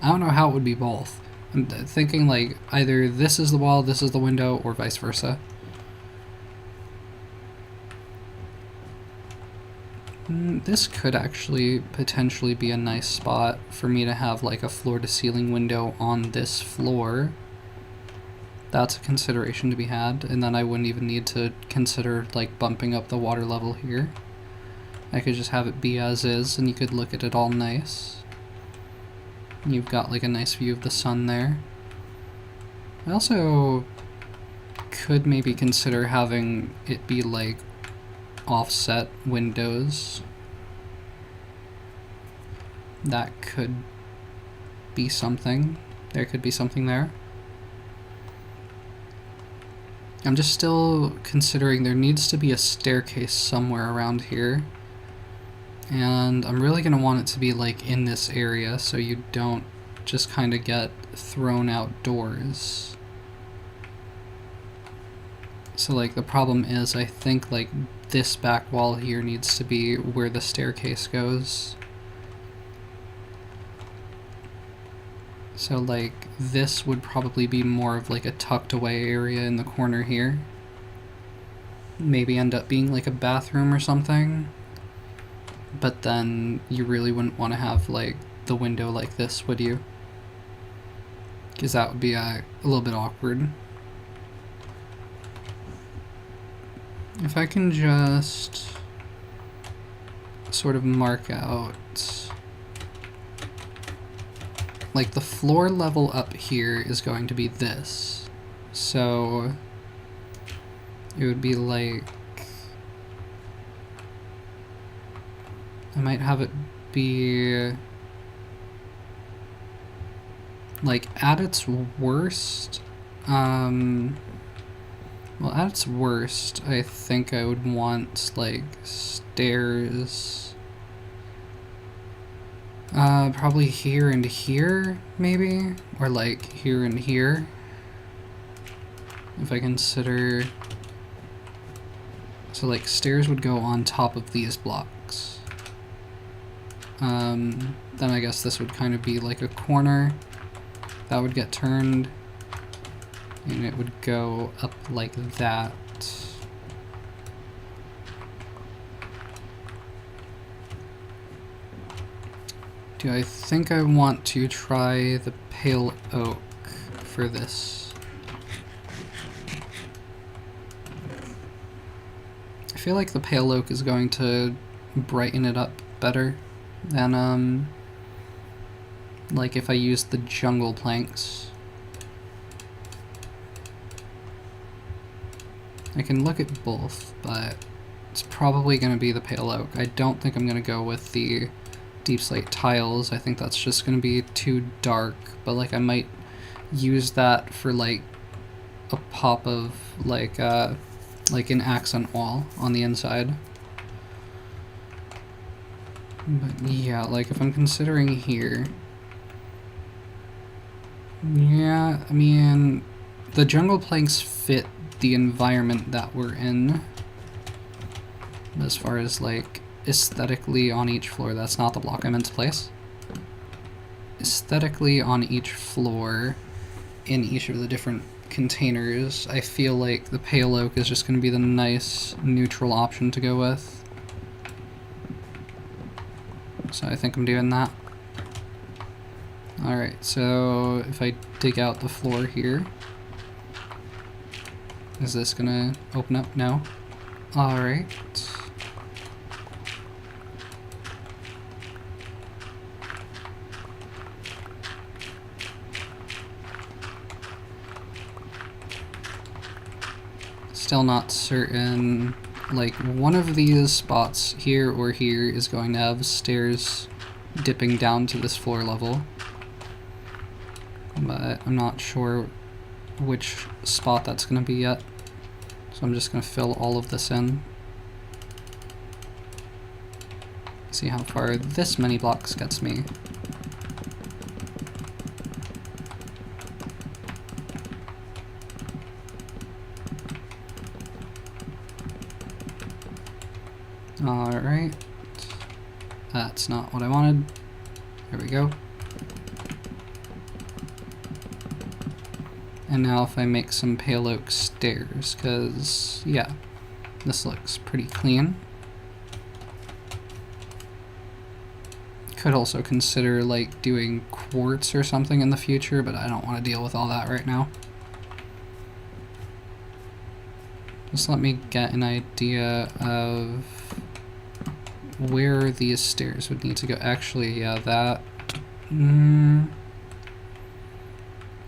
I don't know how it would be both. I'm thinking, like, either this is the wall, this is the window, or vice versa. This could actually potentially be a nice spot for me to have, like, a floor-to-ceiling window on this floor. That's a consideration to be had, and then I wouldn't even need to consider, like, bumping up the water level here. I could just have it be as is, and you could look at it all nice. You've got, like, a nice view of the sun there. I also could maybe consider having it be, like, offset windows. That could be something. There could be something there. I'm just still considering there needs to be a staircase somewhere around here. And I'm really going to want it to be, like, in this area so you don't just kind of get thrown outdoors. So, like, the problem is I think, like, this back wall here needs to be where the staircase goes. So, like, this would probably be more of, like, a tucked away area in the corner here. Maybe end up being, like, a bathroom or something. But then you really wouldn't want to have, like, the window like this, would you? Because that would be a little bit awkward. If I can just sort of mark out, like, the floor level up here is going to be this. So it would be like, I might have it be, like, at its worst, Well, at its worst, I think I would want, like, stairs. Probably here and here, maybe? Or, like, here and here. If I consider... So, like, stairs would go on top of these blocks. Then I guess this would kind of be like a corner. That would get turned. And it would go up like that. Do I think I want to try the pale oak for this? I feel like the pale oak is going to brighten it up better than, like if I use the jungle planks. I can look at both, but it's probably going to be the pale oak. I don't think I'm going to go with the deep slate tiles. I think that's just going to be too dark, but like I might use that for like a pop of like an accent wall on the inside. But yeah, like if I'm considering here, yeah, I mean, the jungle planks fit the environment that we're in as far as like aesthetically on each floor. That's not the block I meant to place. Aesthetically on each floor in each of the different containers, I feel like the pale oak is just going to be the nice neutral option to go with. So I think I'm doing that. Alright, so if I dig out the floor here, is this gonna open up? No. Alright. Still not certain. Like, one of these spots here or here is going to have stairs dipping down to this floor level. But I'm not sure which spot that's going to be yet. So I'm just going to fill all of this in. See how far this many blocks gets me. Alright. That's not what I wanted. There we go. And now if I make some pale oak stairs, because, yeah, this looks pretty clean. Could also consider, like, doing quartz or something in the future, but I don't want to deal with all that right now. Just let me get an idea of where these stairs would need to go. Actually, yeah, that...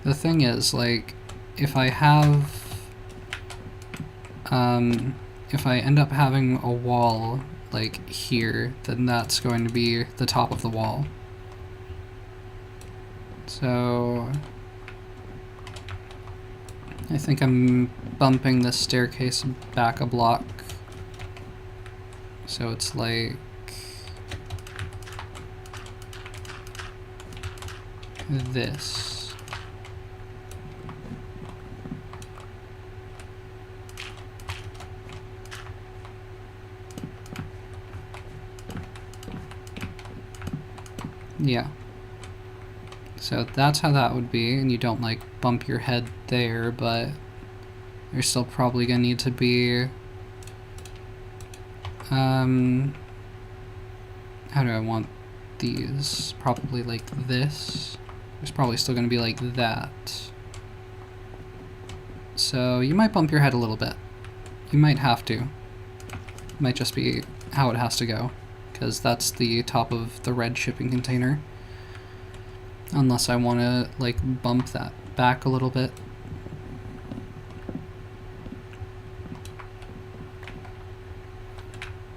The thing is, like, if I have... if I end up having a wall, like, here, then that's going to be the top of the wall. So... I think I'm bumping the staircase back a block. So it's like... this. Yeah. So that's how that would be, and you don't like bump your head there, but you're still probably gonna need to be how do I want these? Probably like this. There's probably still gonna be like that. So you might bump your head a little bit. You might have to. Might just be how it has to go, because that's the top of the red shipping container. Unless I want to, like, bump that back a little bit.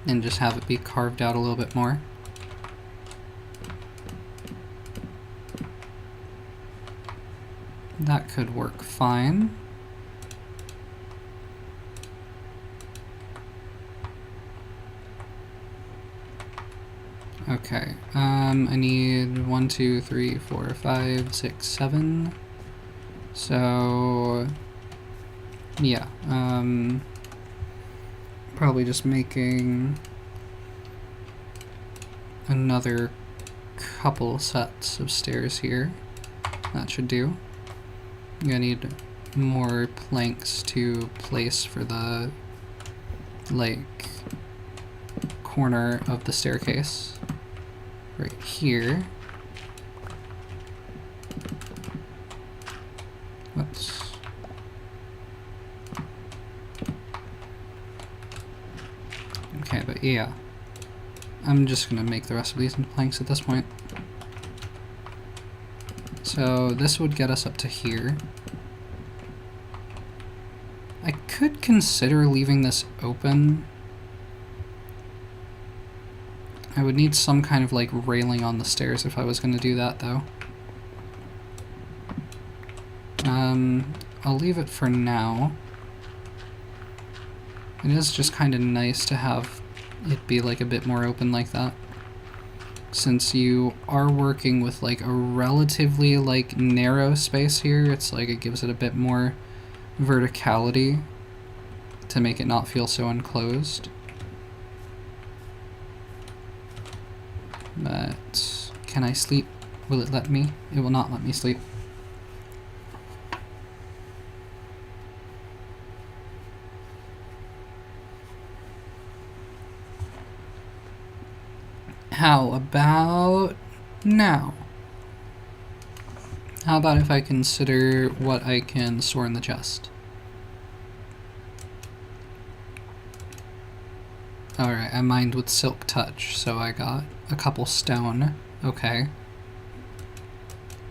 And just have it be carved out a little bit more. That could work fine. Okay, I need 1, 2, 3, 4, 5, 6, 7. So, yeah, probably just making another couple sets of stairs here. That should do. I'm gonna need more planks to place for the, like, corner of the staircase. Right here. Whoops. Okay, but yeah. I'm just gonna make the rest of these into planks at this point. So this would get us up to here. I could consider leaving this open. I would need some kind of like railing on the stairs if I was going to do that though. I'll leave it for now. It is just kind of nice to have it be like a bit more open like that. Since you are working with like a relatively like narrow space here, it's like it gives it a bit more verticality to make it not feel so enclosed. But can I sleep? Will it let me? It will not let me sleep. How about now? How about if I consider what I can store in the chest? Alright, I mined with silk touch, so I got a couple stone. Okay.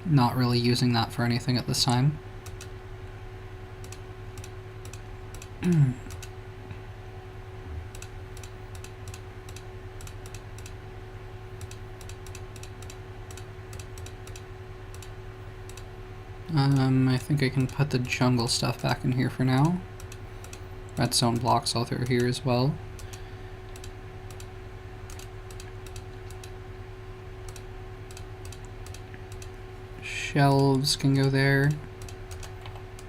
Not really using that for anything at this time. I think I can put the jungle stuff back in here for now. Redstone blocks all through here as well. Shelves can go there.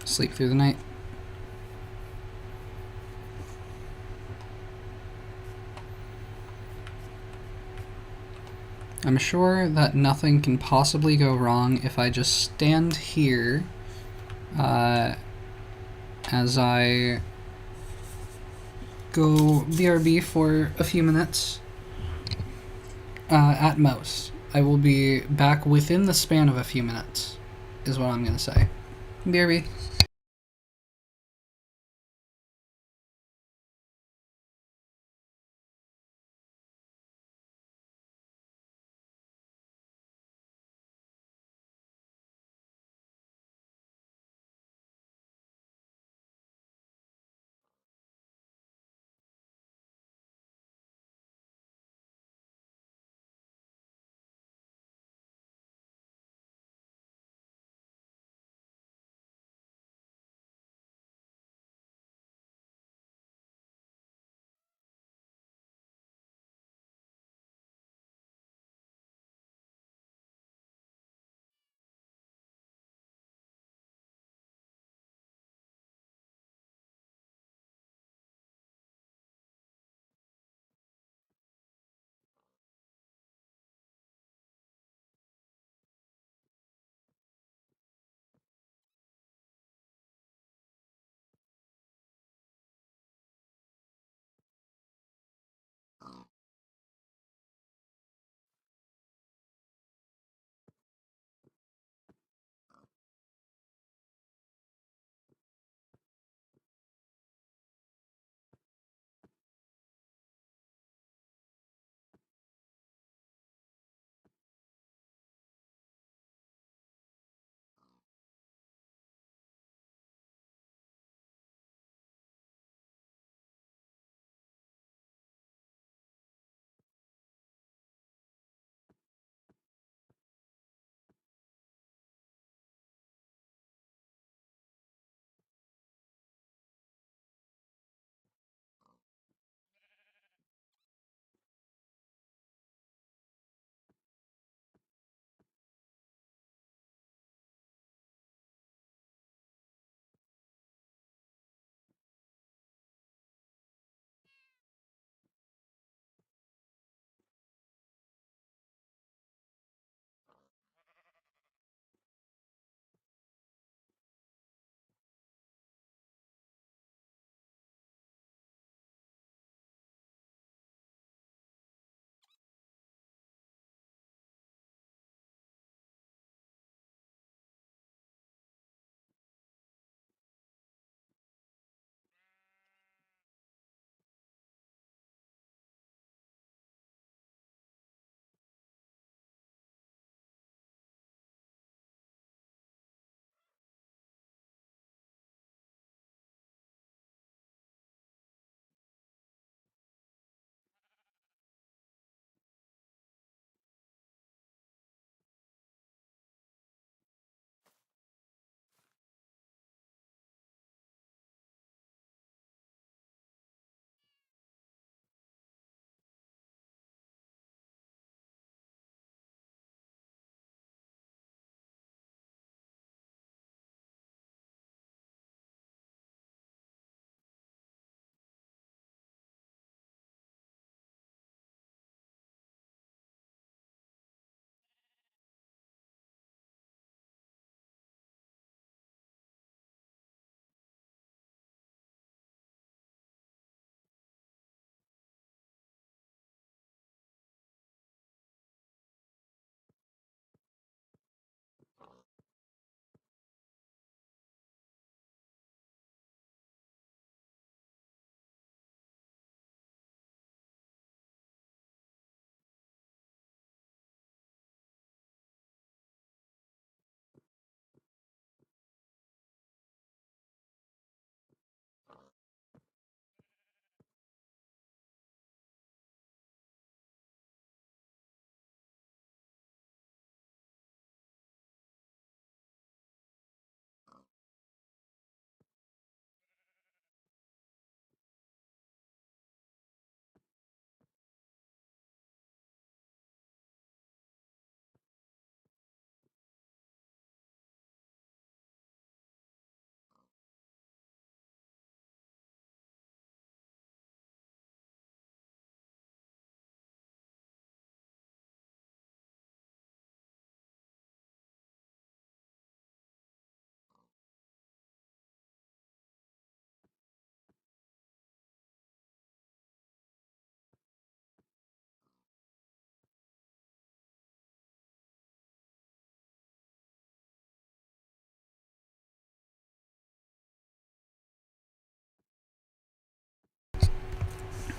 Sleep through the night. I'm sure that nothing can possibly go wrong if I just stand here as I go BRB for a few minutes at most. I will be back within the span of a few minutes, is what I'm going to say. BRB.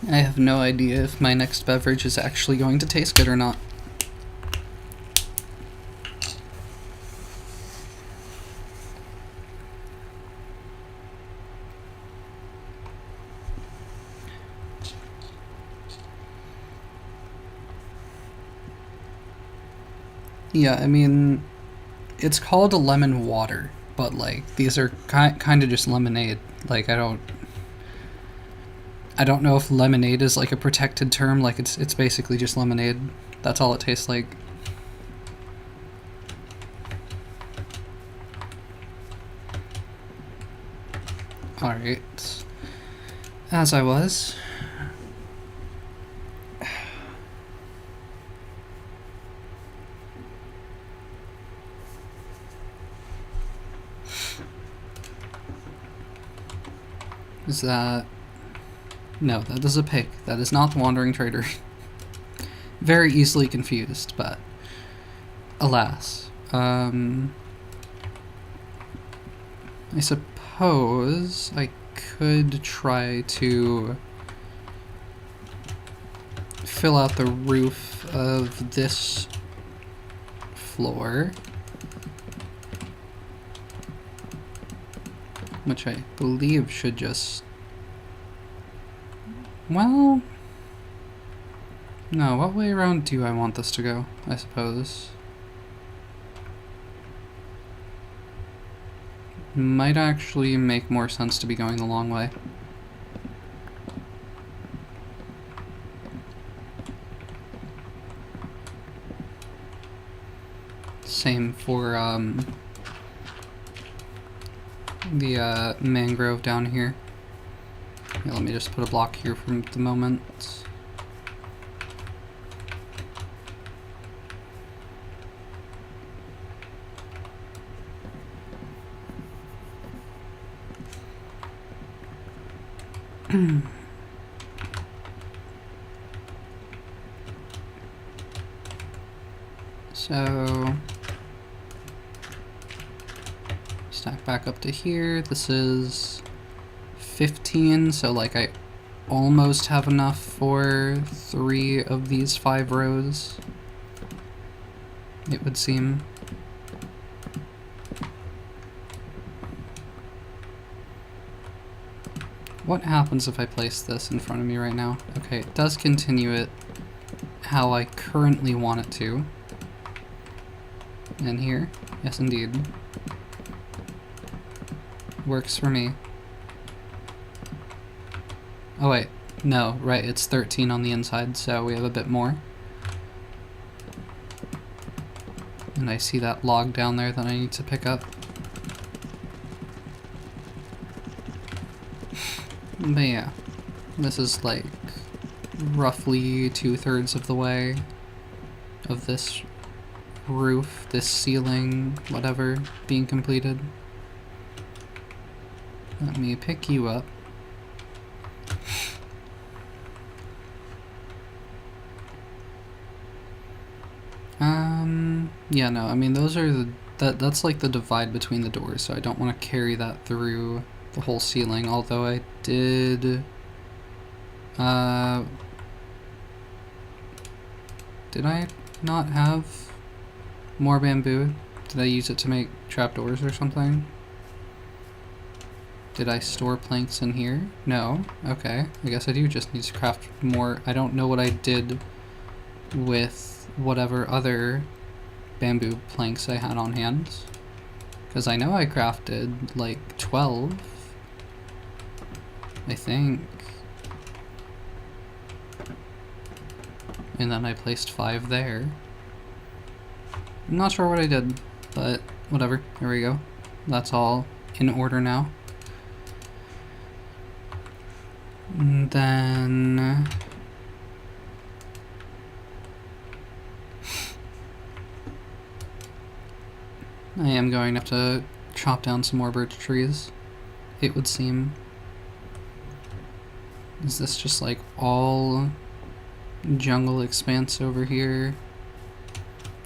I have no idea if my next beverage is actually going to taste good or not. Yeah, I mean, it's called a lemon water, but like these are kind of just lemonade. Like I don't know if lemonade is like a protected term. Like it's basically just lemonade. That's all it tastes like. All right. As I was. Is that... No, that is a pig. That is not the Wandering Trader. Very easily confused, but... Alas. I suppose I could try to fill out the roof of this floor, which I believe should just... Well... No, what way around do I want this to go, I suppose? Might actually make more sense to be going the long way. Same for the mangrove down here. Yeah, let me just put a block here for the moment. So, stack back up to here. This is 15, so like I almost have enough for 3 of these 5 rows, it would seem. What happens if I place this in front of me right now? Okay, it does continue it how I currently want it to. And here, yes indeed. Works for me. Oh wait, no, right, it's 13 on the inside, so we have a bit more. And I see that log down there that I need to pick up. But yeah, this is like roughly 2/3 of the way of this roof, this ceiling, whatever, being completed. Let me pick you up. Yeah, no, I mean those are that's like the divide between the doors, so I don't want to carry that through the whole ceiling, although I did did I not have more bamboo? Did I use it to make trapdoors or something? Did I store planks in here? No. Okay. I guess I do just need to craft more. I don't know what I did with whatever other bamboo planks I had on hand. Because I know I crafted like 12. I think. And then I placed 5 there. I'm not sure what I did, but whatever. There we go. That's all in order now. And then I am going to have to chop down some more birch trees, it would seem. Is this just like all jungle expanse over here?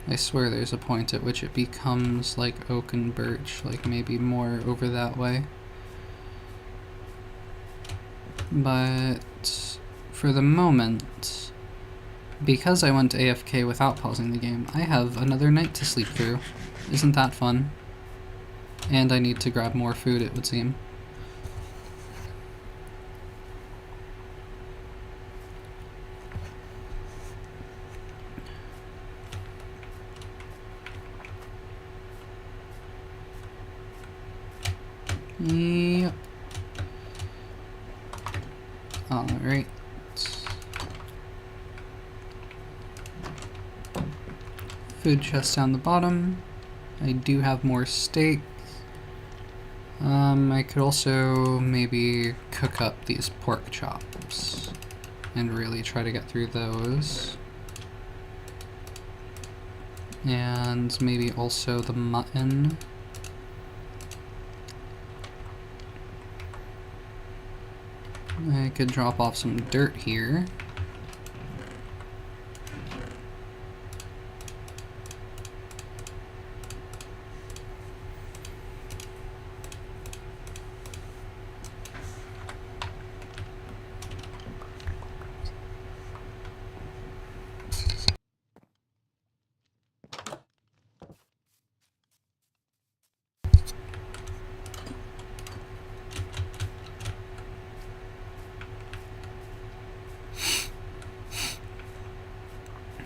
I swear there's a point at which it becomes like oak and birch, like maybe more over that way. But for the moment, because I went AFK without pausing the game, I have another night to sleep through. Isn't that fun? And I need to grab more food, it would seem. Yep. Alright. Food chest down the bottom. I do have more steak. I could also maybe cook up these pork chops and really try to get through those. And maybe also the mutton. I could drop off some dirt here.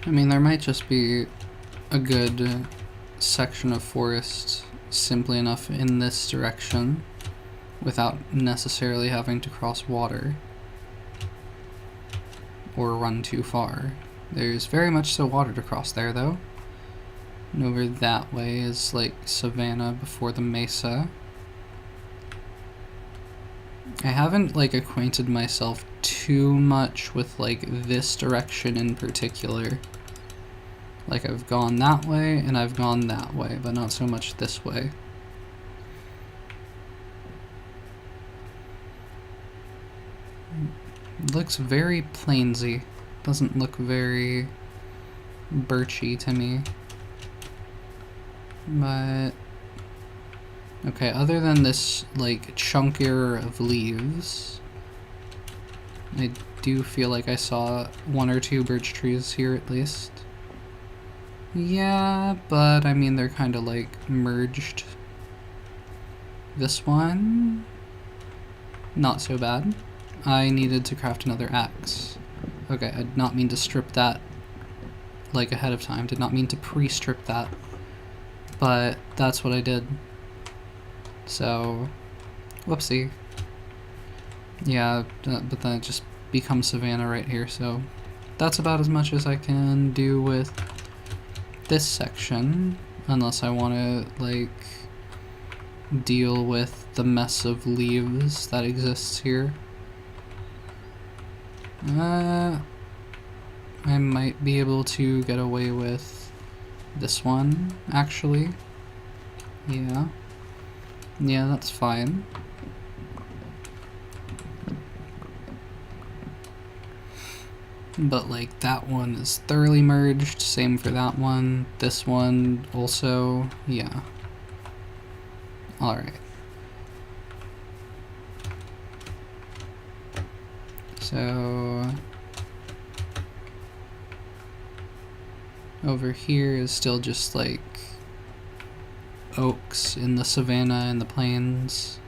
I mean, there might just be a good section of forest simply enough in this direction without necessarily having to cross water or run too far. There's very much so water to cross there, though. And over that way is like savanna before the mesa. I haven't like acquainted myself too much with like this direction in particular. Like I've gone that way and I've gone that way, but not so much this way. It looks very plainsy. Doesn't look very birchy to me. But okay, other than this like chunkier of leaves, I do feel like I saw one or two birch trees here at least. Yeah, but I mean they're kind of like merged. This one, not so bad. I needed to craft another axe. Okay, I did not mean to strip that like ahead of time. Did not mean to pre-strip that. But that's what I did. So, whoopsie. Yeah, but then it just becomes savanna right here, so that's about as much as I can do with this section, unless I want to, like, deal with the mess of leaves that exists here. I might be able to get away with this one, actually. Yeah. Yeah, that's fine. But like that one is thoroughly merged, same for that one. This one also, yeah. Alright. So over here is still just like oaks in the savanna and the plains.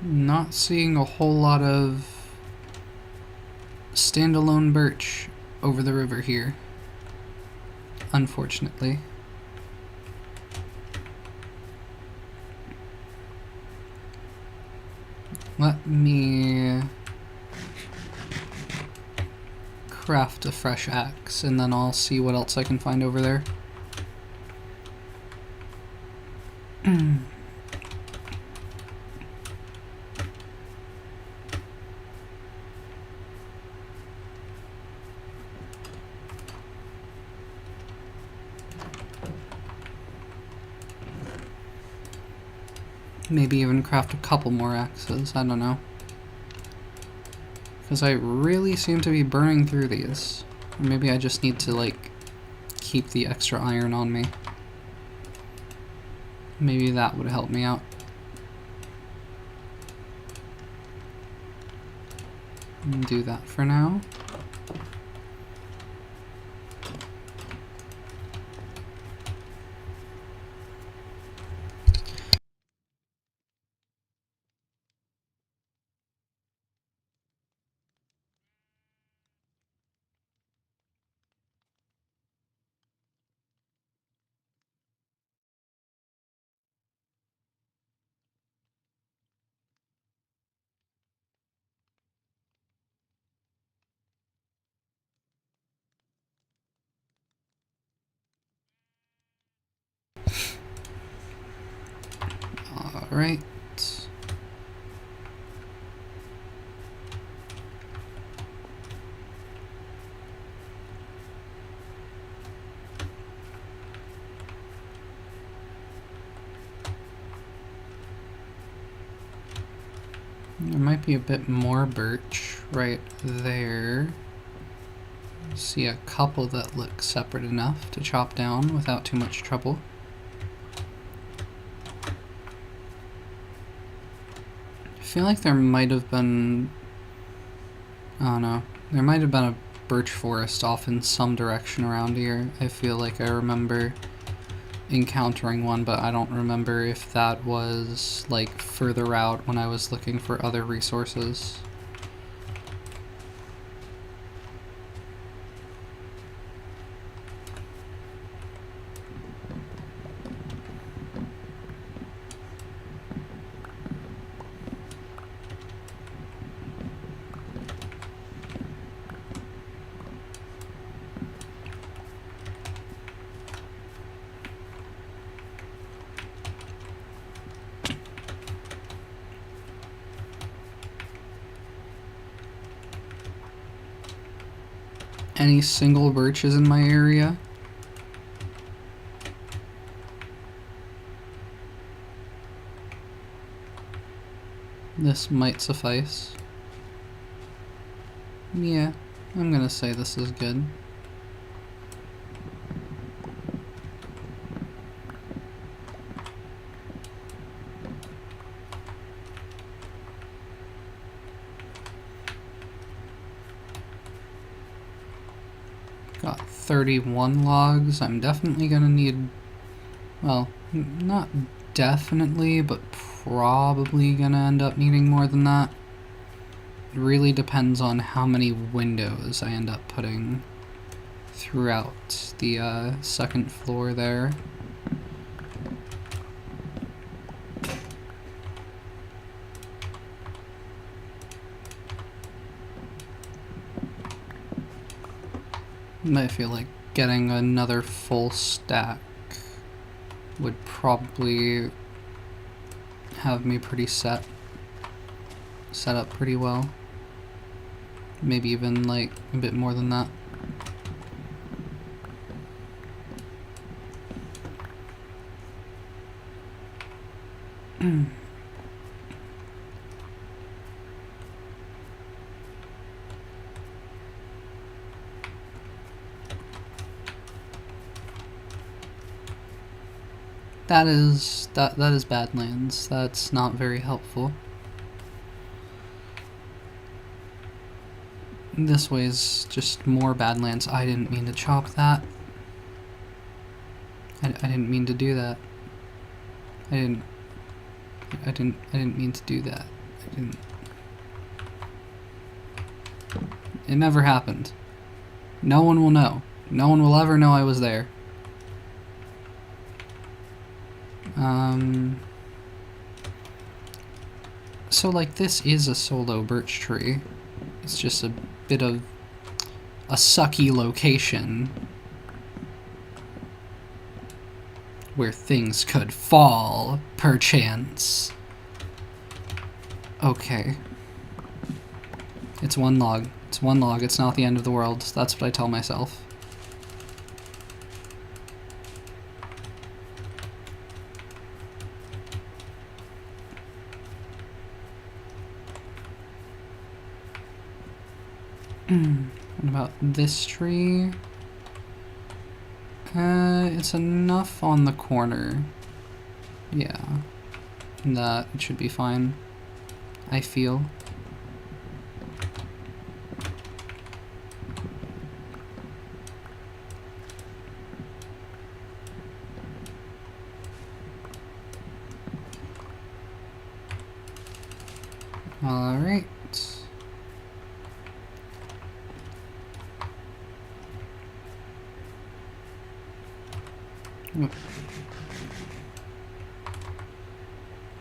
Not seeing a whole lot of standalone birch over the river here, unfortunately. Let me craft a fresh axe and then I'll see what else I can find over there. Maybe even craft a couple more axes, I don't know. Because I really seem to be burning through these. Or maybe I just need to, like, keep the extra iron on me. Maybe that would help me out. Do that for now. Alright. There might be a bit more birch right there. See a couple that look separate enough to chop down without too much trouble. I feel like there might have been... I don't know. There might have been a birch forest off in some direction around here. I feel like I remember encountering one, but I don't remember if that was like further out when I was looking for other resources. Any single birches in my area? This might suffice. Yeah, I'm gonna say this is good. Got 31 logs. I'm definitely gonna need, well, not definitely, but probably gonna end up needing more than that. It really depends on how many windows I end up putting throughout the second floor there. I feel like getting another full stack would probably have me pretty set up pretty well. Maybe even like a bit more than that. That is Badlands. That's not very helpful. This way is just more Badlands. I didn't mean to chop that. I didn't mean to do that. I didn't mean to do that. I didn't. It never happened. No one will know. No one will ever know I was there. So like this is a solo birch tree. It's just a bit of a sucky location where things could fall, perchance. Okay. It's one log. It's one log. It's not the end of the world. That's what I tell myself. What about this tree? It's enough on the corner. Yeah. That should be fine, I feel. Alright.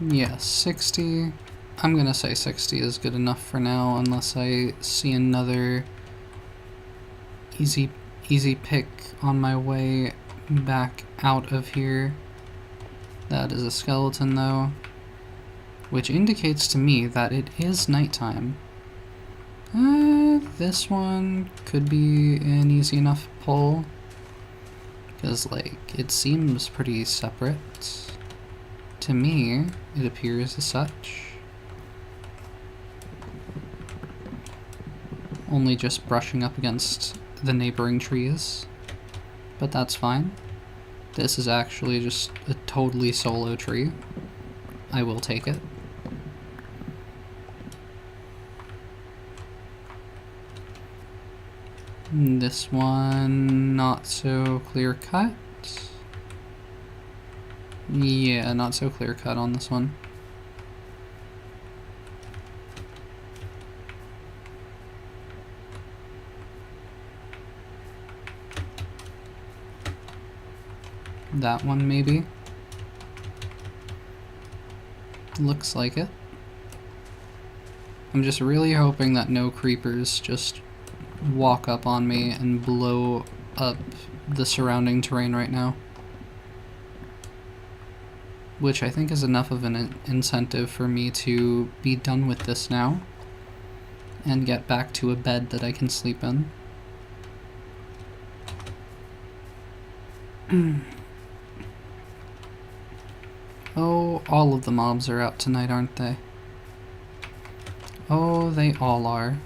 Yeah, 60. I'm gonna say 60 is good enough for now, unless I see another easy pick on my way back out of here. That is a skeleton, though, which indicates to me that it is nighttime. This one could be an easy enough pull, because, like, it seems pretty separate. To me, it appears as such. Only just brushing up against the neighboring trees, but that's fine. This is actually just a totally solo tree. I will take it. This one, not so clear cut. Yeah, not so clear cut on this one. That one, maybe. Looks like it. I'm just really hoping that no creepers just walk up on me and blow up the surrounding terrain right now. Which I think is enough of an incentive for me to be done with this now and get back to a bed that I can sleep in. Oh, all of the mobs are out tonight, aren't they? Oh, they all are.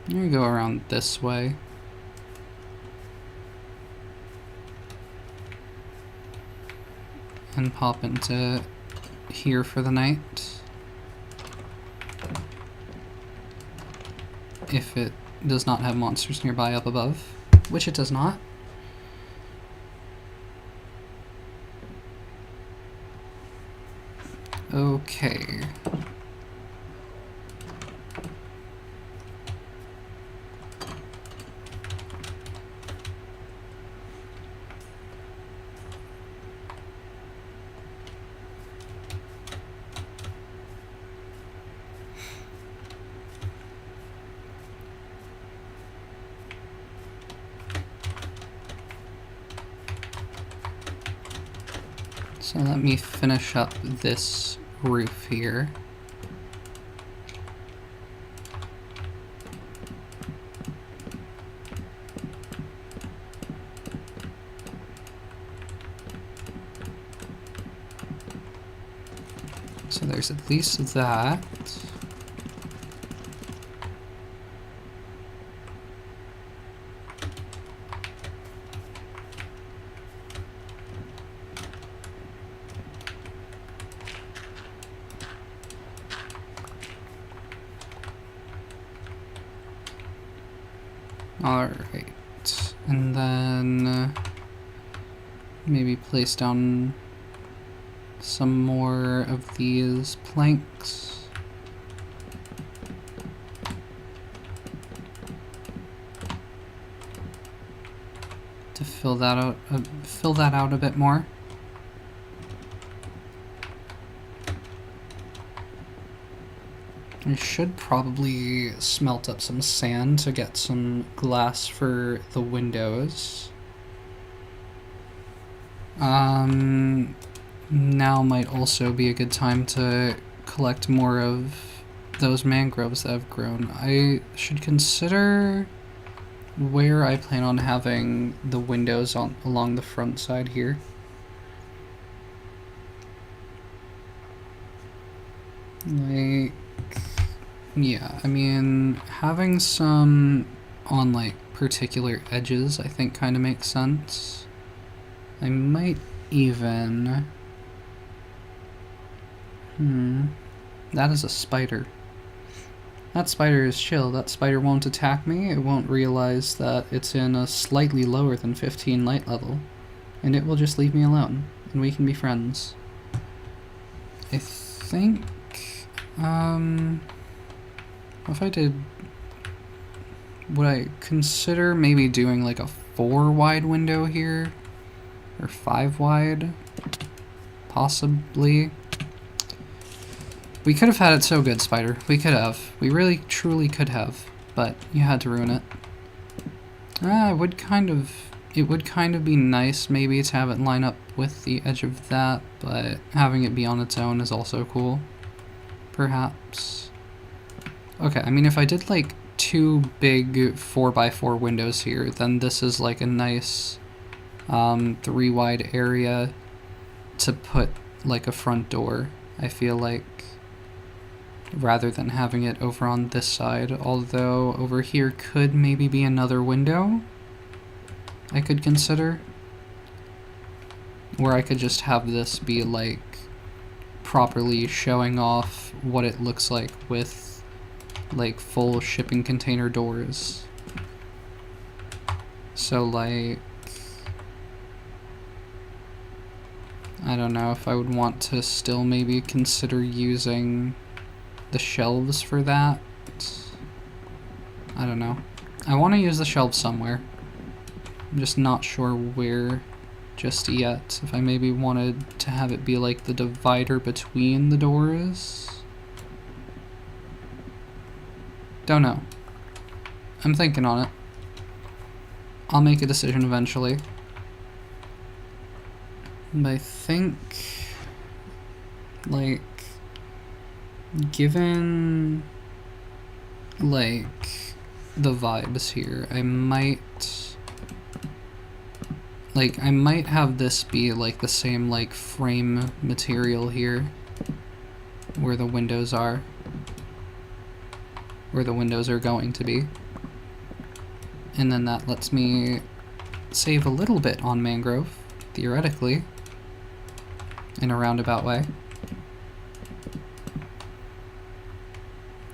I'm gonna go around this way. And pop into here for the night. If it does not have monsters nearby up above, which it does not. Okay. So let me finish up this roof here. So there's at least that. Alright, and then maybe place down some more of these planks. To fill that out a bit more. I should probably smelt up some sand to get some glass for the windows. Now might also be a good time to collect more of those mangroves that have grown. I should consider where I plan on having the windows along the front side here. Like Yeah, I mean, having some on like particular edges I think kind of makes sense. I might even... That is a spider. That spider is chill. That spider won't attack me. It won't realize that it's in a slightly lower than 15 light level. And it will just leave me alone. And we can be friends. I think... if I did... Would I consider maybe doing like a 4 wide window here? Or 5 wide? Possibly. We could have had it so good, Spider. We could have. We really, truly could have. But you had to ruin it. It would kind of be nice maybe to have it line up with the edge of that, but having it be on its own is also cool. Perhaps. Okay, I mean if I did like 2 big 4x4 windows here, then this is like a nice 3 wide area to put like a front door, I feel like, rather than having it over on this side, although over here could maybe be another window I could consider, where I could just have this be like properly showing off what it looks like with like full shipping container doors. So like, I don't know if I would want to still maybe consider using the shelves for that. I don't know. I want to use the shelves somewhere. I'm just not sure where just yet. If I maybe wanted to have it be like the divider between the doors. Don't know. I'm thinking on it. I'll make a decision eventually. But I think, like, given, like, the vibes here, I might have this be, like, the same, like, frame material here, where the windows are. Where the windows are going to be. And then that lets me save a little bit on mangrove, theoretically, in a roundabout way.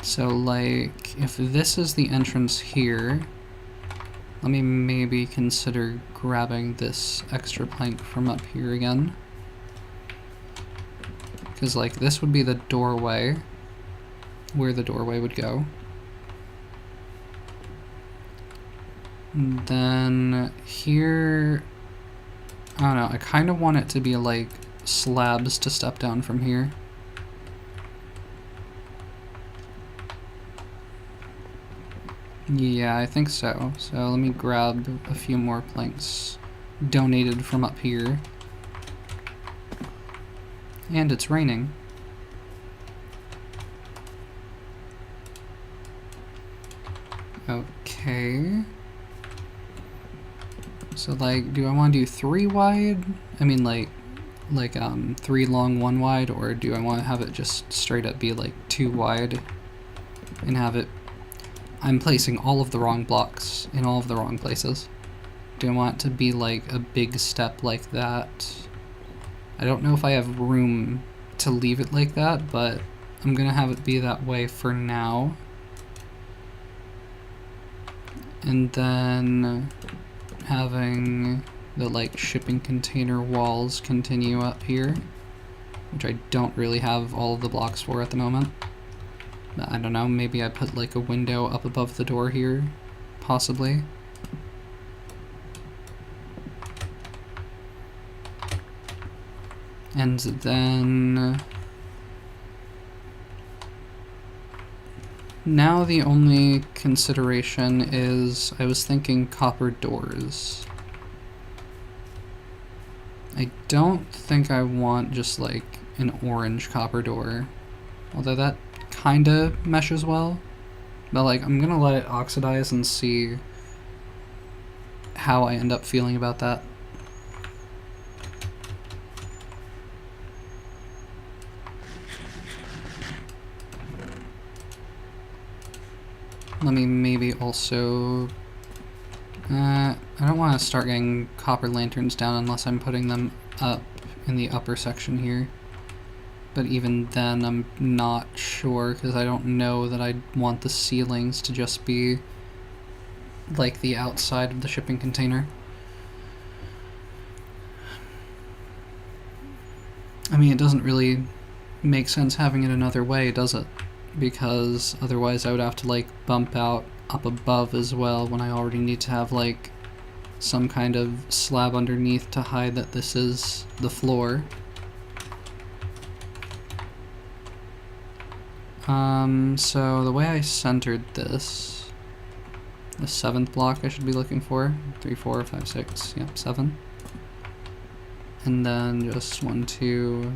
So, like, if this is the entrance here, let me maybe consider grabbing this extra plank from up here again. Because, like, this would be the doorway, where the doorway would go. And then here, I don't know, I kind of want it to be like slabs to step down from here. Yeah, I think so. So let me grab a few more planks donated from up here. And it's raining. Okay. So like, do I want to do 3 wide? I mean like 3 long, 1 wide, or do I want to have it just straight up be like 2 wide and have it... I'm placing all of the wrong blocks in all of the wrong places. Do I want it to be like a big step like that? I don't know if I have room to leave it like that, but I'm gonna have it be that way for now. And then having the like shipping container walls continue up here, which I don't really have all of the blocks for at the moment. But I don't know, maybe I put like a window up above the door here, possibly. And then now the only consideration is I was thinking copper doors. I don't think I want just like an orange copper door, although that kinda meshes well. But like, I'm gonna let it oxidize and see how I end up feeling about that. Let me maybe also... I don't want to start getting copper lanterns down unless I'm putting them up in the upper section here. But even then, I'm not sure, because I don't know that I want the ceilings to just be like the outside of the shipping container. I mean, it doesn't really make sense having it another way, does it? Because otherwise I would have to, like, bump out up above as well when I already need to have, like, some kind of slab underneath to hide that this is the floor. So the way I centered this, the 7th block I should be looking for, 3, 4, 5, 6, yep, 7. And then just 1, 2,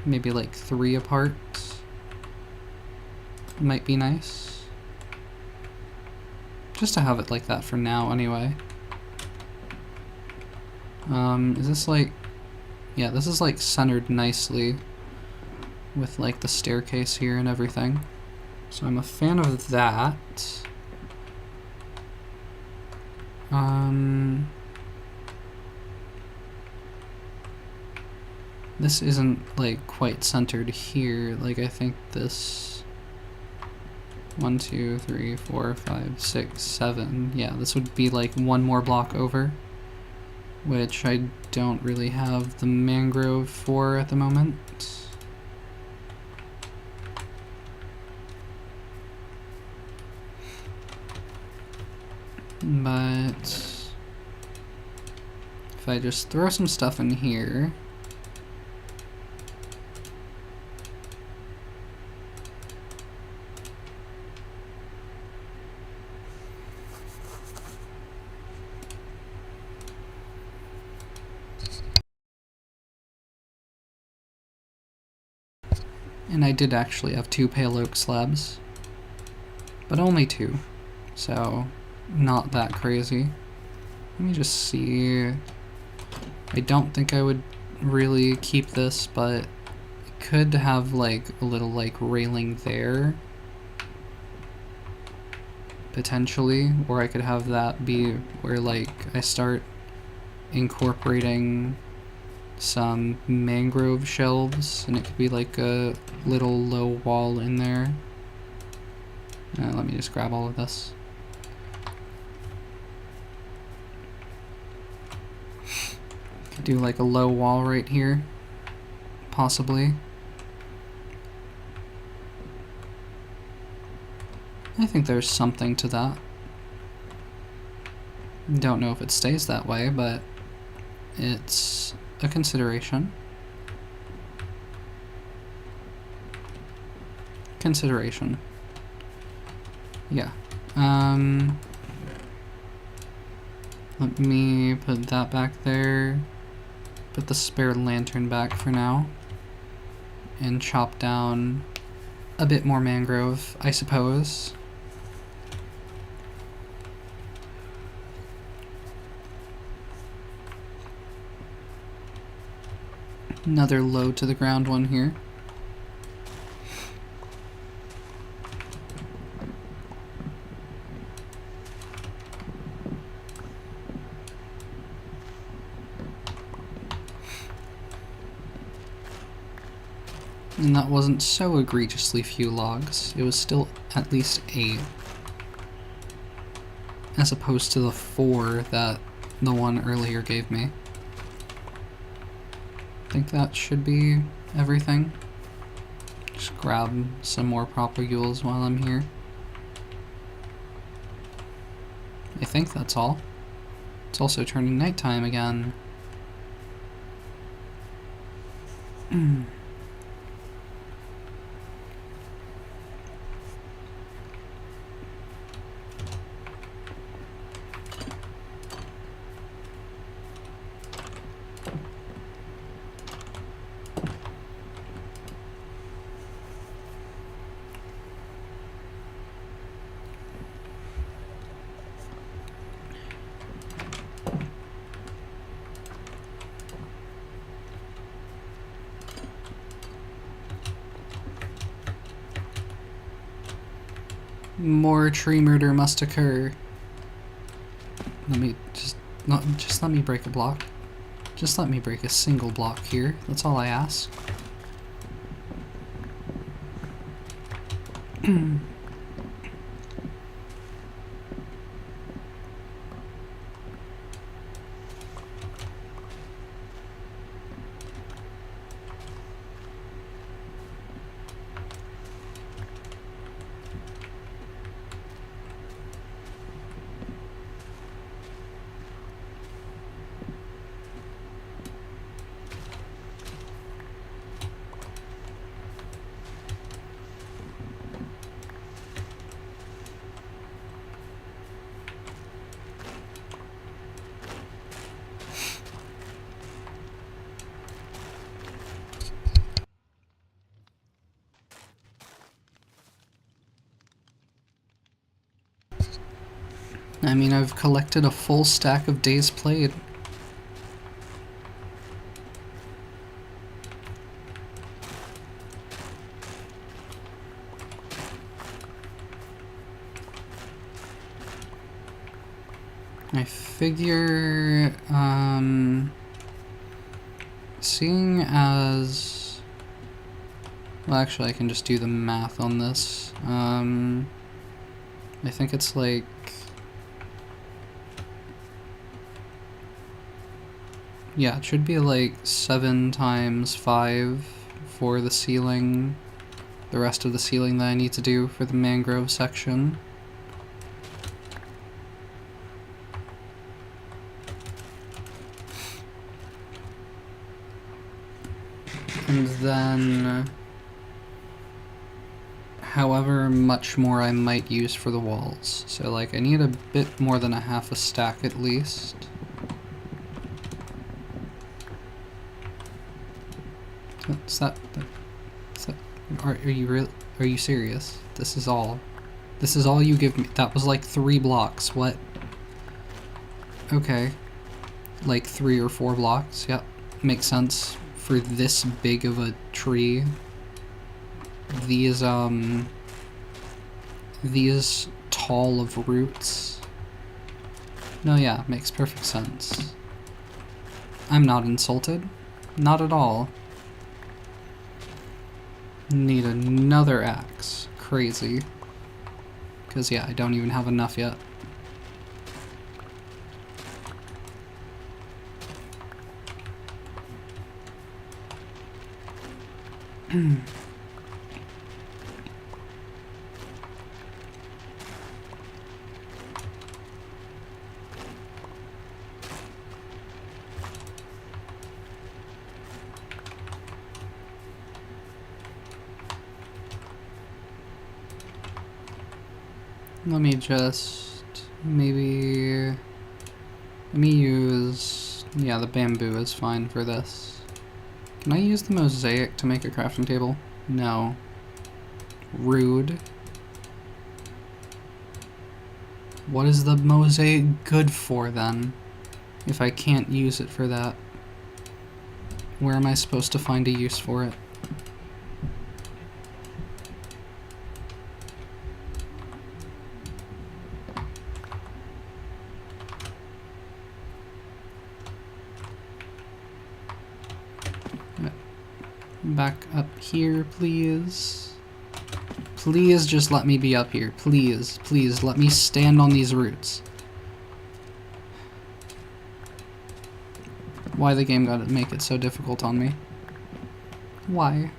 maybe like 3 apart. Might be nice. Just to have it like that for now, anyway. Is this like... Yeah, this is like centered nicely with like the staircase here and everything. So I'm a fan of that. This isn't like quite centered here. Like I think this 1, 2, 3, 4, 5, 6, 7. Yeah, this would be like one more block over, which I don't really have the mangrove for at the moment. But if I just throw some stuff in here, and I did actually have 2 pale oak slabs, but only 2, so not that crazy. Let me just see. I don't think I would really keep this, but I could have like a little like railing there, potentially, or I could have that be where like I start incorporating some mangrove shelves, and it could be like a little low wall in there. Let me just grab all of this. Could do like a low wall right here, possibly. I think there's something to that. Don't know if it stays that way, but it's a consideration. Yeah. Let me put that back there. Put the spare lantern back for now. And chop down a bit more mangrove, I suppose. Another low to the ground one here. And that wasn't so egregiously few logs. It was still at least 8. As opposed to the 4 that the one earlier gave me. I think that should be everything. Just grab some more propagules while I'm here. I think that's all. It's also turning nighttime again. More tree murder must occur. Let me just let me break a block. Just let me break a single block here. That's all I ask. I mean, I've collected a full stack of days played. I figure, seeing as... Well, actually, I can just do the math on this. I think it's like... Yeah, it should be like 7 times 5 for the ceiling, the rest of the ceiling that I need to do for the mangrove section. And then however much more I might use for the walls. So like I need a bit more than a half a stack at least. What's that? Are you real? Are you serious? This is all you give me? That was like 3 blocks. What? Okay. Like 3 or 4 blocks. Yep. Makes sense for this big of a tree. These tall of roots. No, yeah, makes perfect sense. I'm not insulted. Not at all. Need another axe. Crazy. Because, yeah, I don't even have enough yet. Let me just maybe let me use, yeah, the bamboo is fine for this. Can I use the mosaic to make a crafting table? No. Rude. What is the mosaic good for then, if I can't use it for that? Where am I supposed to find a use for it? Back up here, please. Please just let me be up here. Please, please, let me stand on these roots. Why the game gotta make it so difficult on me? Why?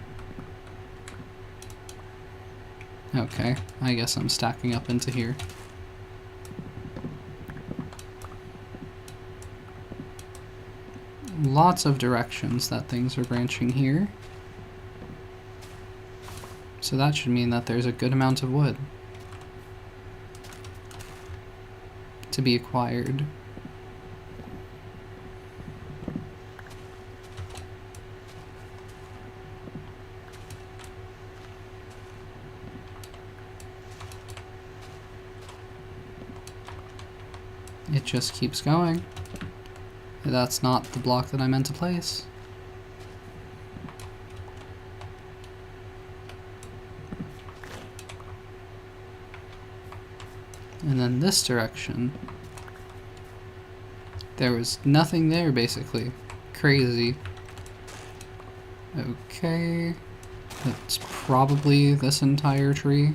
Okay, I guess I'm stacking up into here. Lots of directions that things are branching here. So that should mean that there's a good amount of wood to be acquired. It just keeps going. That's not the block that I meant to place. And then this direction, there was nothing there, basically. Crazy. Okay. That's probably this entire tree.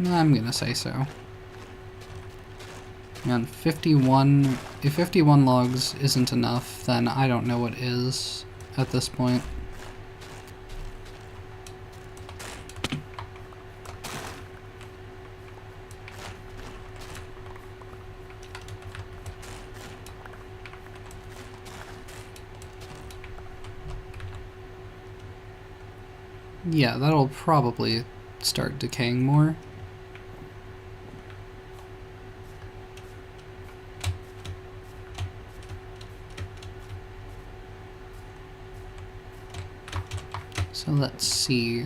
I'm gonna say so. And 51, if 51 logs isn't enough, then I don't know what is at this point. Yeah, that'll probably start decaying more. So let's see.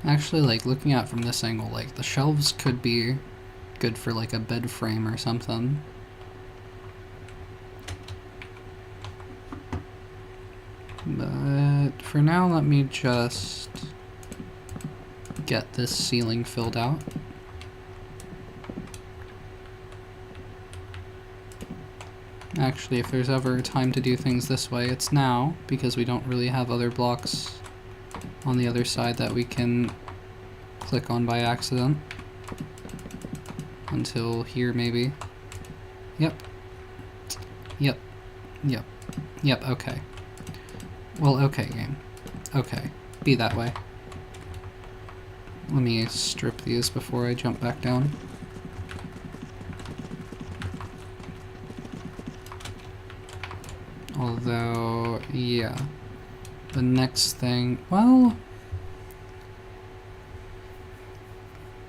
Actually, like, looking at it from this angle, like, the shelves could be good for, like, a bed frame or something. But for now, let me just get this ceiling filled out. Actually, if there's ever a time to do things this way, it's now, because we don't really have other blocks on the other side that we can click on by accident. Until here, maybe. Yep. Yep. Yep. Yep, okay. Well, okay, game. Okay. Be that way. Let me strip these before I jump back down. Although, yeah. The next thing, well...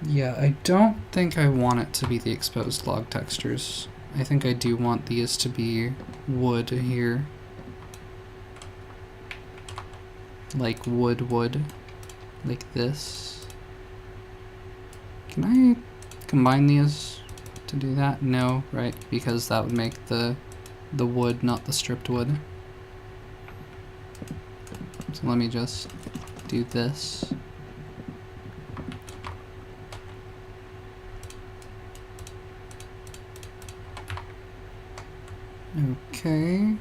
yeah, I don't think I want it to be the exposed log textures. I think I do want these to be wood here. Like wood. Like this. Can I combine these to do that? No, right? Because that would make the wood, not the stripped wood. So let me just do this. Okay.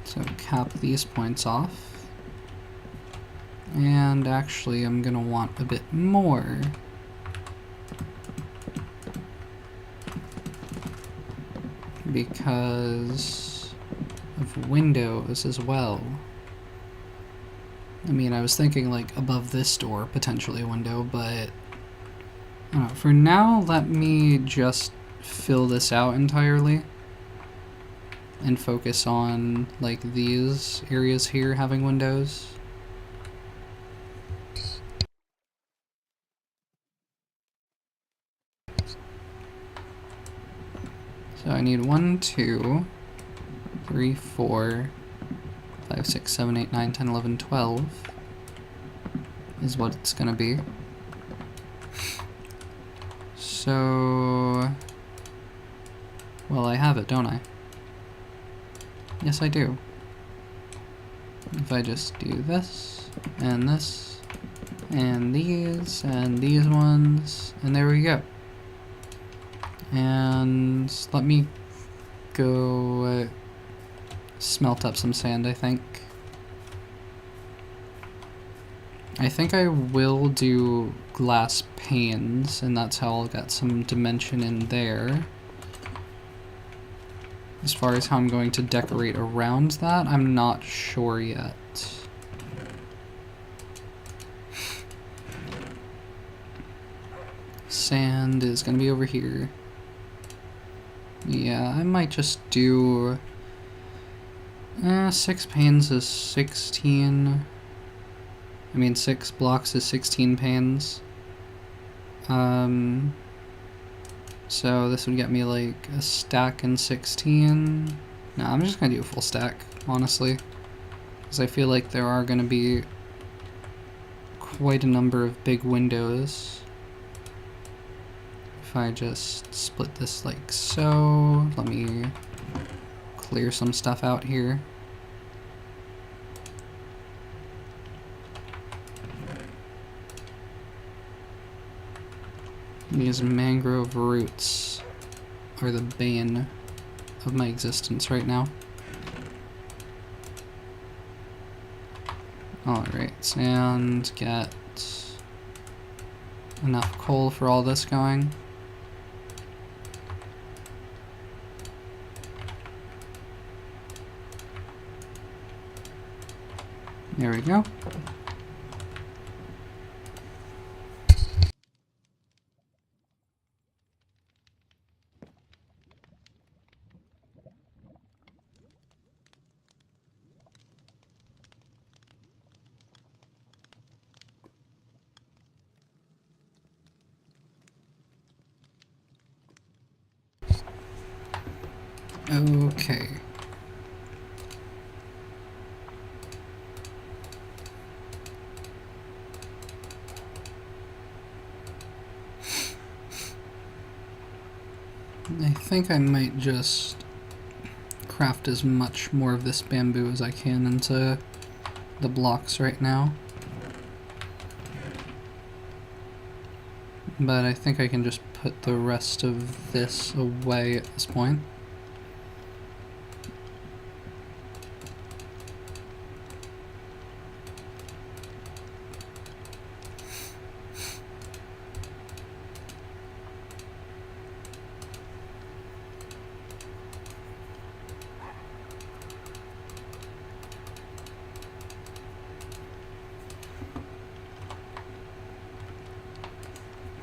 So cap these points off. And actually I'm gonna want a bit more. Because of windows as well. I mean, I was thinking like above this door, potentially a window, but I don't know. For now, let me just fill this out entirely and focus on like these areas here having windows. So I need 1, 2, 3, 4, 5, 6, 7, 8, 9, 10, 11, 12 is what it's gonna be. So, well, I have it, don't I? Yes, I do. If I just do this, and these ones, and there we go. And let me go smelt up some sand, I think. I think I will do glass panes, and that's how I'll get some dimension in there. As far as how I'm going to decorate around that, I'm not sure yet. Sand is gonna be over here. Yeah, I might just do 6 panes is 16. I mean, 6 blocks is 16 panes. So this would get me like a stack and 16. No, I'm just gonna do a full stack, honestly. Because I feel like there are gonna be quite a number of big windows. If I just split this like so, let me clear some stuff out here. These mangrove roots are the bane of my existence right now. Alright, and get enough coal for all this going. There we go. Okay. I think I might just craft as much more of this bamboo as I can into the blocks right now. But I think I can just put the rest of this away at this point.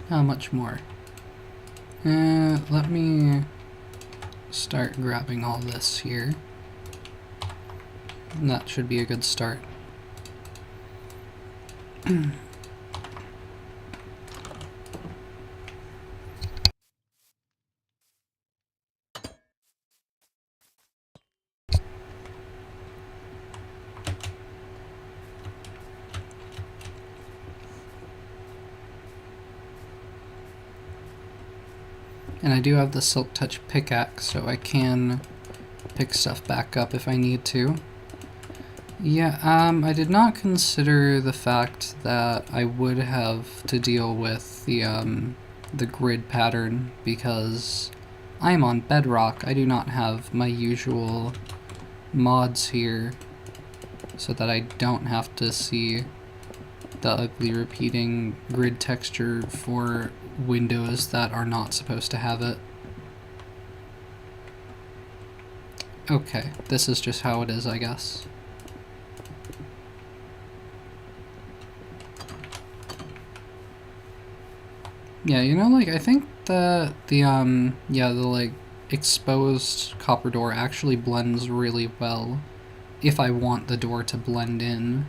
How much more? Let me start grabbing all this here. That should be a good start. And I do have the Silk Touch pickaxe, so I can pick stuff back up if I need to. Yeah, I did not consider the fact that I would have to deal with the grid pattern because I'm on bedrock. I do not have my usual mods here so that I don't have to see the ugly repeating grid texture for windows that are not supposed to have it. Okay, this is just how it is, I guess. Yeah, you know, like, I think that the like, exposed copper door actually blends really well if I want the door to blend in.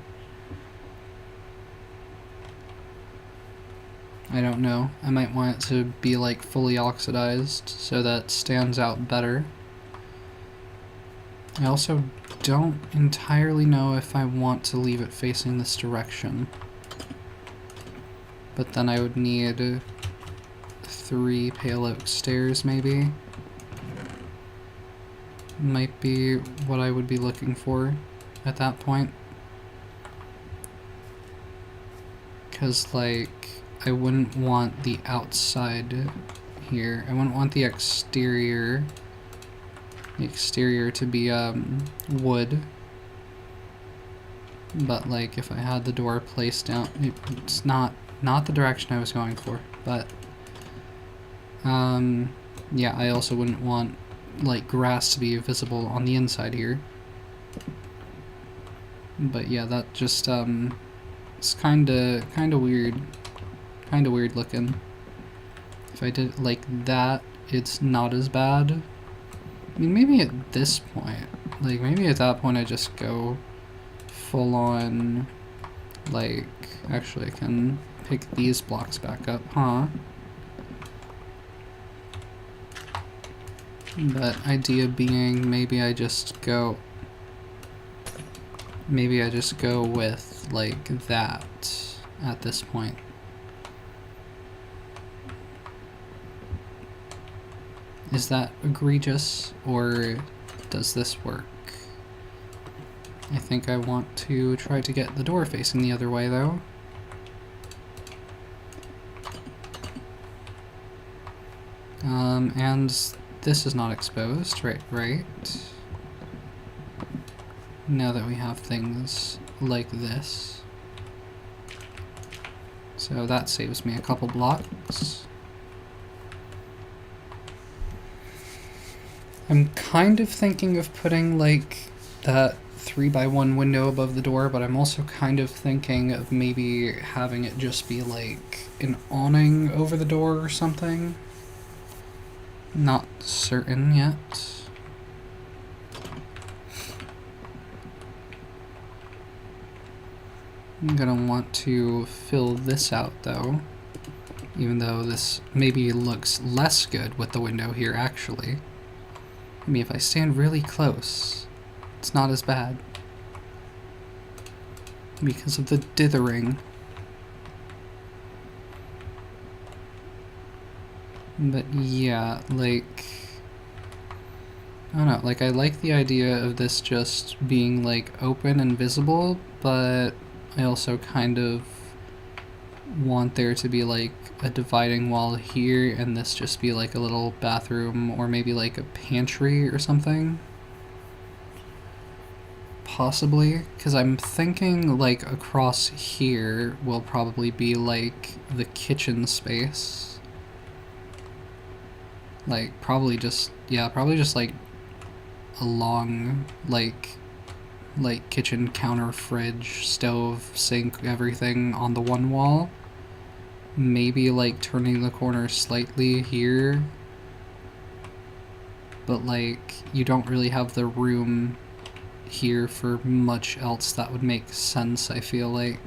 I don't know. I might want it to be like fully oxidized so that stands out better. I also don't entirely know if I want to leave it facing this direction. But then I would need 3 pale oak stairs maybe. Might be what I would be looking for at that point. 'Cause like, I wouldn't want the outside here. I wouldn't want the exterior to be wood. But like, if I had the door placed down, it's not the direction I was going for. But yeah, I also wouldn't want like grass to be visible on the inside here. But yeah, that just it's kinda weird. Kinda weird looking. If I did it like that, it's not as bad. I mean, maybe at this point, like, maybe at that point I just go full on, like, actually I can pick these blocks back up, huh? But idea being, maybe I just go with, like, that at this point. Is that egregious, or does this work? I think I want to try to get the door facing the other way, though. And this is not exposed, right. Now that we have things like this. So that saves me a couple blocks. I'm kind of thinking of putting like that 3x1 window above the door, but I'm also kind of thinking of maybe having it just be like an awning over the door or something. Not certain yet. I'm gonna want to fill this out though, even though this maybe looks less good with the window here actually. I mean, if I stand really close, it's not as bad. Because of the dithering. But yeah, like, I don't know, like I like the idea of this just being like open and visible, but I also kind of want there to be like a dividing wall here and this just be like a little bathroom or maybe like a pantry or something. Possibly, because I'm thinking like across here will probably be like the kitchen space. Like probably just like a long like kitchen counter, fridge, stove, sink, everything on the one wall. Maybe like turning the corner slightly here, but like you don't really have the room here for much else that would make sense, I feel like.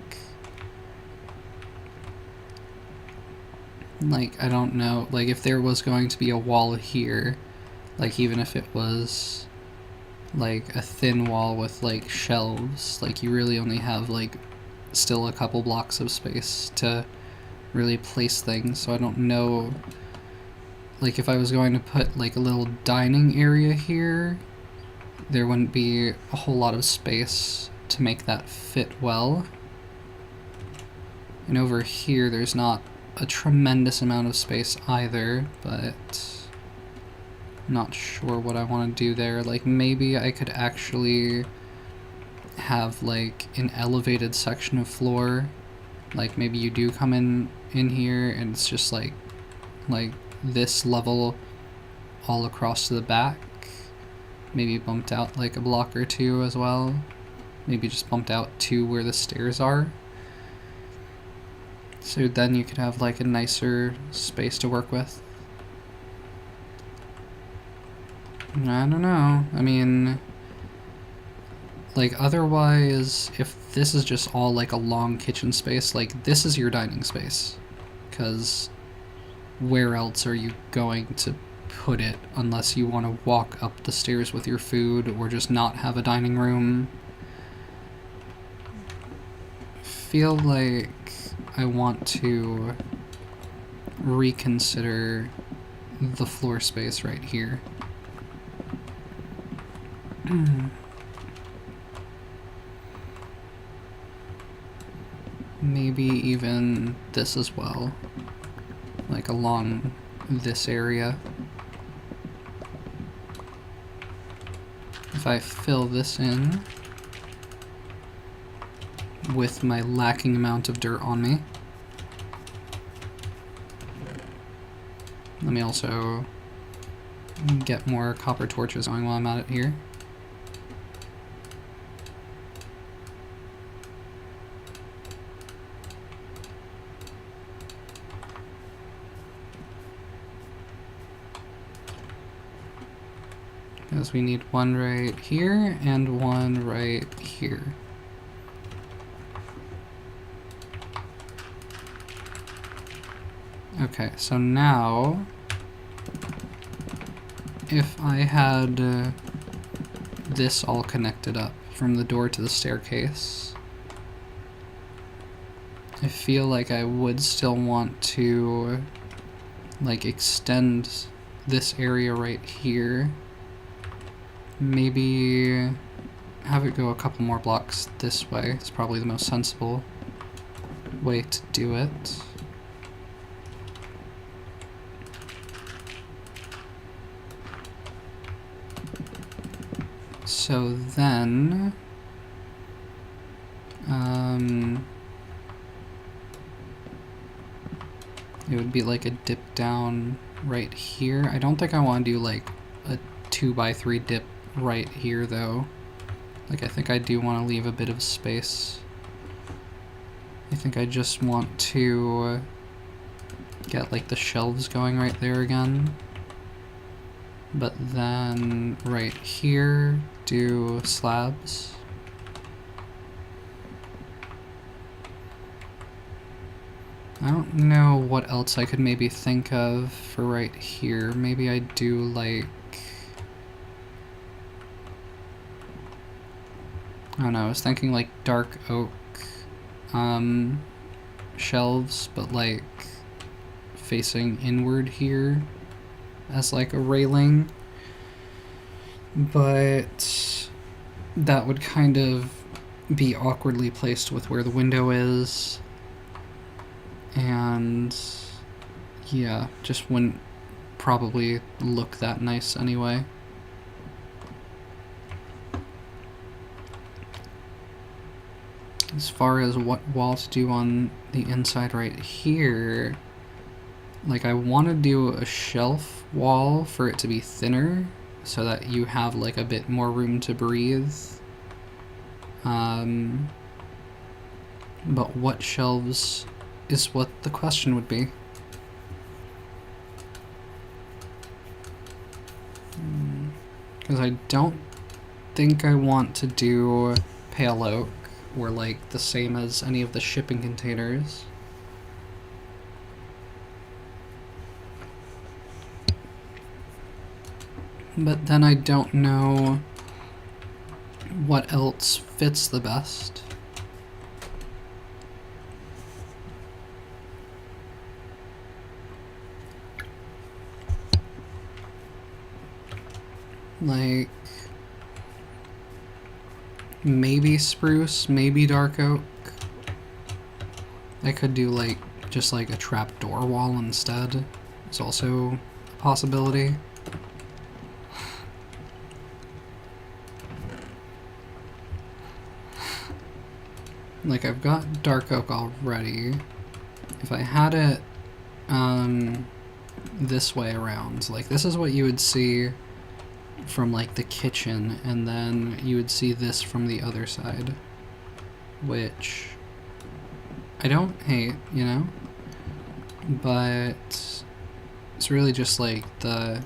Like, I don't know, like if there was going to be a wall here, like even if it was like a thin wall with like shelves, like you really only have like still a couple blocks of space to really place things. So I don't know, like if I was going to put like a little dining area here, there wouldn't be a whole lot of space to make that fit well. And over here there's not a tremendous amount of space either, but I'm not sure what I want to do there. Like maybe I could actually have like an elevated section of floor. Like maybe you do come in here and it's just like this level all across to the back. Maybe bumped out like a block or two as well. Maybe just bumped out to where the stairs are. So then you could have like a nicer space to work with. I don't know. I mean, like otherwise, if this is just all like a long kitchen space, like this is your dining space. Because where else are you going to put it unless you want to walk up the stairs with your food or just not have a dining room? Feel like I want to reconsider the floor space right here. Maybe even this as well, like along this area. If I fill this in with my lacking amount of dirt on me. Let me also get more copper torches going while I'm at it here. Because we need one right here and one right here. Okay, so now, if I had this all connected up from the door to the staircase, I feel like I would still want to like extend this area right here. Maybe have it go a couple more blocks this way. It's probably the most sensible way to do it. So then, it would be like a dip down right here. I don't think I want to do like a 2x3 dip right here though. Like I think I do want to leave a bit of space. I think I just want to get like the shelves going right there again. But then right here, do slabs. I don't know what else I could maybe think of for right here. Maybe I do like, I don't know, I was thinking like dark oak shelves, but like facing inward here as like a railing. But that would kind of be awkwardly placed with where the window is. And yeah, just wouldn't probably look that nice anyway. As far as what wall to do on the inside right here, like I want to do a shelf wall for it to be thinner so that you have like a bit more room to breathe. But what shelves is what the question would be. Because I don't think I want to do pale oak or like the same as any of the shipping containers. But then I don't know what else fits the best. Like, maybe spruce, maybe dark oak. I could do like, just like a trapdoor wall instead. It's also a possibility. Like, I've got dark oak already. If I had it, this way around, like this is what you would see from like the kitchen, and then you would see this from the other side, which I don't hate, you know, but it's really just like the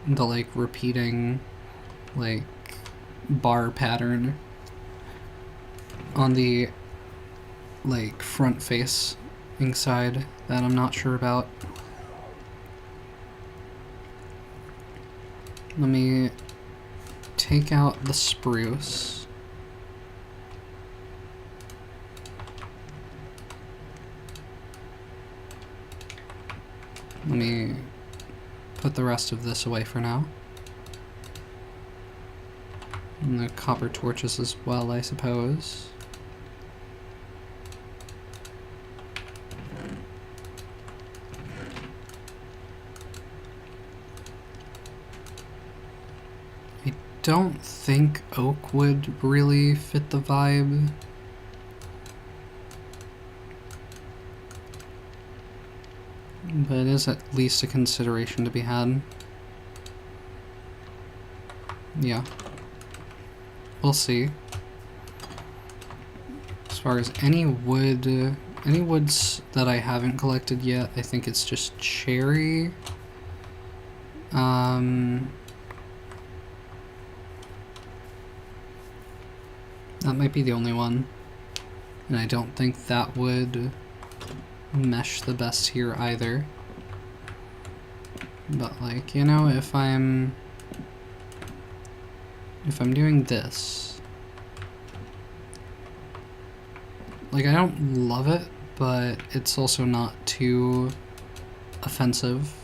like repeating like bar pattern on the like front facing side that I'm not sure about. Let me take out the spruce. Let me put the rest of this away for now. And the copper torches as well, I suppose. Don't think oak would really fit the vibe. But it is at least a consideration to be had. Yeah. We'll see. As far as any woods that I haven't collected yet, I think it's just cherry. That might be the only one, and I don't think that would mesh the best here either. But like, you know, if I'm doing this, like I don't love it, but it's also not too offensive.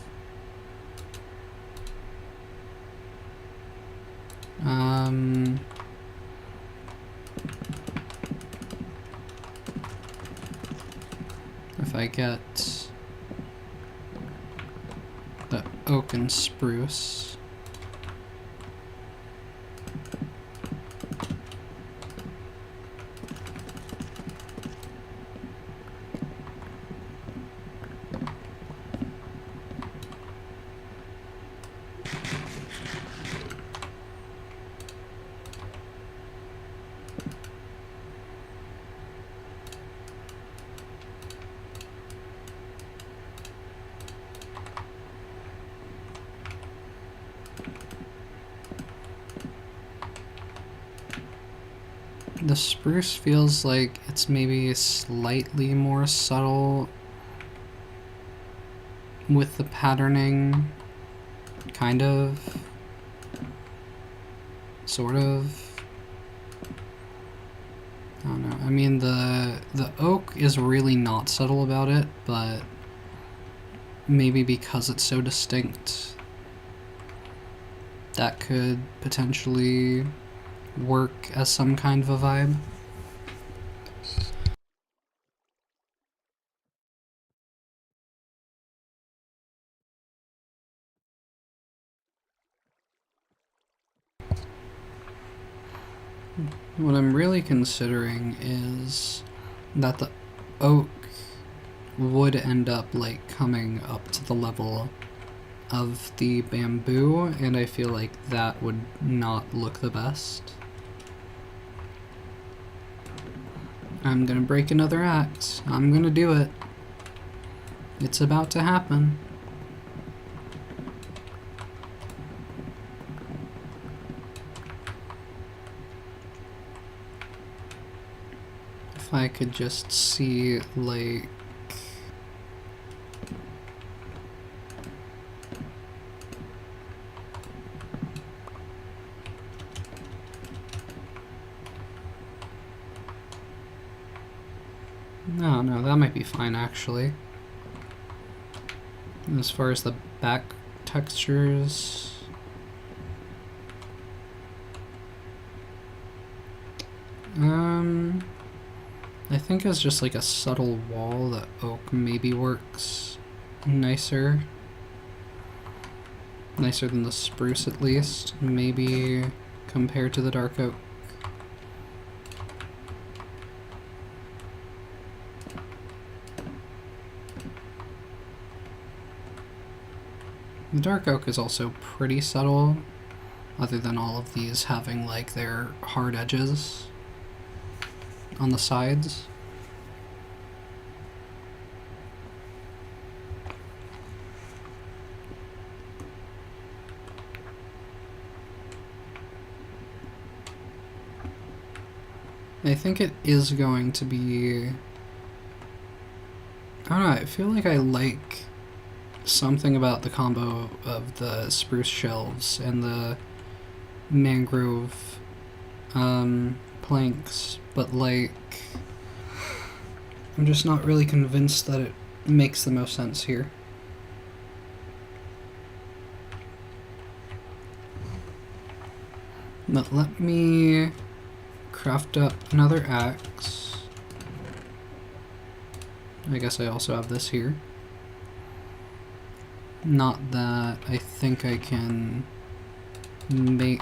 If I get the oak and spruce, The spruce feels like it's maybe slightly more subtle with the patterning, kind of, sort of. I don't know. I mean, the oak is really not subtle about it, but maybe because it's so distinct, that could potentially work as some kind of a vibe. What I'm really considering is that the oak would end up like coming up to the level of the bamboo, and I feel like that would not look the best. I'm gonna break another axe. I'm gonna do it. It's about to happen. If I could just see, like... No, that might be fine, actually. As far as the back textures... I think as just like a subtle wall, the oak maybe works nicer. Nicer than the spruce, at least. Maybe compared to the dark oak. The dark oak is also pretty subtle, other than all of these having like their hard edges on the sides. I think it is going to be... I don't know, I feel like I like something about the combo of the spruce shelves and the mangrove planks, but like I'm just not really convinced that it makes the most sense here. But let me craft up another axe. I guess I also have this here. Not that I think I can make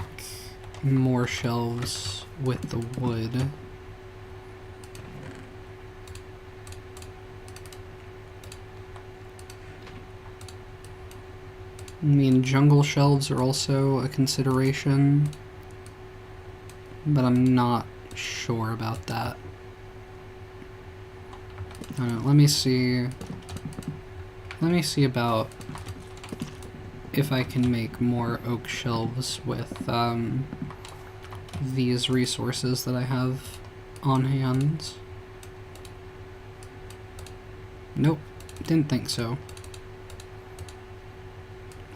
more shelves with the wood. I mean, jungle shelves are also a consideration, but I'm not sure about that. I don't know, let me see about if I can make more oak shelves with these resources that I have on hand. Nope, didn't think so.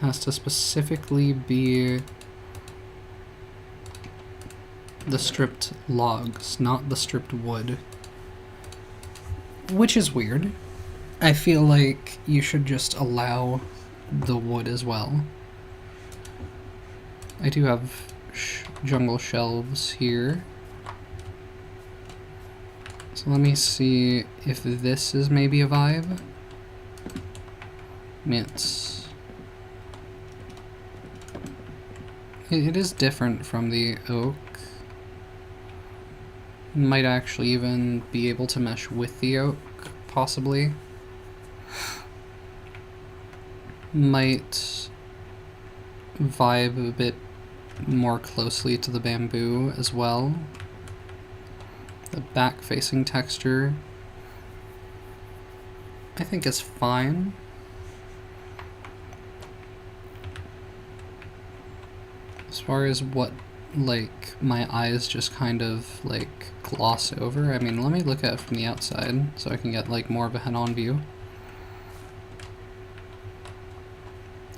Has to specifically be the stripped logs, not the stripped wood. Which is weird. I feel like you should just allow the wood as well. I do have jungle shelves here. So let me see if this is maybe a vibe. I mean, it is different from the oak. Might actually even be able to mesh with the oak, possibly. Might vibe a bit more closely to the bamboo as well. The back-facing texture, I think, is fine. As far as what like my eyes just kind of like gloss over. I mean, let me look at it from the outside so I can get like more of a head-on view.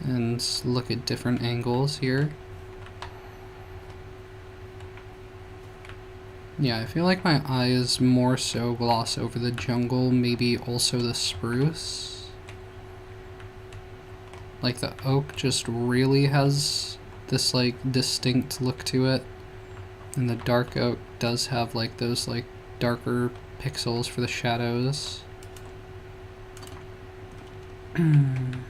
And look at different angles here. Yeah, I feel like my eyes more so gloss over the jungle, maybe also the spruce. Like the oak just really has this like distinct look to it. And the dark oak does have like those like darker pixels for the shadows. I'm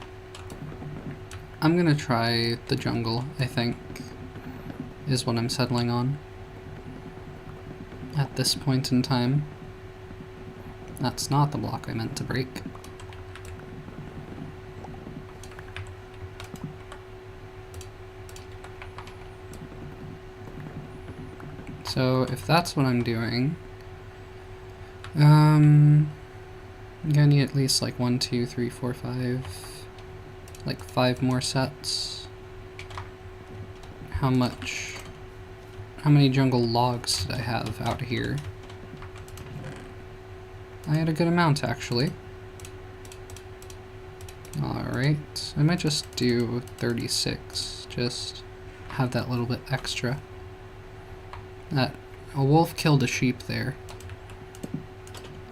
gonna try the jungle, I think, is what I'm settling on at this point in time. That's not the block I meant to break. So if that's what I'm doing, I'm gonna need at least like 1, 2, 3, 4, 5, like 5 more sets. How many jungle logs did I have out here? I had a good amount, actually. Alright, I might just do 36, just have that little bit extra. A wolf killed a sheep there.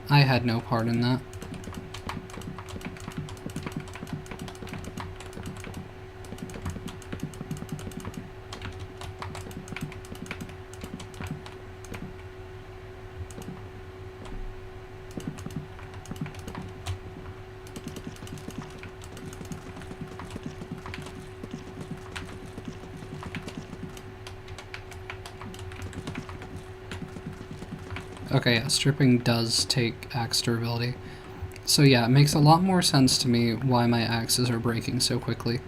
I had no part in that. Okay, yeah, stripping does take axe durability. So yeah, it makes a lot more sense to me why my axes are breaking so quickly.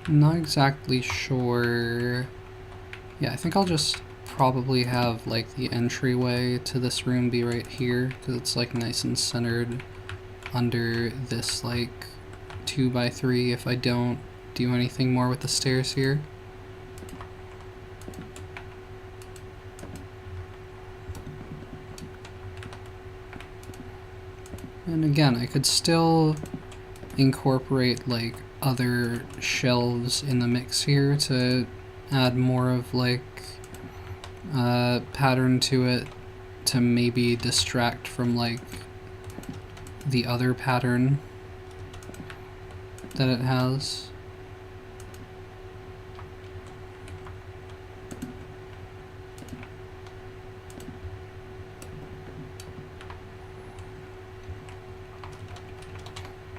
I'm not exactly sure. Yeah, I think I'll just probably have like the entryway to this room be right here, because it's like nice and centered under this like 2x3 if I don't do anything more with the stairs here. And again, I could still incorporate like other shelves in the mix here to add more of like pattern to it, to maybe distract from like the other pattern that it has.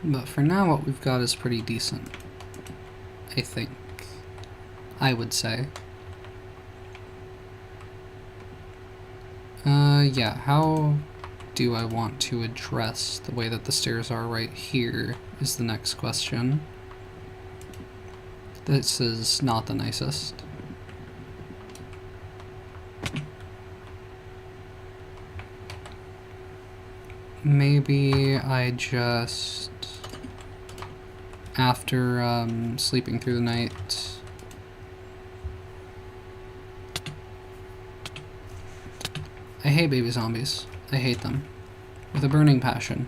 But for now, what we've got is pretty decent, I think. I would say. Yeah, how do I want to address the way that the stairs are right here is the next question. This is not the nicest. Maybe I just, after sleeping through the night, I hate baby zombies. I hate them with a burning passion.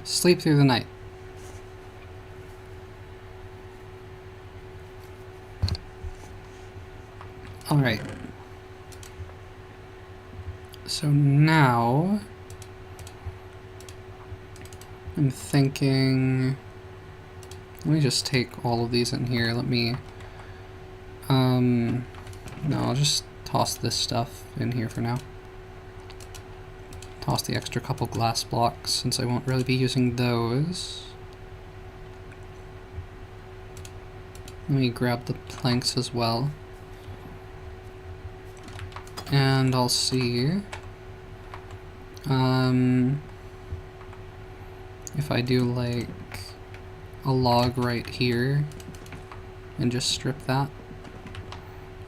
Sleep through the night. Alright. So now I'm thinking, let me just take all of these in here. Let me No, I'll just toss this stuff in here for now. Toss the extra couple glass blocks since I won't really be using those. Let me grab the planks as well. And I'll see if I do like a log right here and just strip that.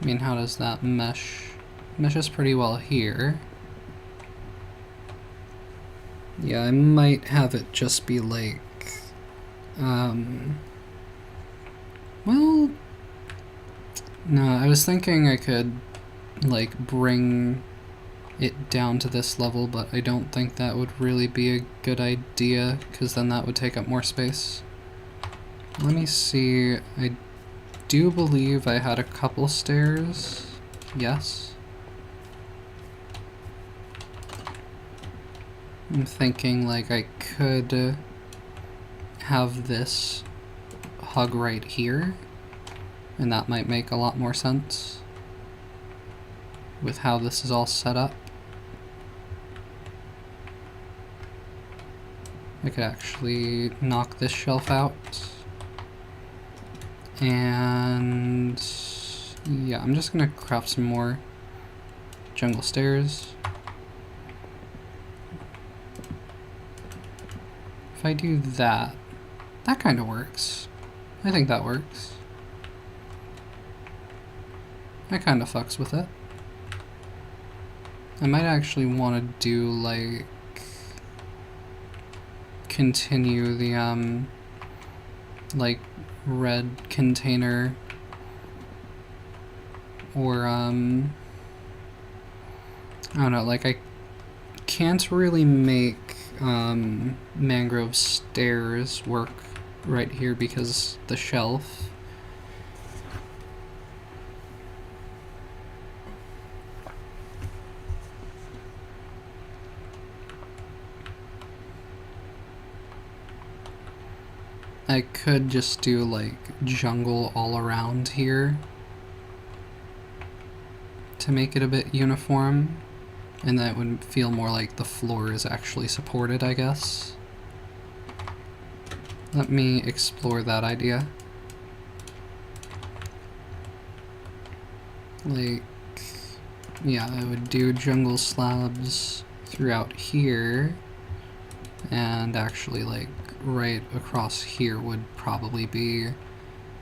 I mean, how does that mesh? Meshes pretty well here. Yeah, I might have it just be like, well, no, I was thinking I could like bring it down to this level, but I don't think that would really be a good idea, because then that would take up more space. Let me see, I do believe I had a couple stairs, yes. I'm thinking like I could have this hug right here, and that might make a lot more sense with how this is all set up. I could actually knock this shelf out. And yeah, I'm just gonna craft some more jungle stairs. If I do that, that kind of works. I think that works. I kind of fucks with it. I might actually want to do like continue the like red container or I don't know, like I can't really make mangrove stairs work right here because the shelf. I could just do like jungle all around here to make it a bit uniform, and that would feel more like the floor is actually supported, I guess. Let me explore that idea. Like, yeah, I would do jungle slabs throughout here, and actually like right across here would probably be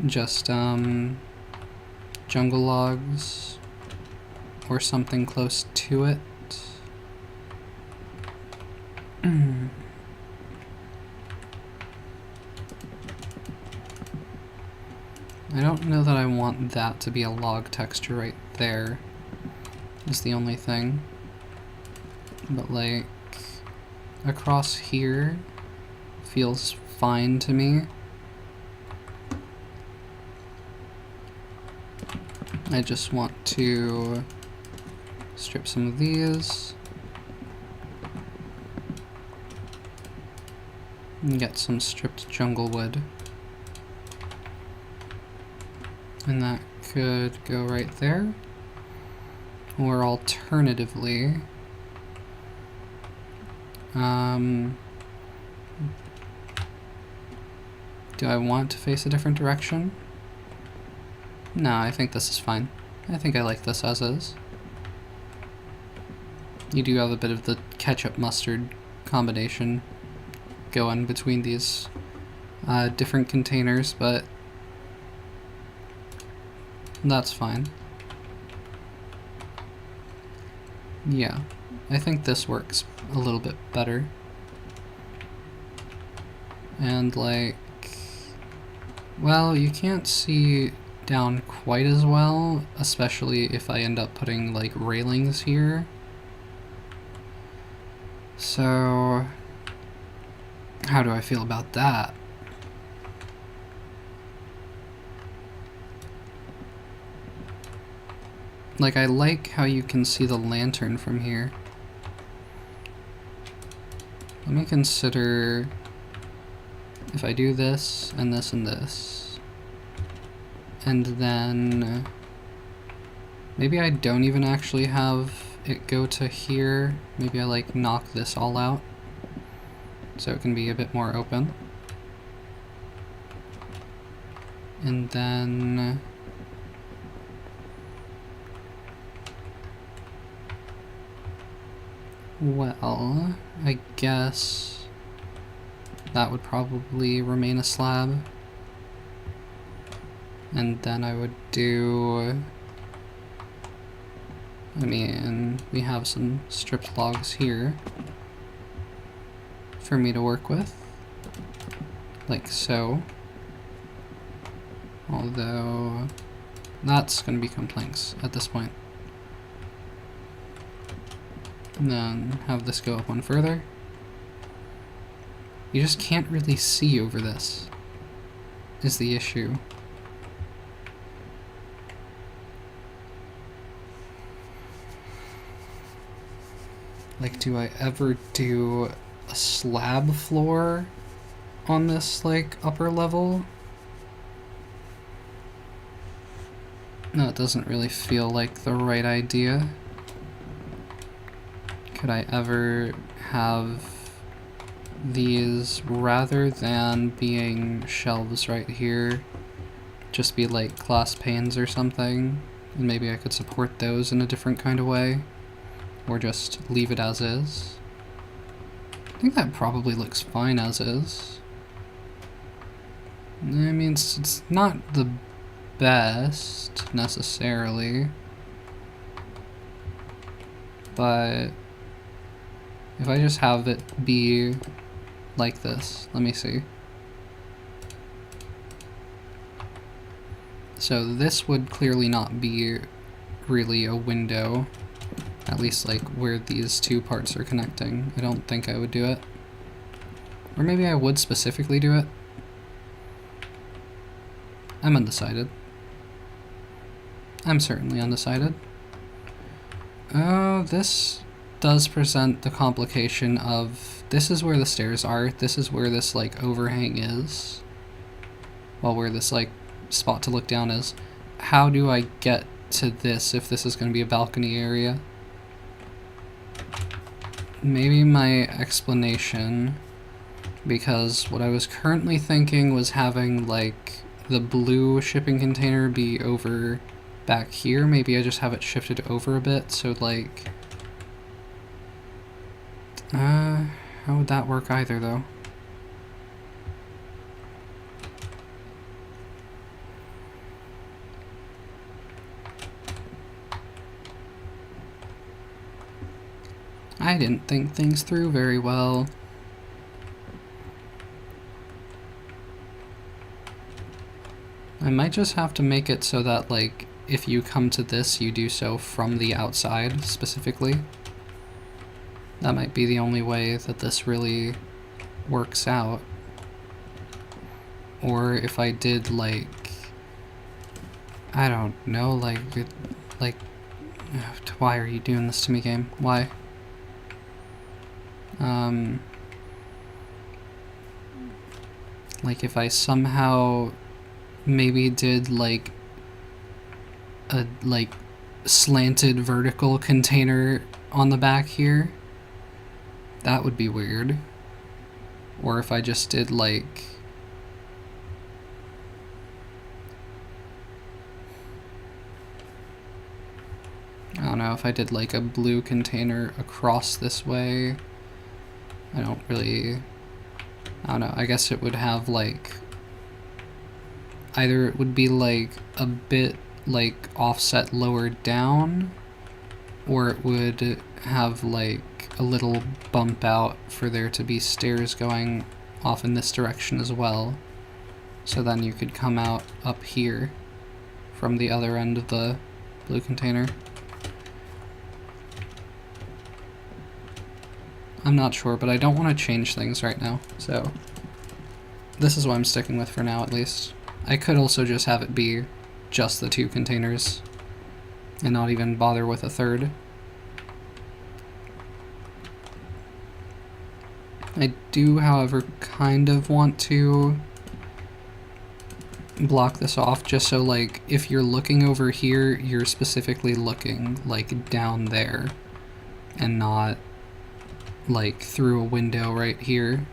just jungle logs or something close to it. I don't know that I want that to be a log texture right there, is the only thing. But like across here feels fine to me. I just want to strip some of these and get some stripped jungle wood. And that could go right there. Or alternatively, do I want to face a different direction? No, I think this is fine. I think I like this as is. You do have a bit of the ketchup mustard combination going between these different containers, but that's fine. Yeah, I think this works a little bit better. And like, well, you can't see down quite as well, especially if I end up putting like railings here. So, how do I feel about that? Like, I like how you can see the lantern from here. Let me consider if I do this, and this, and this. And then Maybe I don't even actually have it go to here. Maybe I like knock this all out so it can be a bit more open. And then well, I guess that would probably remain a slab. And then I would do, I mean, we have some stripped logs here for me to work with, like so. Although, that's going to become planks at this point. And then have this go up one further. You just can't really see over this, is the issue. Like, do I ever do a slab floor on this, like, upper level? No, it doesn't really feel like the right idea. Could I ever have these, rather than being shelves right here, just be like glass panes or something? And maybe I could support those in a different kind of way? Or just leave it as is? I think that probably looks fine as is. I mean, it's not the best, necessarily. But if I just have it be like this, let me see. So this would clearly not be really a window, at least like where these two parts are connecting. I don't think I would do it. Or maybe I would specifically do it. I'm undecided. I'm certainly undecided. Oh, this does present the complication of, this is where the stairs are, this is where this like overhang is, well, where this like spot to look down is. How do I get to this if this is going to be a balcony area? Maybe my explanation, because what I was currently thinking was having like the blue shipping container be over back here. Maybe I just have it shifted over a bit, so like how would that work either though? I didn't think things through very well. I might just have to make it so that, like, if you come to this, you do so from the outside, specifically. That might be the only way that this really works out. Or if I did, like, I don't know, like, why are you doing this to me, game? Why? Like, if I somehow maybe did like a slanted vertical container on the back here, that would be weird. Or if I just did like I don't know, if I did like a blue container across this way, I don't know, I guess it would have like, either it would be like a bit like offset lower down, or it would have like a little bump out for there to be stairs going off in this direction as well. So then you could come out up here from the other end of the blue container. I'm not sure, but I don't want to change things right now, so this is what I'm sticking with for now, at least. I could also just have it be just the two containers and not even bother with a third. I do, however, kind of want to block this off just so, like, if you're looking over here, you're specifically looking, like, down there and not, like, through a window right here,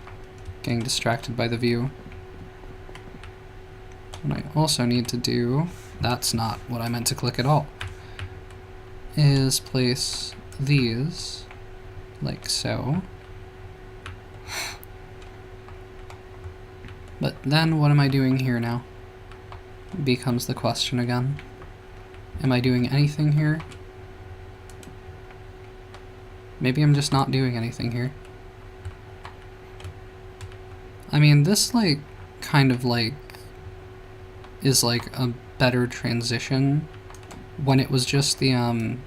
getting distracted by the view. What I also need to do, that's not what I meant to click at all, is place these like so. But then what am I doing here now? Becomes the question again. Am I doing anything here? Maybe I'm just not doing anything here. I mean, this, like, kind of, like, is, like, a better transition. When it was just the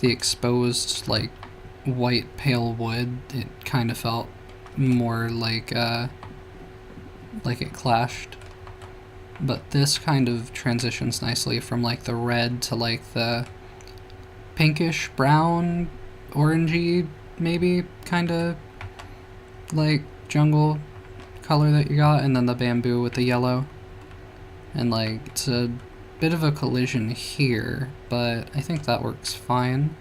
exposed, like, white pale wood, it kind of felt more like it clashed. But this kind of transitions nicely from, like, the red to, like, the pinkish brown, orangey, maybe, kind of, like, jungle color that you got, and then the bamboo with the yellow. And, like, it's a bit of a collision here, but I think that works fine.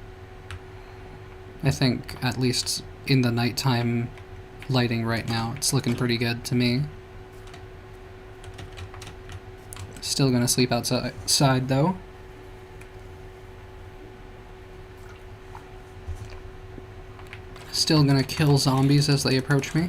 I think, at least in the nighttime lighting right now, it's looking pretty good to me. Still gonna sleep outside though. Still gonna kill zombies as they approach me.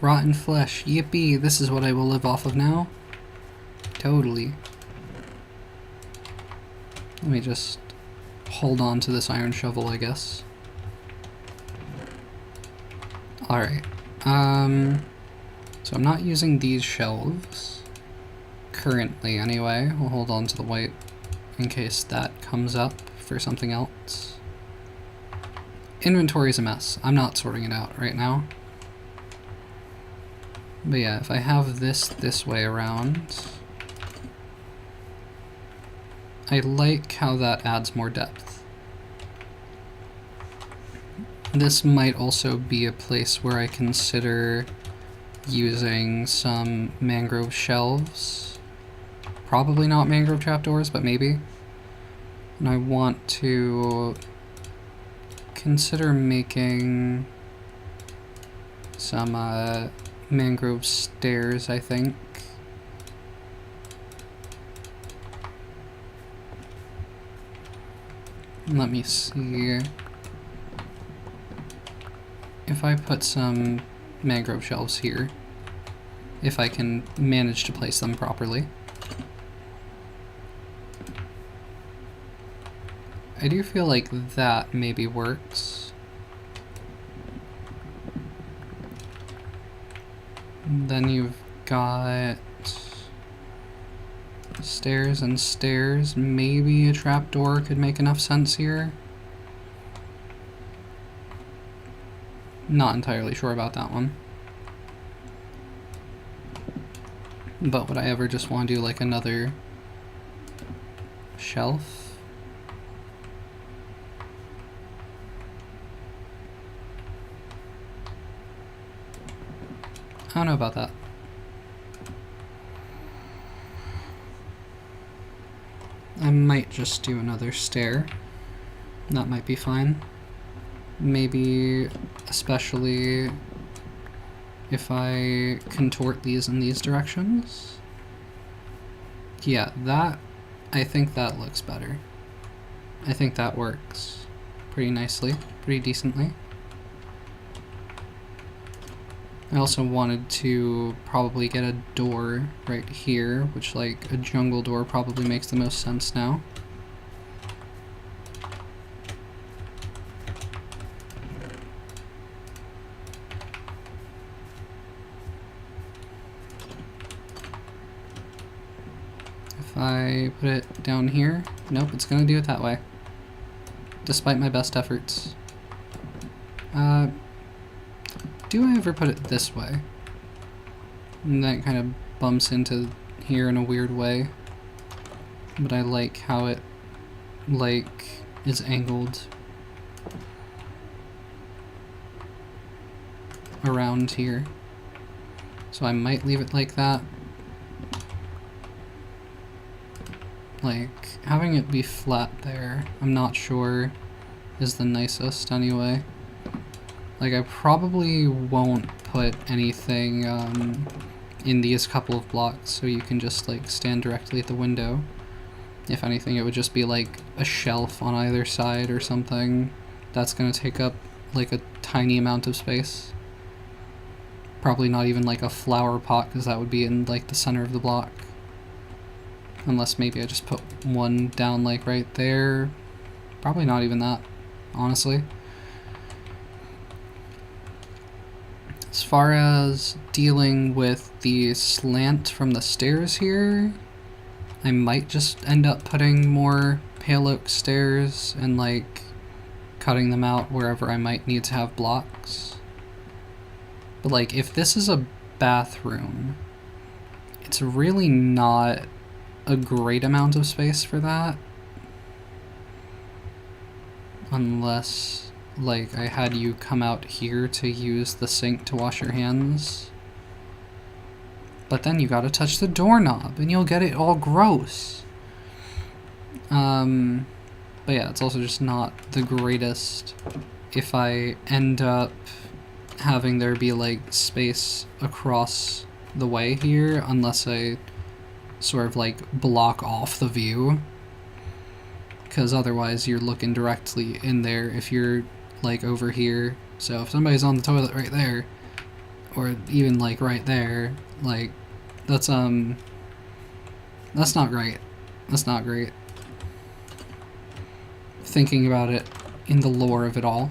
Rotten flesh. Yippee, this is what I will live off of now. Totally. Let me just hold on to this iron shovel, I guess. Alright. So I'm not using these shelves. Currently, anyway. We'll hold on to the white in case that comes up for something else. Inventory's a mess. I'm not sorting it out right now. But yeah, if I have this way around, I like how that adds more depth. This might also be a place where I consider using some mangrove shelves. Probably not mangrove trapdoors, but maybe. And I want to consider making some mangrove stairs, I think. Let me see if I put some mangrove shelves here, if I can manage to place them properly. I do feel like that maybe works. Then you've got stairs and stairs. Maybe a trapdoor could make enough sense here. Not entirely sure about that one. But would I ever just want to do like another shelf? I don't know about that. I might just do another stair. That might be fine. Maybe especially if I contort these in these directions. Yeah, I think that looks better. I think that works pretty nicely, pretty decently. I also wanted to probably get a door right here, which, like, a jungle door probably makes the most sense now. If I put it down here, nope, it's gonna do it that way, despite my best efforts. do I ever put it this way? And that kind of bumps into here in a weird way. But I like how it, like, is angled around here. So I might leave it like that. Like, having it be flat there, I'm not sure is the nicest anyway. Like, I probably won't put anything in these couple of blocks so you can just, like, stand directly at the window. If anything, it would just be, like, a shelf on either side or something. That's gonna take up, like, a tiny amount of space. Probably not even, like, a flower pot, because that would be in, like, the center of the block. Unless maybe I just put one down, like, right there. Probably not even that, honestly. As far as dealing with the slant from the stairs here, I might just end up putting more pale oak stairs and, like, cutting them out wherever I might need to have blocks. But, like, if this is a bathroom, it's really not a great amount of space for that. Unless, like, I had you come out here to use the sink to wash your hands. But then you gotta touch the doorknob and you'll get it all gross. But yeah, it's also just not the greatest if I end up having there be, like, space across the way here, unless I sort of, like, block off the view. Because otherwise you're looking directly in there if you're, like, over here. So if somebody's on the toilet right there, or even, like, right there, like, that's not great. That's not great. Thinking about it in the lore of it all.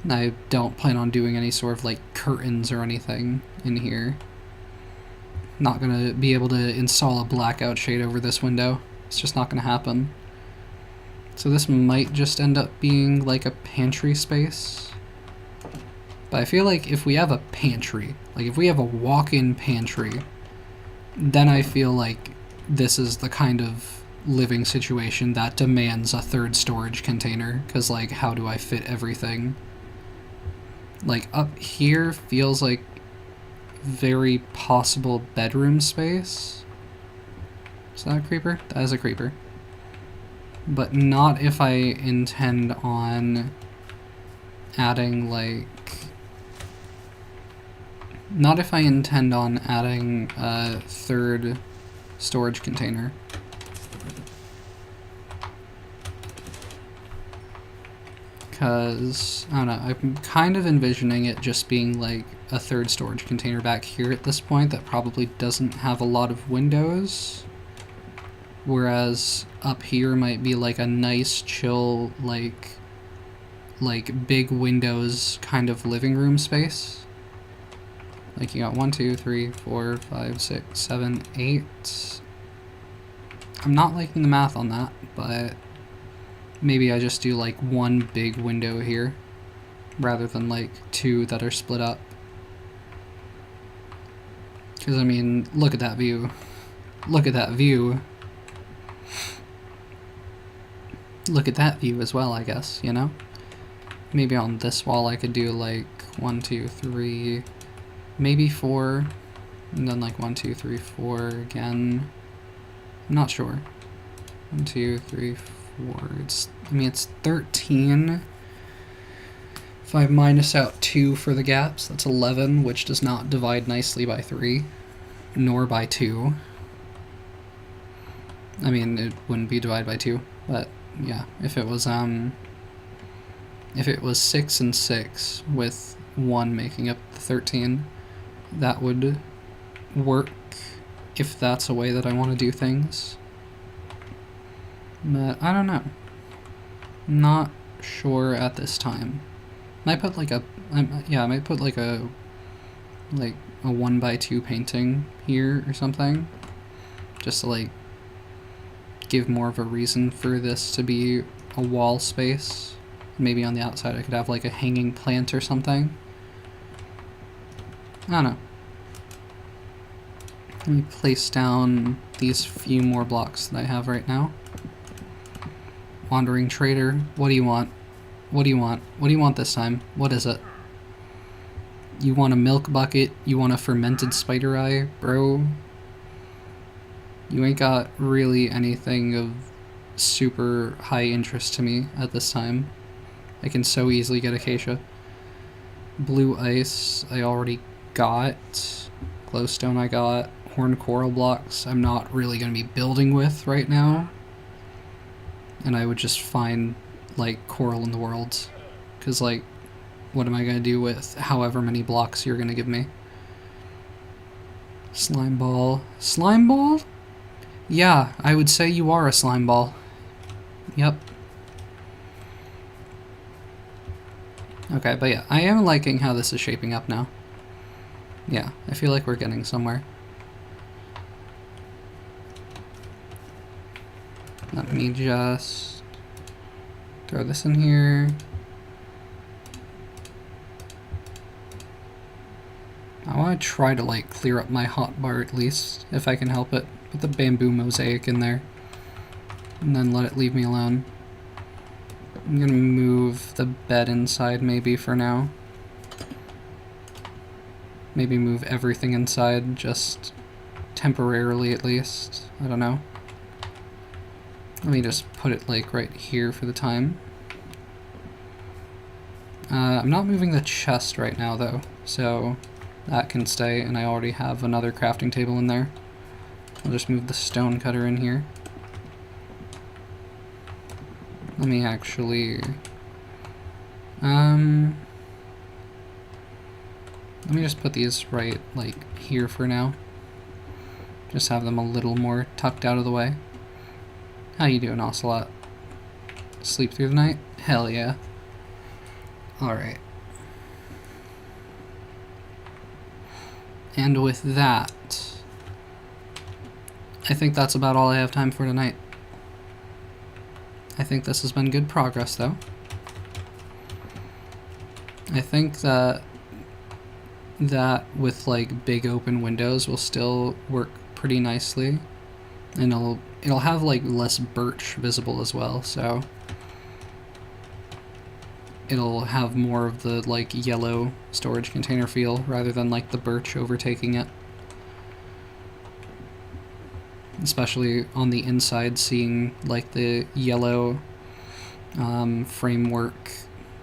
I don't plan on doing any sort of, like, curtains or anything in here. Not gonna be able to install a blackout shade over this window. It's just not gonna happen. So this might just end up being, like, a pantry space. But I feel like if we have a pantry, like if we have a walk-in pantry, then I feel like this is the kind of living situation that demands a third storage container, because, like, how do I fit everything? Like, up here feels like very possible bedroom space. Is that a creeper? That is a creeper. But not if I intend on adding, like... Not if I intend on adding a third storage container. Because, I don't know, I'm kind of envisioning it just being like a third storage container back here at this point that probably doesn't have a lot of windows. Whereas up here might be like a nice, chill, like big windows kind of living room space. Like you got 1, 2, 3, 4, 5, 6, 7, 8. I'm not liking the math on that, but maybe I just do like one big window here rather than like two that are split up. Because, I mean, look at that view. Look at that view. Look at that view as well, I guess, you know? Maybe on this wall I could do like 1, 2, 3, maybe 4, and then like 1, 2, 3, 4 again. I'm not sure. 1, 2, 3, 4. It's 13. If I minus out 2 for the gaps, that's 11, which does not divide nicely by 3, nor by 2. I mean, it wouldn't be divided by 2, but yeah, if it was 6 and 6 with 1 making up the 13, that would work if that's a way that I want to do things. But I don't know. Not sure at this time. I might put like a 1x2 painting here or something, just to like give more of a reason for this to be a wall space. Maybe on the outside I could have like a hanging plant or something. I don't know. Let me place down these few more blocks that I have right now. Wandering trader, what do you want? What do you want? What do you want this time? What is it? You want a milk bucket? You want a fermented spider eye? Bro, you ain't got really anything of super high interest to me at this time. I can so easily get acacia. Blue ice I already got. Glowstone I got. Horn coral blocks I'm not really going to be building with right now. And I would just find, like, coral in the world. Because, like, what am I going to do with however many blocks you're going to give me? Slime ball. Slime ball? Yeah, I would say you are a slime ball. Yep. Okay, but yeah, I am liking how this is shaping up now. Yeah, I feel like we're getting somewhere. Let me just throw this in here. I want to try to, like, clear up my hotbar at least, if I can help it. Put the bamboo mosaic in there. And then let it leave me alone. I'm gonna move the bed inside maybe for now. Maybe move everything inside, just temporarily at least. I don't know. Let me just put it, like, right here for the time. I'm not moving the chest right now, though, so that can stay, and I already have another crafting table in there. I'll just move the stone cutter in here. Let me actually... let me just put these right, like, here for now. Just have them a little more tucked out of the way. How you doing, Ocelot? Sleep through the night? Hell yeah. Alright. And with that, I think that's about all I have time for tonight. I think this has been good progress, though. I think that with, like, big open windows will still work pretty nicely. And it'll have, like, less birch visible as well, so it'll have more of the, like, yellow storage container feel rather than, like, the birch overtaking it. Especially on the inside, seeing, like, the yellow framework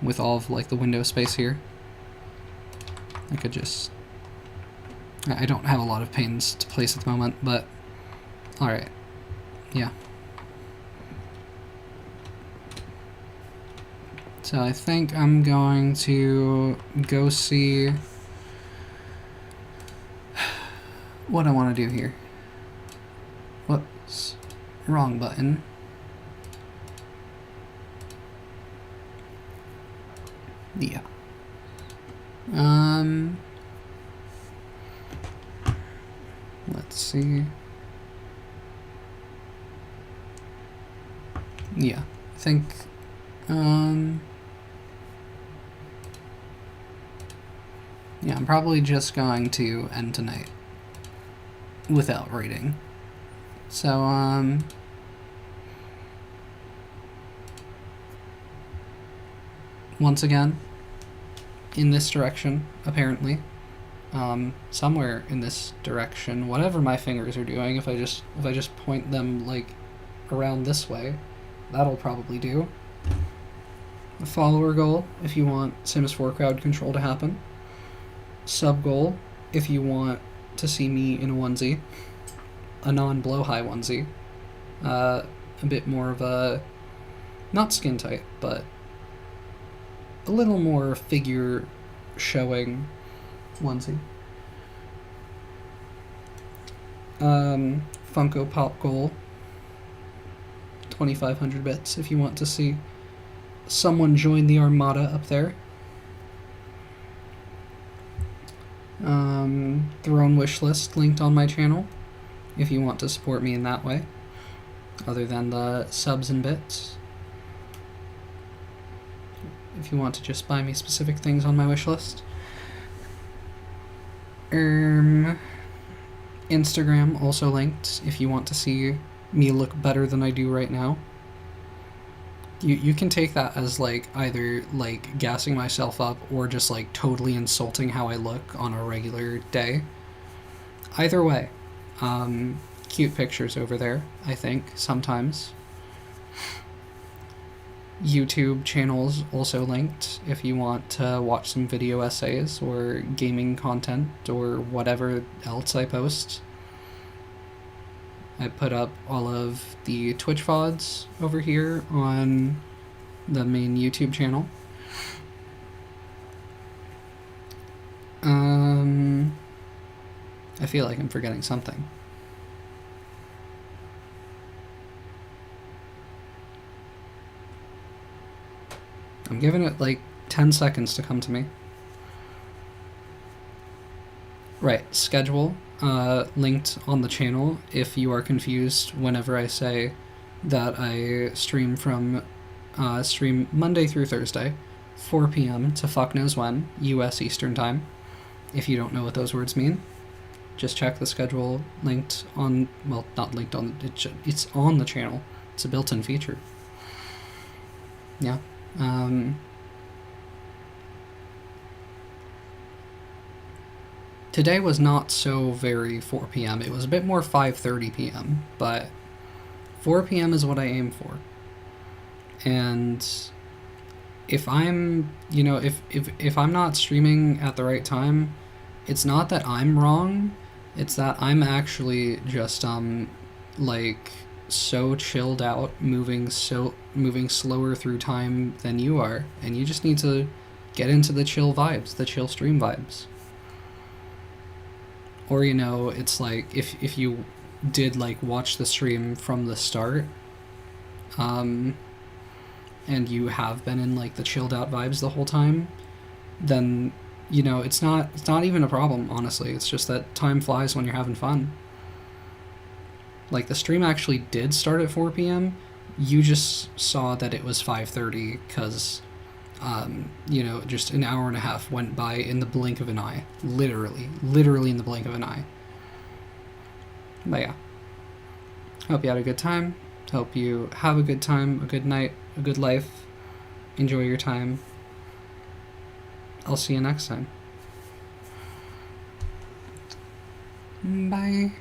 with all of, like, the window space here. I could just... I don't have a lot of panes to place at the moment, but alright. Yeah. So I think I'm going to go see what I want to do here. Whoops. Wrong button. Yeah. Let's see. Yeah, I think, yeah, I'm probably just going to end tonight without rating. So, once again, in this direction, apparently, somewhere in this direction, whatever my fingers are doing, if I just point them, like, around this way, that'll probably do. A follower goal, if you want Sims 4 crowd control to happen. Sub goal, if you want to see me in a onesie. A non-blow-high onesie. A bit more of a... not skin tight, but a little more figure showing onesie. Funko Pop goal. 2,500 bits if you want to see someone join the armada up there. Throne wish list linked on my channel if you want to support me in that way, other than the subs and bits. If you want to just buy me specific things on my wish list. Instagram also linked if you want to see me look better than I do right now. You can take that as like either like gassing myself up or just like totally insulting how I look on a regular day. Either way, cute pictures over there, I think, sometimes. YouTube channels also linked if you want to watch some video essays or gaming content or whatever else I post. I put up all of the Twitch VODs over here on the main YouTube channel. I feel like I'm forgetting something. I'm giving it like 10 seconds to come to me. Right, schedule linked on the channel if you are confused whenever I say that I stream Monday through Thursday, 4 p.m. to fuck knows when, US Eastern Time. If you don't know what those words mean, just check the schedule linked on, well, not linked on, it's on the channel. It's a built-in feature. Yeah. Today was not so very 4 p.m. It was a bit more 5:30 p.m., but 4 p.m. is what I aim for. And if I'm, if I'm not streaming at the right time, it's not that I'm wrong, it's that I'm actually just like so chilled out, moving slower through time than you are, and you just need to get into the chill vibes, the chill stream vibes. Or it's like if you did like watch the stream from the start, and you have been in like the chilled out vibes the whole time, then it's not even a problem, honestly. It's just that time flies when you're having fun. Like, the stream actually did start at 4 p.m. You just saw that it was 5:30 because, just an hour and a half went by in the blink of an eye. Literally in the blink of an eye. But yeah. Hope you had a good time. Hope you have a good time, a good night, a good life. Enjoy your time. I'll see you next time. Bye.